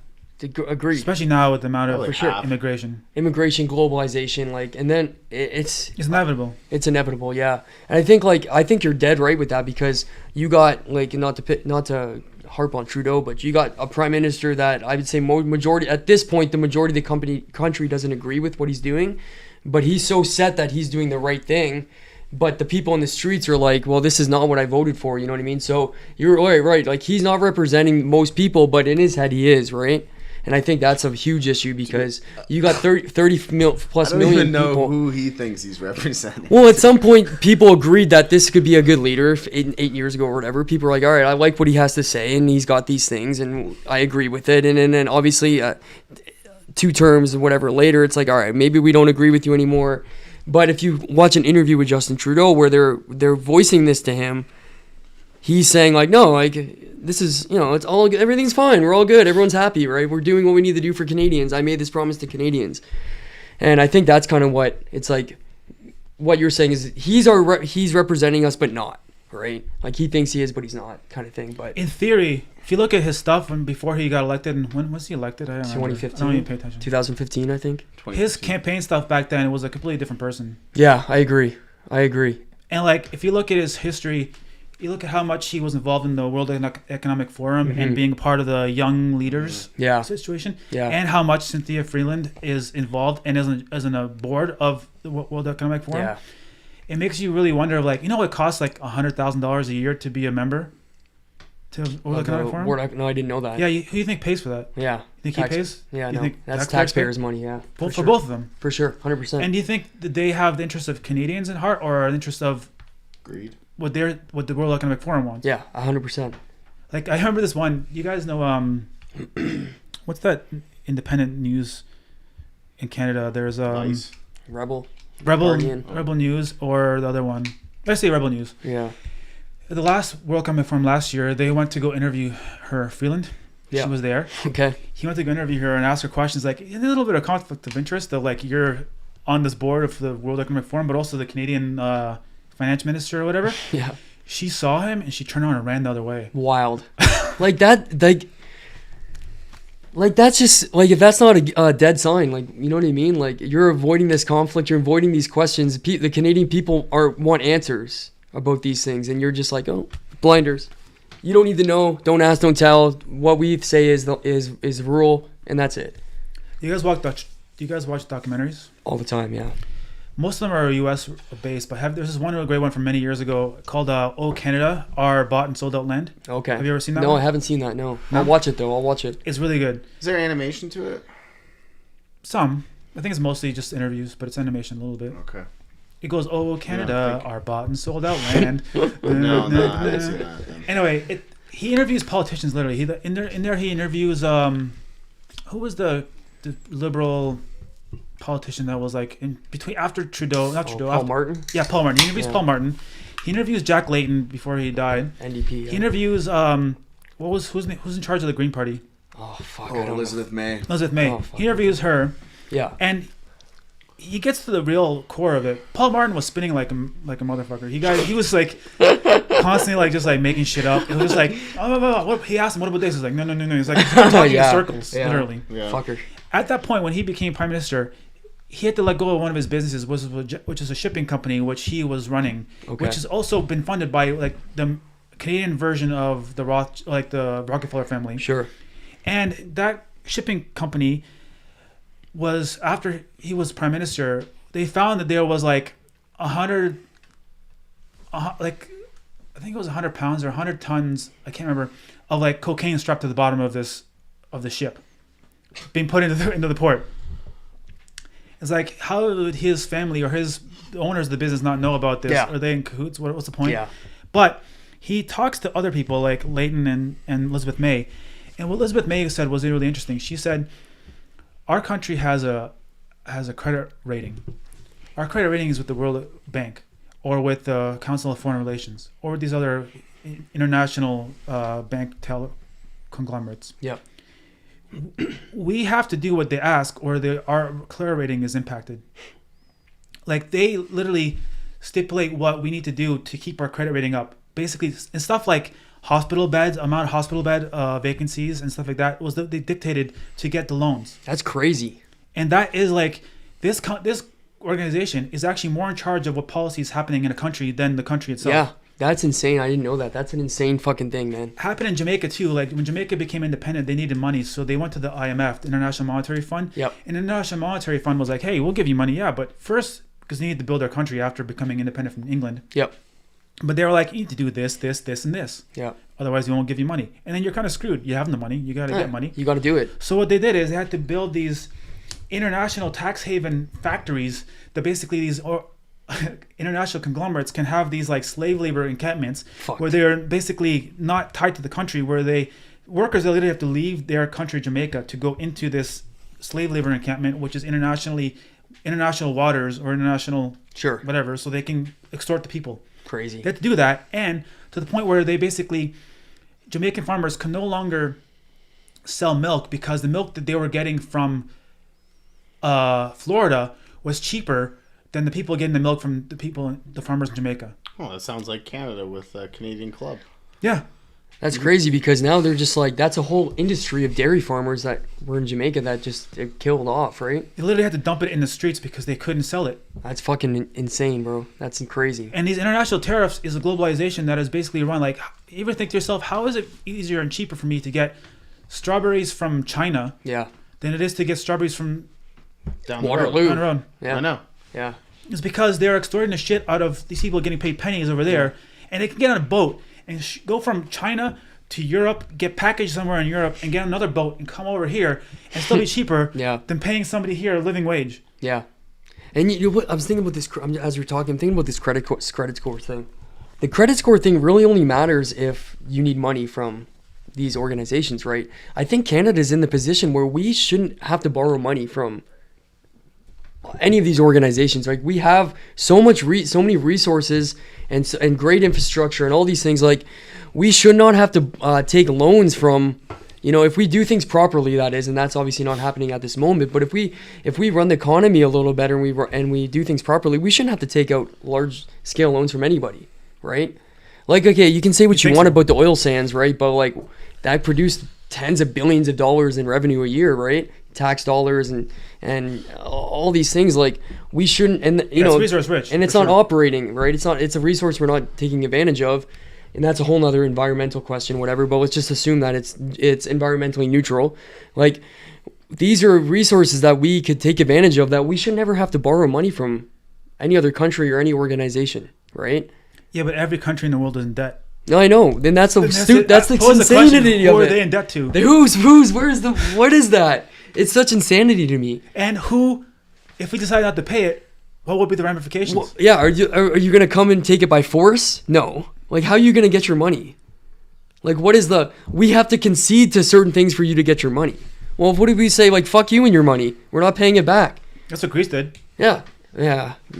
Agree. Especially now with the amount of immigration, globalization, like, and then it's inevitable. It's inevitable, yeah. And I think you're dead right with that, because you got, like, not to harp on Trudeau, but you got a prime minister that I would say majority at this point, the majority of the country doesn't agree with what he's doing, but he's so set that he's doing the right thing. But the people in the streets are like, well, this is not what I voted for. You know what I mean? So you're right. Like, he's not representing most people, but in his head he is, right? And I think that's a huge issue, because you got 30 plus million people. I don't even know who he thinks he's representing. Well, at some point, people agreed that this could be a good leader 8 years ago or whatever. People are like, all right, I like what he has to say, and he's got these things, and I agree with it. And then obviously 2 terms or whatever later, it's like, all right, maybe we don't agree with you anymore. But if you watch an interview with Justin Trudeau where they're voicing this to him, he's saying, like, no, like, this is, it's all good. Everything's fine. We're all good. Everyone's happy, right? We're doing what we need to do for Canadians. I made this promise to Canadians. And I think that's kind of what it's like. What you're saying is he's representing us, but not, right? Like, he thinks he is, but he's not, kind of thing. But in theory, if you look at his stuff before he got elected, and when was he elected? I don't know. 2015. I don't even pay attention. 2015, I think. His campaign stuff back then, it was a completely different person. Yeah, I agree. And like, if you look at his history, you look at how much he was involved in the World Economic Forum and being part of the young leaders situation, and how much Cynthia Freeland is involved and as in a board of the World Economic Forum. Yeah. It makes you really wonder, like, it costs like $100,000 a year to be a member to World Economic Forum? No, I didn't know that. Yeah, who do you think pays for that? Yeah. You think he pays? Yeah, no. That's taxpayers' money, yeah. For both of them? For sure, 100%. And do you think that they have the interest of Canadians in heart or the interest of... greed? What the World Economic Forum wants? Yeah, 100%. Like, I remember this one. You guys know... what's that independent news in Canada? There's... Nice. Rebel News, or the other one. Let's say Rebel News. Yeah. The last World Economic Forum last year, they went to go interview her, Freeland. Yeah. She was there. Okay. He went to go interview her and ask her questions like, a little bit of conflict of interest of like, you're on this board of the World Economic Forum, but also the Canadian finance minister or whatever. Yeah. She saw him and she turned around and ran the other way. Wild. Like that, like that's just like, if that's not a dead sign, like, you know what I mean? Like, you're avoiding this conflict, you're avoiding these questions. The Canadian people want answers about these things, and you're just like, oh, blinders. You don't need to know. Don't ask, don't tell. What we say is the rule, and that's it. Do you guys watch documentaries? All the time, yeah. Most of them are U.S. based, but there's this one really great one from many years ago called "Oh Canada, Our Bought and Sold Out Land." Okay. Have you ever seen that? No, one? I haven't seen that. No. I'll watch it though. I'll watch it. It's really good. Is there animation to it? Some. I think it's mostly just interviews, but it's animation a little bit. Okay. It goes, "Oh Canada, our bought and sold out land." No, I didn't see that. Anyway, he interviews politicians literally. In there he interviews who was the liberal politician that was like in between after Trudeau, Paul Martin. Yeah, Paul Martin. He interviews Paul Martin. He interviews Jack Layton before he died. NDP. Yeah. He interviews who's in charge of the Green Party? Oh fuck! Elizabeth May. Elizabeth May. Oh, he interviews her. Yeah. And he gets to the real core of it. Paul Martin was spinning like a motherfucker. He was like constantly like just like making shit up. It was just like what he asked him, what about this? He's like no. He's like talking in circles, literally. Yeah. Fucker. At that point, when he became prime minister, he had to let go of one of his businesses, which is a shipping company which he was running, which has also been funded by like the Canadian version of the Rockefeller family. Sure. And that shipping company was, after he was prime minister, they found that there was like 100, like I think it was 100 pounds or 100 tons, I can't remember, of like cocaine strapped to the bottom of the ship, being put into the port. It's like, how would his family or the owners of the business not know about this? Yeah. Are they in cahoots? What's the point? Yeah. But he talks to other people like Layton and Elizabeth May, and what Elizabeth May said was really interesting. She said, our country has a credit rating. Our credit rating is with the World Bank or with the Council of Foreign Relations or with these other international bank conglomerates. Yep. We have to do what they ask or our credit rating is impacted. Like, they literally stipulate what we need to do to keep our credit rating up. Basically, and stuff like hospital beds, amount of hospital bed vacancies and stuff like that was they dictated to get the loans. That's crazy. And that is like, this organization is actually more in charge of what policy is happening in a country than the country itself. Yeah, that's insane. I didn't know that. That's an insane fucking thing, man. Happened in Jamaica too. Like, when Jamaica became independent, they needed money, so they went to the IMF, the International Monetary Fund. Yep. And the International Monetary Fund was like, hey, we'll give you money, yeah, but first, because they needed to build their country after becoming independent from England. Yep. But they were like, you need to do this, this, this, and this. Yeah. Otherwise, we won't give you money. And then you're kind of screwed. You have the money. You got to get money. You got to do it. So what they did is they had to build these international tax haven factories that basically these international conglomerates can have these like slave labor encampments where they're basically not tied to the country, where workers literally have to leave their country, Jamaica, to go into this slave labor encampment, which is international waters or international whatever, so they can extort the people. Crazy. They have to do that, and to the point where they basically, Jamaican farmers can no longer sell milk because the milk that they were getting from Florida was cheaper than the people getting the milk from the farmers in Jamaica. Oh, that sounds like Canada with a Canadian club. Yeah. That's crazy because now they're just like, that's a whole industry of dairy farmers that were in Jamaica that just killed off, right? They literally had to dump it in the streets because they couldn't sell it. That's fucking insane, bro. That's crazy. And these international tariffs is a globalization that is basically run like, you ever think to yourself, how is it easier and cheaper for me to get strawberries from China than it is to get strawberries from Down the Waterloo. road. Yeah. I know. Yeah. It's because they're extorting the shit out of these people getting paid pennies over there, and they can get on a boat and go from China to Europe, get packaged somewhere in Europe, and get on another boat and come over here and still be cheaper than paying somebody here a living wage. Yeah. And you know what? I was thinking about this as you're talking. I'm thinking about this credit score thing. The credit score thing really only matters if you need money from these organizations, right? I think Canada's in the position where we shouldn't have to borrow money from any of these organizations. Like, we have so many resources and great infrastructure and all these things. Like, we should not have to take loans from, you know, if we do things properly, that is, and that's obviously not happening at this moment. But if we run the economy a little better and we do things properly, we shouldn't have to take out large scale loans from anybody, right? Like, okay, you can say what you want about the oil sands, right? But like, that produced tens of billions of dollars in revenue a year, right? Tax dollars and all these things. Like, we shouldn't, and you know, it's resource rich, and it's not operating, right? It's a resource we're not taking advantage of, and that's a whole nother environmental question, whatever. But let's just assume that it's environmentally neutral. Like, these are resources that we could take advantage of, that we should never have to borrow money from any other country or any organization, right? Yeah, but every country in the world is in debt. No, I know. Then that's the insanity Who of are it. they in debt to? What is that? It's such insanity to me. And who, if we decide not to pay it, what would be the ramifications? Well, yeah, are you gonna come and take it by force? No. Like, how are you gonna get your money? Like, we have to concede to certain things for you to get your money. Well, what if we say, like, fuck you and your money? We're not paying it back. That's what Greece did. Yeah.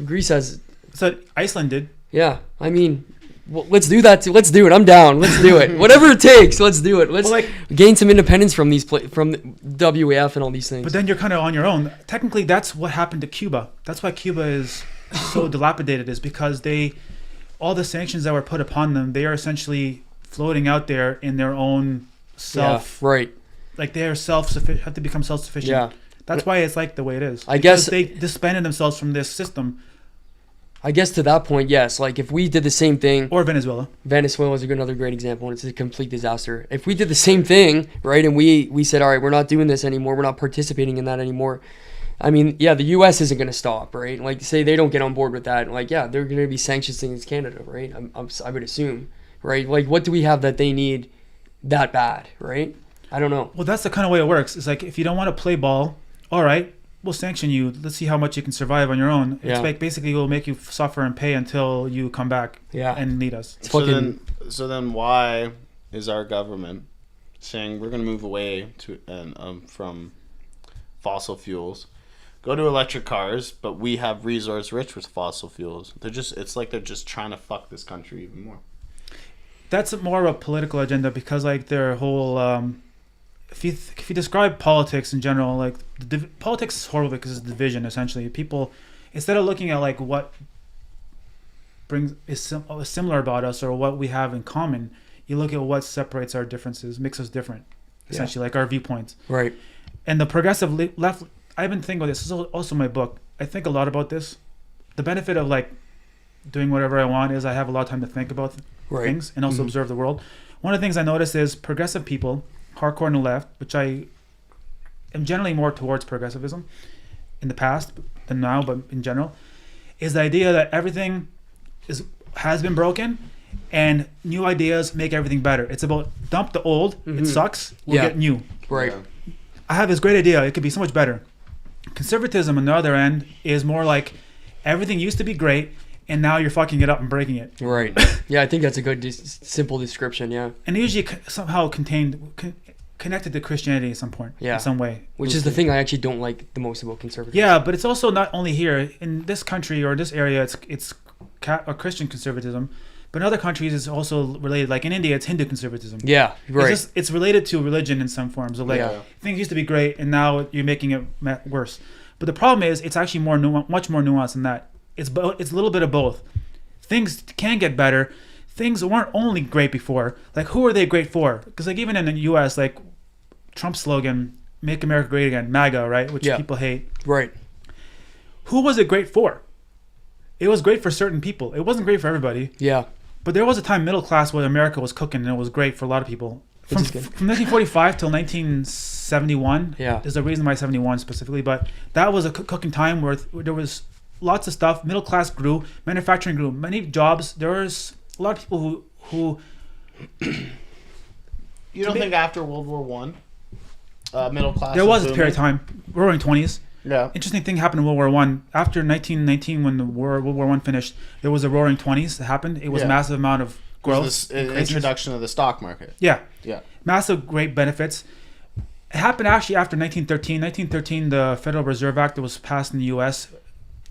Greece has. That's what Iceland did. Yeah, I mean, well, let's do that too. Let's do it. I'm down. Let's do it. Whatever it takes, let's do it. Let's gain some independence from from WEF and all these things. But then you're kind of on your own. Technically, that's what happened to Cuba. That's why Cuba is so dilapidated, is because all the sanctions that were put upon them, they are essentially floating out there in their own self. Yeah, right. Like, they are self-sufficient, have to become self-sufficient. Yeah. That's why it's like the way it is. I guess they disbanded themselves from this system. I guess to that point, yes. Like, if we did the same thing, or Venezuela is another great example, and it's a complete disaster. If we did the same thing, right, and we said, all right, we're not doing this anymore, we're not participating in that anymore. I mean, yeah, the U.S. isn't going to stop, right? Like, say they don't get on board with that, like, yeah, they're going to be sanctions against Canada, right? I would assume, right? Like, what do we have that they need that bad, right? I don't know. Well, that's the kind of way it works. It's like, if you don't want to play ball, all right, we'll sanction you. Let's see how much you can survive on your own. Yeah. It's like, basically, we'll make you suffer and pay until you come back and need us. So then why is our government saying we're going to move away from fossil fuels, go to electric cars, but we have resource rich with fossil fuels? It's like they're just trying to fuck this country even more. That's more of a political agenda, because like their whole if you describe politics in general, like politics is horrible because it's division. Essentially, people, instead of looking at like what is similar about us or what we have in common, you look at what separates our differences, makes us different. Essentially, like our viewpoints. Right. And the progressive left. I've been thinking about this. This is also my book. I think a lot about this. The benefit of like doing whatever I want is I have a lot of time to think about things and also observe the world. One of the things I noticed is progressive people, hardcore on the left, which I am generally more towards progressivism in the past than now, but in general, is the idea that everything has been broken and new ideas make everything better. It's about dump the old, it sucks, we'll get new. Right. Yeah. I have this great idea, it could be so much better. Conservatism on the other end is more like everything used to be great and now you're fucking it up and breaking it. Right. Yeah, I think that's a good simple description, yeah. And usually somehow connected to Christianity at some point, in some way. Which is the thing I actually don't like the most about conservatism. Yeah, but it's also not only here. In this country or this area, it's Christian conservatism. But in other countries, it's also related. Like in India, it's Hindu conservatism. Yeah, right. It's related to religion in some forms. Of like, things used to be great, and now you're making it worse. But the problem is, it's actually much more nuanced than that. It's a little bit of both. Things can get better. things weren't only great before. Like, who are they great for? Because like even in the U.S., like Trump's slogan, "Make America Great Again," MAGA, right? Which people hate. Right. Who was it great for? It was great for certain people. It wasn't great for everybody. Yeah. But there was a time middle class where America was cooking, and it was great for a lot of people. From 1945 till 1971. Yeah. There's a reason why 71 specifically, but that was a cooking time where there was lots of stuff. Middle class grew, manufacturing grew, many jobs. There was a lot of people who You don't think after World War One, middle class? There was a period of time, roaring 20s. Yeah. Interesting thing happened in World War One. After 1919, when the World War One finished, there was a roaring 20s that happened. It was a massive amount of growth. This introduction of the stock market. Yeah. Yeah. Massive, great benefits. It happened actually after 1913. 1913, the Federal Reserve Act that was passed in the U.S.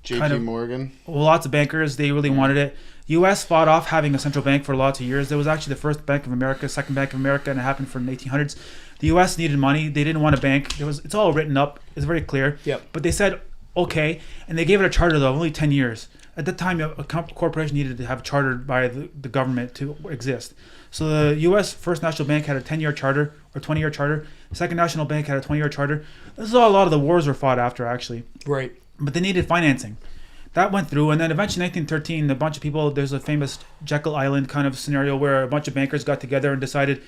J.P. Morgan. Well, lots of bankers, they really wanted it. U.S. fought off having a central bank for lots of years. There was actually the first Bank of America, second Bank of America, and it happened from the 1800s. The U.S. needed money. They didn't want a bank. It's all written up. It's very clear. Yep. But they said, okay, and they gave it a charter, though, of only 10 years. At that time, a corporation needed to have chartered by the government to exist. So the U.S. First National Bank had a 10-year charter or 20-year charter. The Second National Bank had a 20-year charter. This is all a lot of the wars were fought after, actually. Right. But they needed financing. That went through, and then eventually 1913, a bunch of people, there's a famous Jekyll Island kind of scenario where a bunch of bankers got together and decided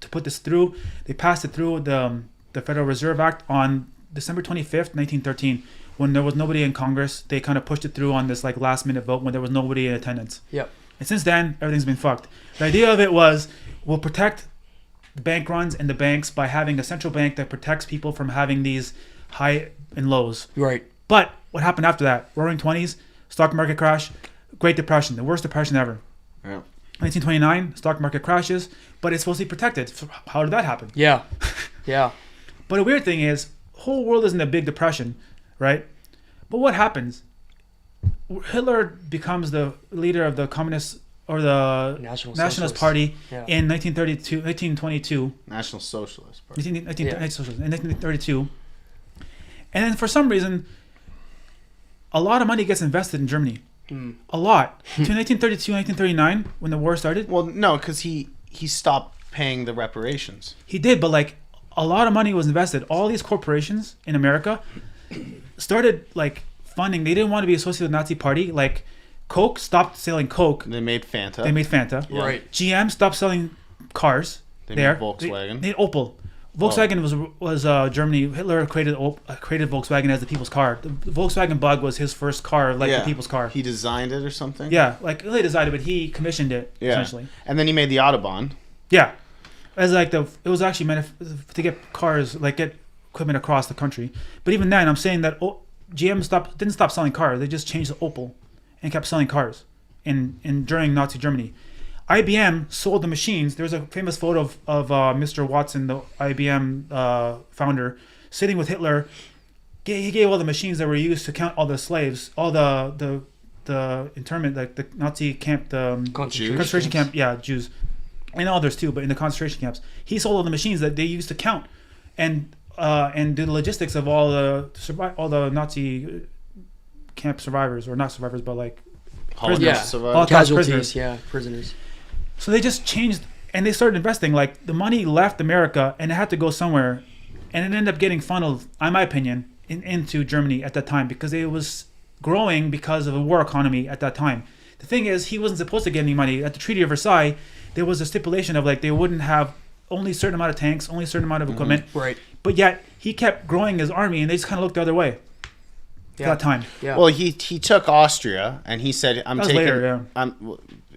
to put this through. They passed it through the Federal Reserve Act on December 25th, 1913. When there was nobody in Congress, they kind of pushed it through on this like last minute vote when there was nobody in attendance. Yep. And since then, everything's been fucked. The idea of it was, we'll protect the bank runs and the banks by having a central bank that protects people from having these high and lows. Right. But what happened after that? Roaring 20s, stock market crash, Great Depression, the worst depression ever. Yeah. 1929, stock market crashes, but it's supposed to be protected. So how did that happen? Yeah. Yeah. But the weird thing is, the whole world is in a big depression, right? But what happens? Hitler becomes the leader of the Communist or the Nationalist Party in 1922. National Socialist Party. 1932. And then for some reason, a lot of money gets invested in Germany. A lot. Between 1932 and 1939, when the war started. Well, no, because he stopped paying the reparations. He did, but like a lot of money was invested. All these corporations in America started like funding. They didn't want to be associated with the Nazi Party. Like Coke stopped selling Coke. They made Fanta. Yeah. Right. GM stopped selling cars. They made Volkswagen. They made Opel. Volkswagen was Germany. Hitler created Volkswagen as the people's car. The Volkswagen Bug was his first car, like the people's car. He designed it or something? Yeah, like he designed it, but he commissioned it, essentially. And then he made the Autobahn. Yeah. As like it was actually meant to get cars, like get equipment across the country. But even then, I'm saying that GM didn't stop selling cars. They just changed the Opel and kept selling cars during Nazi Germany. IBM sold the machines. There's a famous photo of Mr. Watson, the IBM founder, sitting with Hitler. He gave all the machines that were used to count all the slaves, all the internment, like the Nazi camp, the concentration camp, Jews, and others too, but in the concentration camps. He sold all the machines that they used to count and do the logistics of all the Nazi camp survivors, or not survivors, but like casualties, prisoners. So they just changed, and they started investing. Like the money left America, and it had to go somewhere, and it ended up getting funneled, in my opinion, into Germany at that time, because it was growing because of a war economy at that time. The thing is, he wasn't supposed to get any money. At the Treaty of Versailles, there was a stipulation of like they wouldn't have only a certain amount of tanks, only a certain amount of equipment. Right. But yet he kept growing his army, and they just kind of looked the other way. At that time. Yeah. Well, he took Austria, and he said, "I'm taking." Later,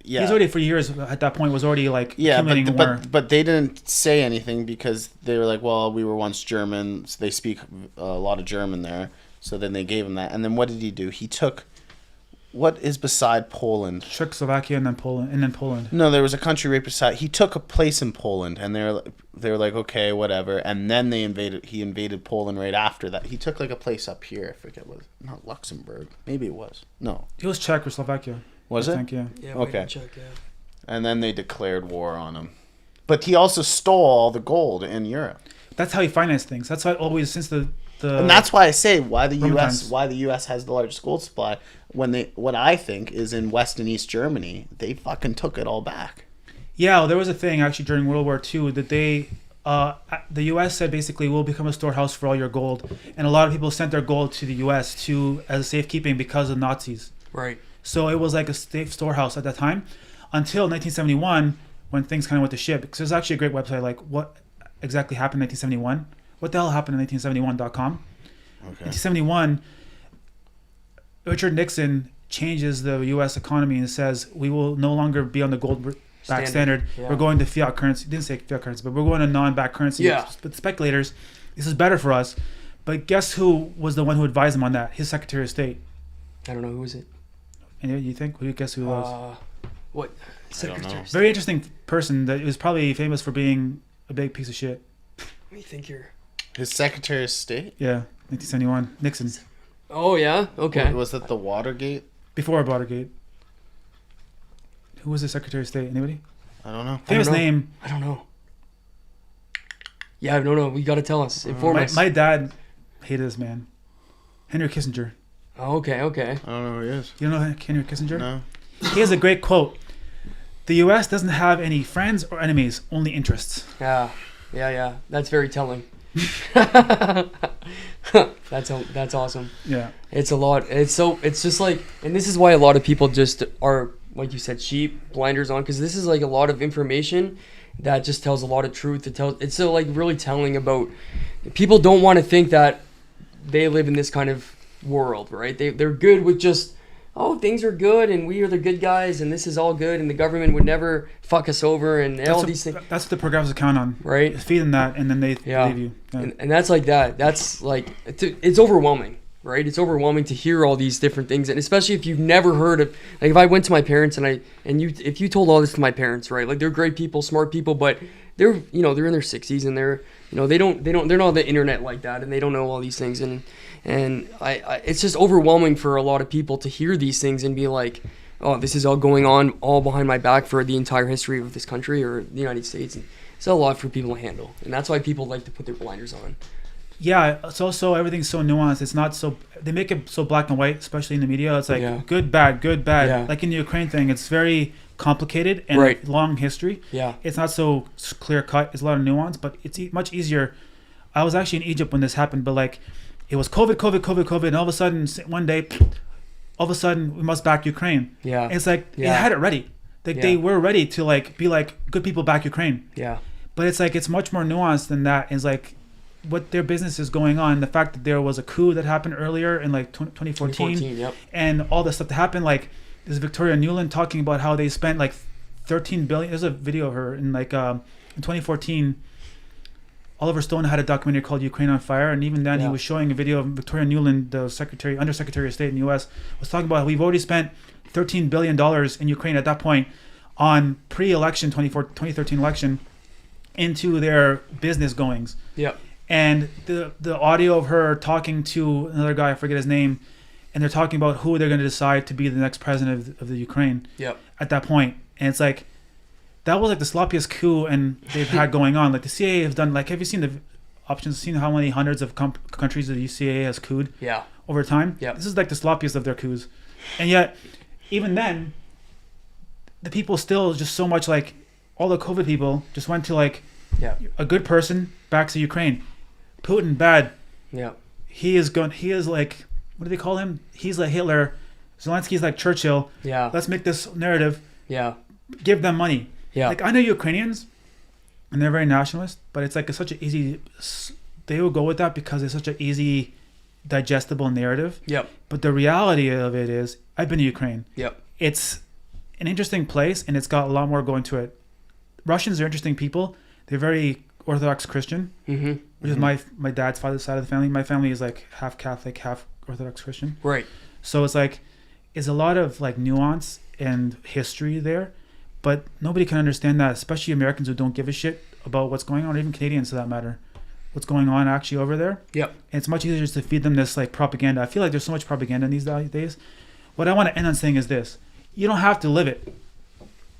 He's already for years at that point was already like accumulating war. But they didn't say anything because they were like, well, we were once German, so they speak a lot of German there. So then they gave him that, and then what did he do? He took what is beside Poland? Czechoslovakia and then Poland. No, there was a country right beside. He took a place in Poland, and they were like, okay, whatever. And then he invaded Poland right after that. He took like a place up here. I forget what. Not Luxembourg. Maybe it was. No. It was Czech or Slovakia. Was it? I think, yeah. Okay. And then they declared war on him. But he also stole all the gold in Europe. That's how he financed things. That's why always since the and that's why I say why the U.S. has the largest gold supply. what I think is in West and East Germany, they fucking took it all back. Yeah, well, there was a thing actually during World War II that the U.S. said basically we'll become a storehouse for all your gold, and a lot of people sent their gold to the U.S. as safekeeping because of Nazis. Right. So it was like a safe storehouse at that time, until 1971 when things kind of went to shit. Because there's actually a great website like what exactly happened in 1971. What the hell happened in 1971.com? Okay. 1971, Richard Nixon changes the U.S. economy and says we will no longer be on the gold-backed standard. Yeah. We're going to fiat currency. Didn't say fiat currency, but we're going to non-backed currency. Yeah. But speculators, this is better for us. But guess who was the one who advised him on that? His Secretary of State. I don't know, who is it? And you think? Who do you guess who it was? What? Secretary. Very interesting person that was probably famous for being a big piece of shit. Let me think here. His Secretary of State? Yeah, 1971. Nixon. Oh, yeah? Okay. Was that the Watergate? Before Watergate. Who was the Secretary of State? Anybody? I don't know. Famous name. I don't know. Yeah, I don't know. You got to tell us. Inform us. My dad hated this man. Henry Kissinger. Oh, okay. I don't know who he is. You don't know Henry Kissinger? No. He has a great quote. The U.S. doesn't have any friends or enemies, only interests. Yeah. That's very telling. That's awesome. Yeah. It's a lot. It's just like, and this is why a lot of people just are, like you said, sheep, blinders on, because this is like a lot of information that just tells a lot of truth. It's so like really telling about, people don't want to think that they live in this kind of world, right? They're good with just, oh, things are good and we are the good guys and this is all good and the government would never fuck us over and all these things. That's what the progressives count on, right? Feed them that and then they leave you. Yeah. And that's like that. That's like, it's overwhelming, right? It's overwhelming to hear all these different things, and especially if you've never heard of, like if I went to my parents if you told all this to my parents, right? Like they're great people, smart people, but they're in their 60s and they're not on the internet like that and they don't know all these things, and it's just overwhelming for a lot of people to hear these things and be like, oh, this is all going on all behind my back for the entire history of this country or the United States. And it's a lot for people to handle. And that's why people like to put their blinders on. Yeah, it's also, everything's so nuanced. It's not so, they make it so black and white, especially in the media. It's like good, bad. Yeah. Like in the Ukraine thing, it's very complicated and a long history. Yeah. It's not so clear cut. It's a lot of nuance, but it's much easier. I was actually in Egypt when this happened, but like, it was COVID, and all of a sudden, one day, we must back Ukraine. Yeah. And it's like, they had it ready. They were ready to like be like, good people back Ukraine. Yeah. But it's like, it's much more nuanced than that. It's like, what their business is going on. The fact that there was a coup that happened earlier in like 2014 and all the stuff that happened. Like, there's Victoria Nuland talking about how they spent like 13 billion. There's a video of her in like, in 2014, Oliver Stone had a documentary called Ukraine on Fire, and even then he was showing a video of Victoria Nuland, the Undersecretary of State in the U.S., was talking about how we've already spent $13 billion in Ukraine at that point on pre-election 2013 election into their business goings. Yep. And the audio of her talking to another guy, I forget his name, and they're talking about who they're going to decide to be the next president of the Ukraine. Yep. At that point, and it's like, that was like the sloppiest coup and they've had going on. Like the CIA has done, like, have you seen the options? Seen how many hundreds of countries the CIA has couped over time? Yeah. This is like the sloppiest of their coups. And yet, even then, the people still just so much like, all the COVID people just went to like, a good person backs the Ukraine. Putin, bad. Yeah. He is like, what do they call him? He's like Hitler. Zelensky's like Churchill. Yeah. Let's make this narrative. Yeah. Give them money. Yeah. Like, I know Ukrainians, and they're very nationalist, but it's like such an easy, they will go with that because it's such an easy, digestible narrative. Yep. But the reality of it is, I've been to Ukraine. Yep. It's an interesting place, and it's got a lot more going to it. Russians are interesting people. They're very Orthodox Christian, which is my dad's father's side of the family. My family is like half Catholic, half Orthodox Christian. Right. So it's like, it's a lot of like nuance and history there. But nobody can understand that, especially Americans who don't give a shit about what's going on, or even Canadians for that matter, what's going on actually over there. Yep. And it's much easier just to feed them this like propaganda. I feel like there's so much propaganda in these days. What I want to end on saying is this: you don't have to live it.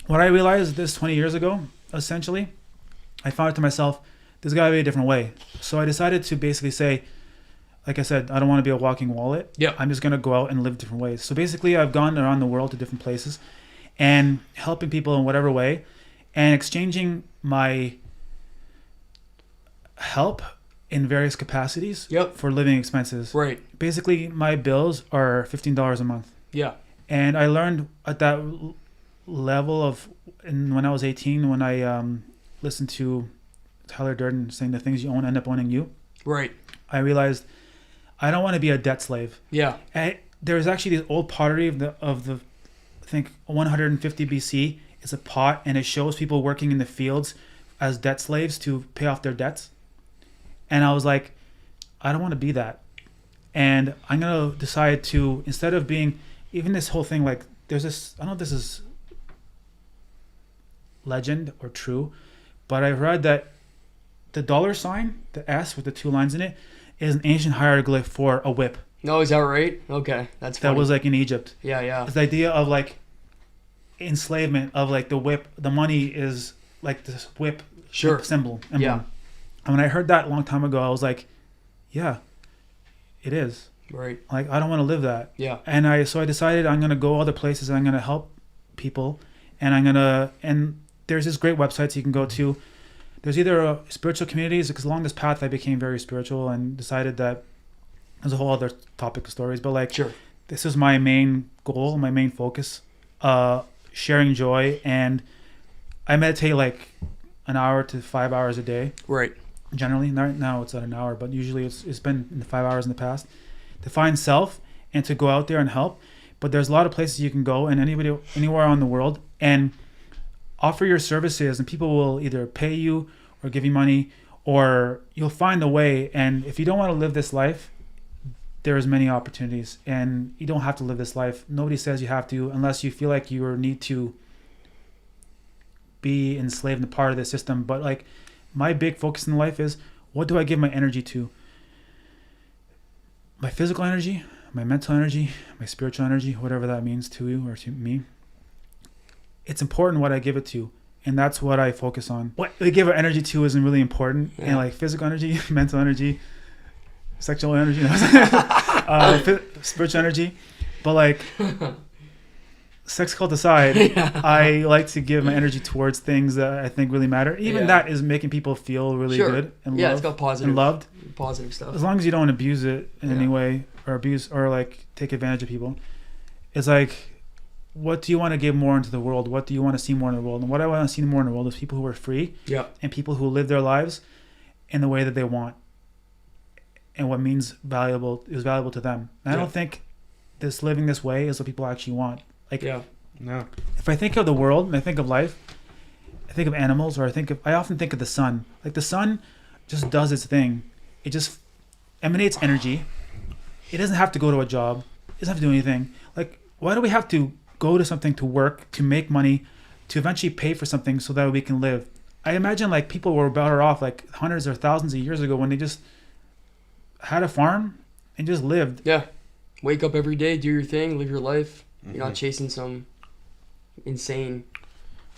What I realized this 20 years ago, essentially, I found it to myself, there's got to be a different way. So I decided to basically say, like I said, I don't want to be a walking wallet. Yeah. I'm just going to go out and live different ways. So basically, I've gone around the world to different places and helping people in whatever way and exchanging my help in various capacities for living expenses. Right. Basically, my bills are $15 a month. Yeah. And I learned at that level of, when I was 18, when I listened to Tyler Durden saying the things you own end up owning you. Right. I realized I don't want to be a debt slave. Yeah. And there's actually this old pottery of the I think 150 BC. It's a pot, and it shows people working in the fields as debt slaves to pay off their debts. And I was like, I don't want to be that. And I'm going to decide to, instead of being, even this whole thing, like there's this, I don't know if this is legend or true, but I read that the dollar sign, the S with the two lines in it, is an ancient hieroglyph for a whip. No, is that right? Okay, that's funny. That was like in Egypt. Yeah. It's the idea of like enslavement of like the whip. The money is like this whip symbol. Emblem. Yeah. And when I heard that a long time ago, I was like, yeah, it is. Right. Like, I don't want to live that. Yeah. And so I decided I'm going to go other places and I'm going to help people. And there's this great websites you can go to. There's either spiritual communities, because along this path I became very spiritual and decided that there's a whole other topic of stories, but like, this is my main goal, my main focus, sharing joy. And I meditate like an hour to 5 hours a day. Right. Generally, now it's at an hour, but usually it's been in the 5 hours in the past, to find self and to go out there and help. But there's a lot of places you can go, and anywhere on the world, and offer your services, and people will either pay you or give you money, or you'll find a way. And if you don't want to live this life, there's many opportunities, and you don't have to live this life. Nobody says you have to, unless you feel like you need to be enslaved and part of the system. But like, my big focus in life is, what do I give my energy to? My physical energy, my mental energy, my spiritual energy, whatever that means to you or to me. It's important what I give it to, and that's what I focus on. What I give energy to isn't really important. And like physical energy, mental energy, sexual energy, spiritual energy. But like, sex cult aside, I like to give my energy towards things that I think really matter. Even that is making people feel really good and loved, it's got positive and loved. Positive stuff. As long as you don't abuse it in any way, or abuse or like take advantage of people. It's like, what do you want to give more into the world? What do you want to see more in the world? And what I want to see more in the world is people who are free, and people who live their lives in the way that they want, and what is valuable to them. And I don't think living this way is what people actually want. Like, no. If I think of the world and I think of life, I think of animals, or I often think of the sun. Like, the sun just does its thing. It just emanates energy. It doesn't have to go to a job. It doesn't have to do anything. Like, why do we have to go to something to work, to make money, to eventually pay for something so that we can live? I imagine like people were better off like hundreds or thousands of years ago when they just had a farm and just lived. Yeah. Wake up every day, do your thing, live your life. You're not chasing some insane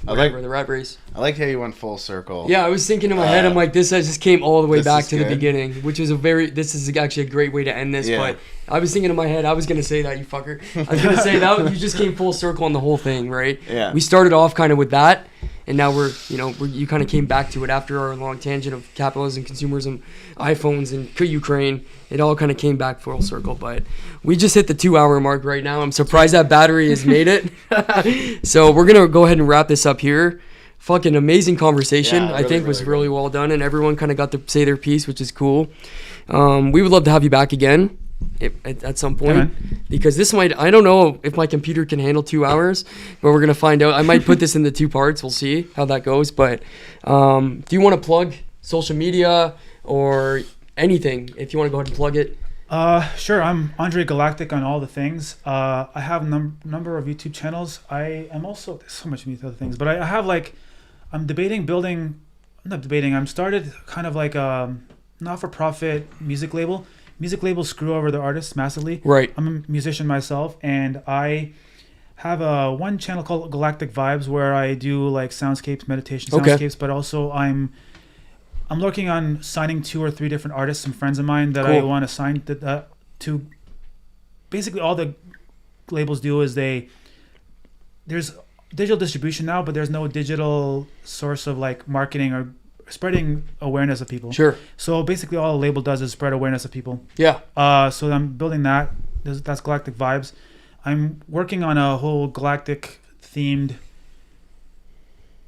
the rat race. I like how you went full circle. Yeah, I was thinking in my head, I'm like, this just came all the way back to the beginning, which is this is actually a great way to end this. But I was thinking in my head, I was going to say that, you fucker. I was going to say that you just came full circle on the whole thing, right? Yeah. We started off kind of with that, and now you kind of came back to it after our long tangent of capitalism, consumerism, iPhones, and Ukraine. It all kind of came back full circle, but we just hit the 2-hour mark right now. I'm surprised that battery has made it. So we're going to go ahead and wrap this up here. Fucking amazing conversation. I think was really well done, and everyone kind of got to say their piece, which is cool. We would love to have you back again at some point, because this I don't know if my computer can handle 2 hours, but we're going to find out. I might put this into 2 parts. We'll see how that goes. But do you want to plug social media or anything, if you want to go ahead and plug it? Sure. I'm Andre Galactic on all the things. I have a number of YouTube channels. I am also, there's so much other things, but I have I'm started kind of like a not-for-profit music label. Music labels screw over the artists massively. Right. I'm a musician myself, and I have one channel called Galactic Vibes where I do like soundscapes, meditation soundscapes, but also I'm I'm looking on signing 2 or 3 different artists, some friends of mine that I Cool. want to sign to. Basically, all the labels do is there's digital distribution now, but there's no digital source of like marketing or spreading awareness of people. Sure. So basically, all a label does is spread awareness of people. Yeah. So I'm building that. That's Galactic Vibes. I'm working on a whole Galactic themed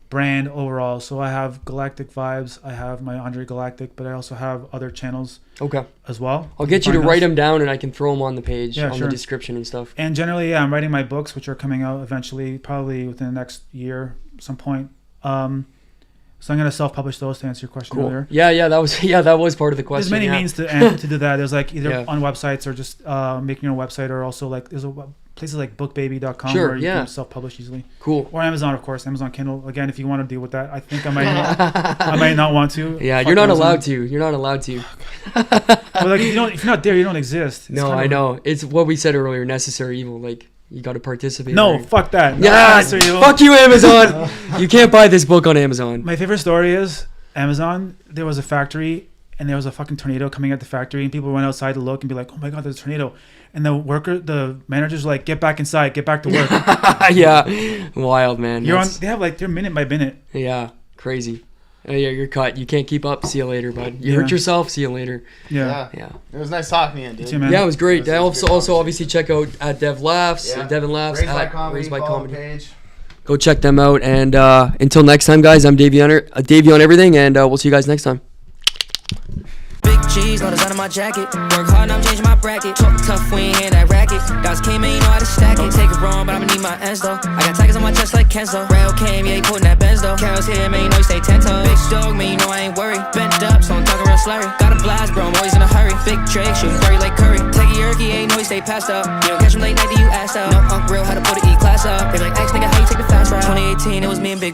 brand overall. So I have Galactic Vibes. I have my Andre Galactic, but I also have other channels Okay. as well. I'll get you to Find write those. them down and I can throw them on the page, Yeah, on sure. the description and stuff. And generally, yeah, I'm writing my books, which are coming out eventually, probably within the next year, some point. So I'm gonna self-publish those to answer your question Cool. earlier. Yeah, that was part of the question. There's many yeah. means to do that. There's like either Yeah. on websites or just making your own website, or also like there's places like bookbaby.com Sure, where you yeah. can self-publish easily. Cool. Or Amazon, of course. Amazon Kindle. Again, if you want to deal with that, I think I might not want to. Yeah, Fuck you're not Amazon. allowed to. You're not allowed to. But like, if you're not there, you don't exist. It's No, kind I of- know. It's what we said earlier, necessary evil. Like, you got to participate. No, right? fuck that. No, Yeah, that's what you- fuck you, Amazon. You can't buy this book on Amazon. My favorite story is Amazon. There was a factory and there was a fucking tornado coming at the factory, and people went outside to look and be like, "Oh my god, there's a tornado!" And the managers were like, "Get back inside, get back to work." Yeah, wild, man. You're on. That's- They have like they're minute by minute. Yeah, crazy. Yeah, you're cut. You can't keep up. See you later, bud. You Yeah. hurt yourself. See you later. Yeah. Yeah. It was nice talking to you, dude. You too, man. Yeah, it was great. It was a Also, good also obviously check out at Dev Laughs, Yeah. Devin Laughs, Raised by at Comedy. Raised by Follow Comedy. the page. Go check them out. And until next time, guys, I'm Davey on everything, and we'll see you guys next time. Big G's, no design on my jacket. Work hard, now I'm changing my bracket. Talk tough, we ain't in that racket. Dogs came in, you know how to stack it. Don't take it wrong, but I'ma need my ends though. I got tigers on my chest like Kenzo. Rail came, yeah, he putting that Benz though. Carol's here, man, you know he stay 10 toes. Big dog, man, you know I ain't worried. Bent up, so I'm talking real slurry. Got a blast, bro, I'm always in a hurry. Big Drake, shooting dirty like Curry. Take a yerky, yeah, you know he stay passed up. You don't catch him late night, then you asked out. No, Unc real, how to put the E-class up. They like, X nigga, how you take the fast route? 2018, it was me and Big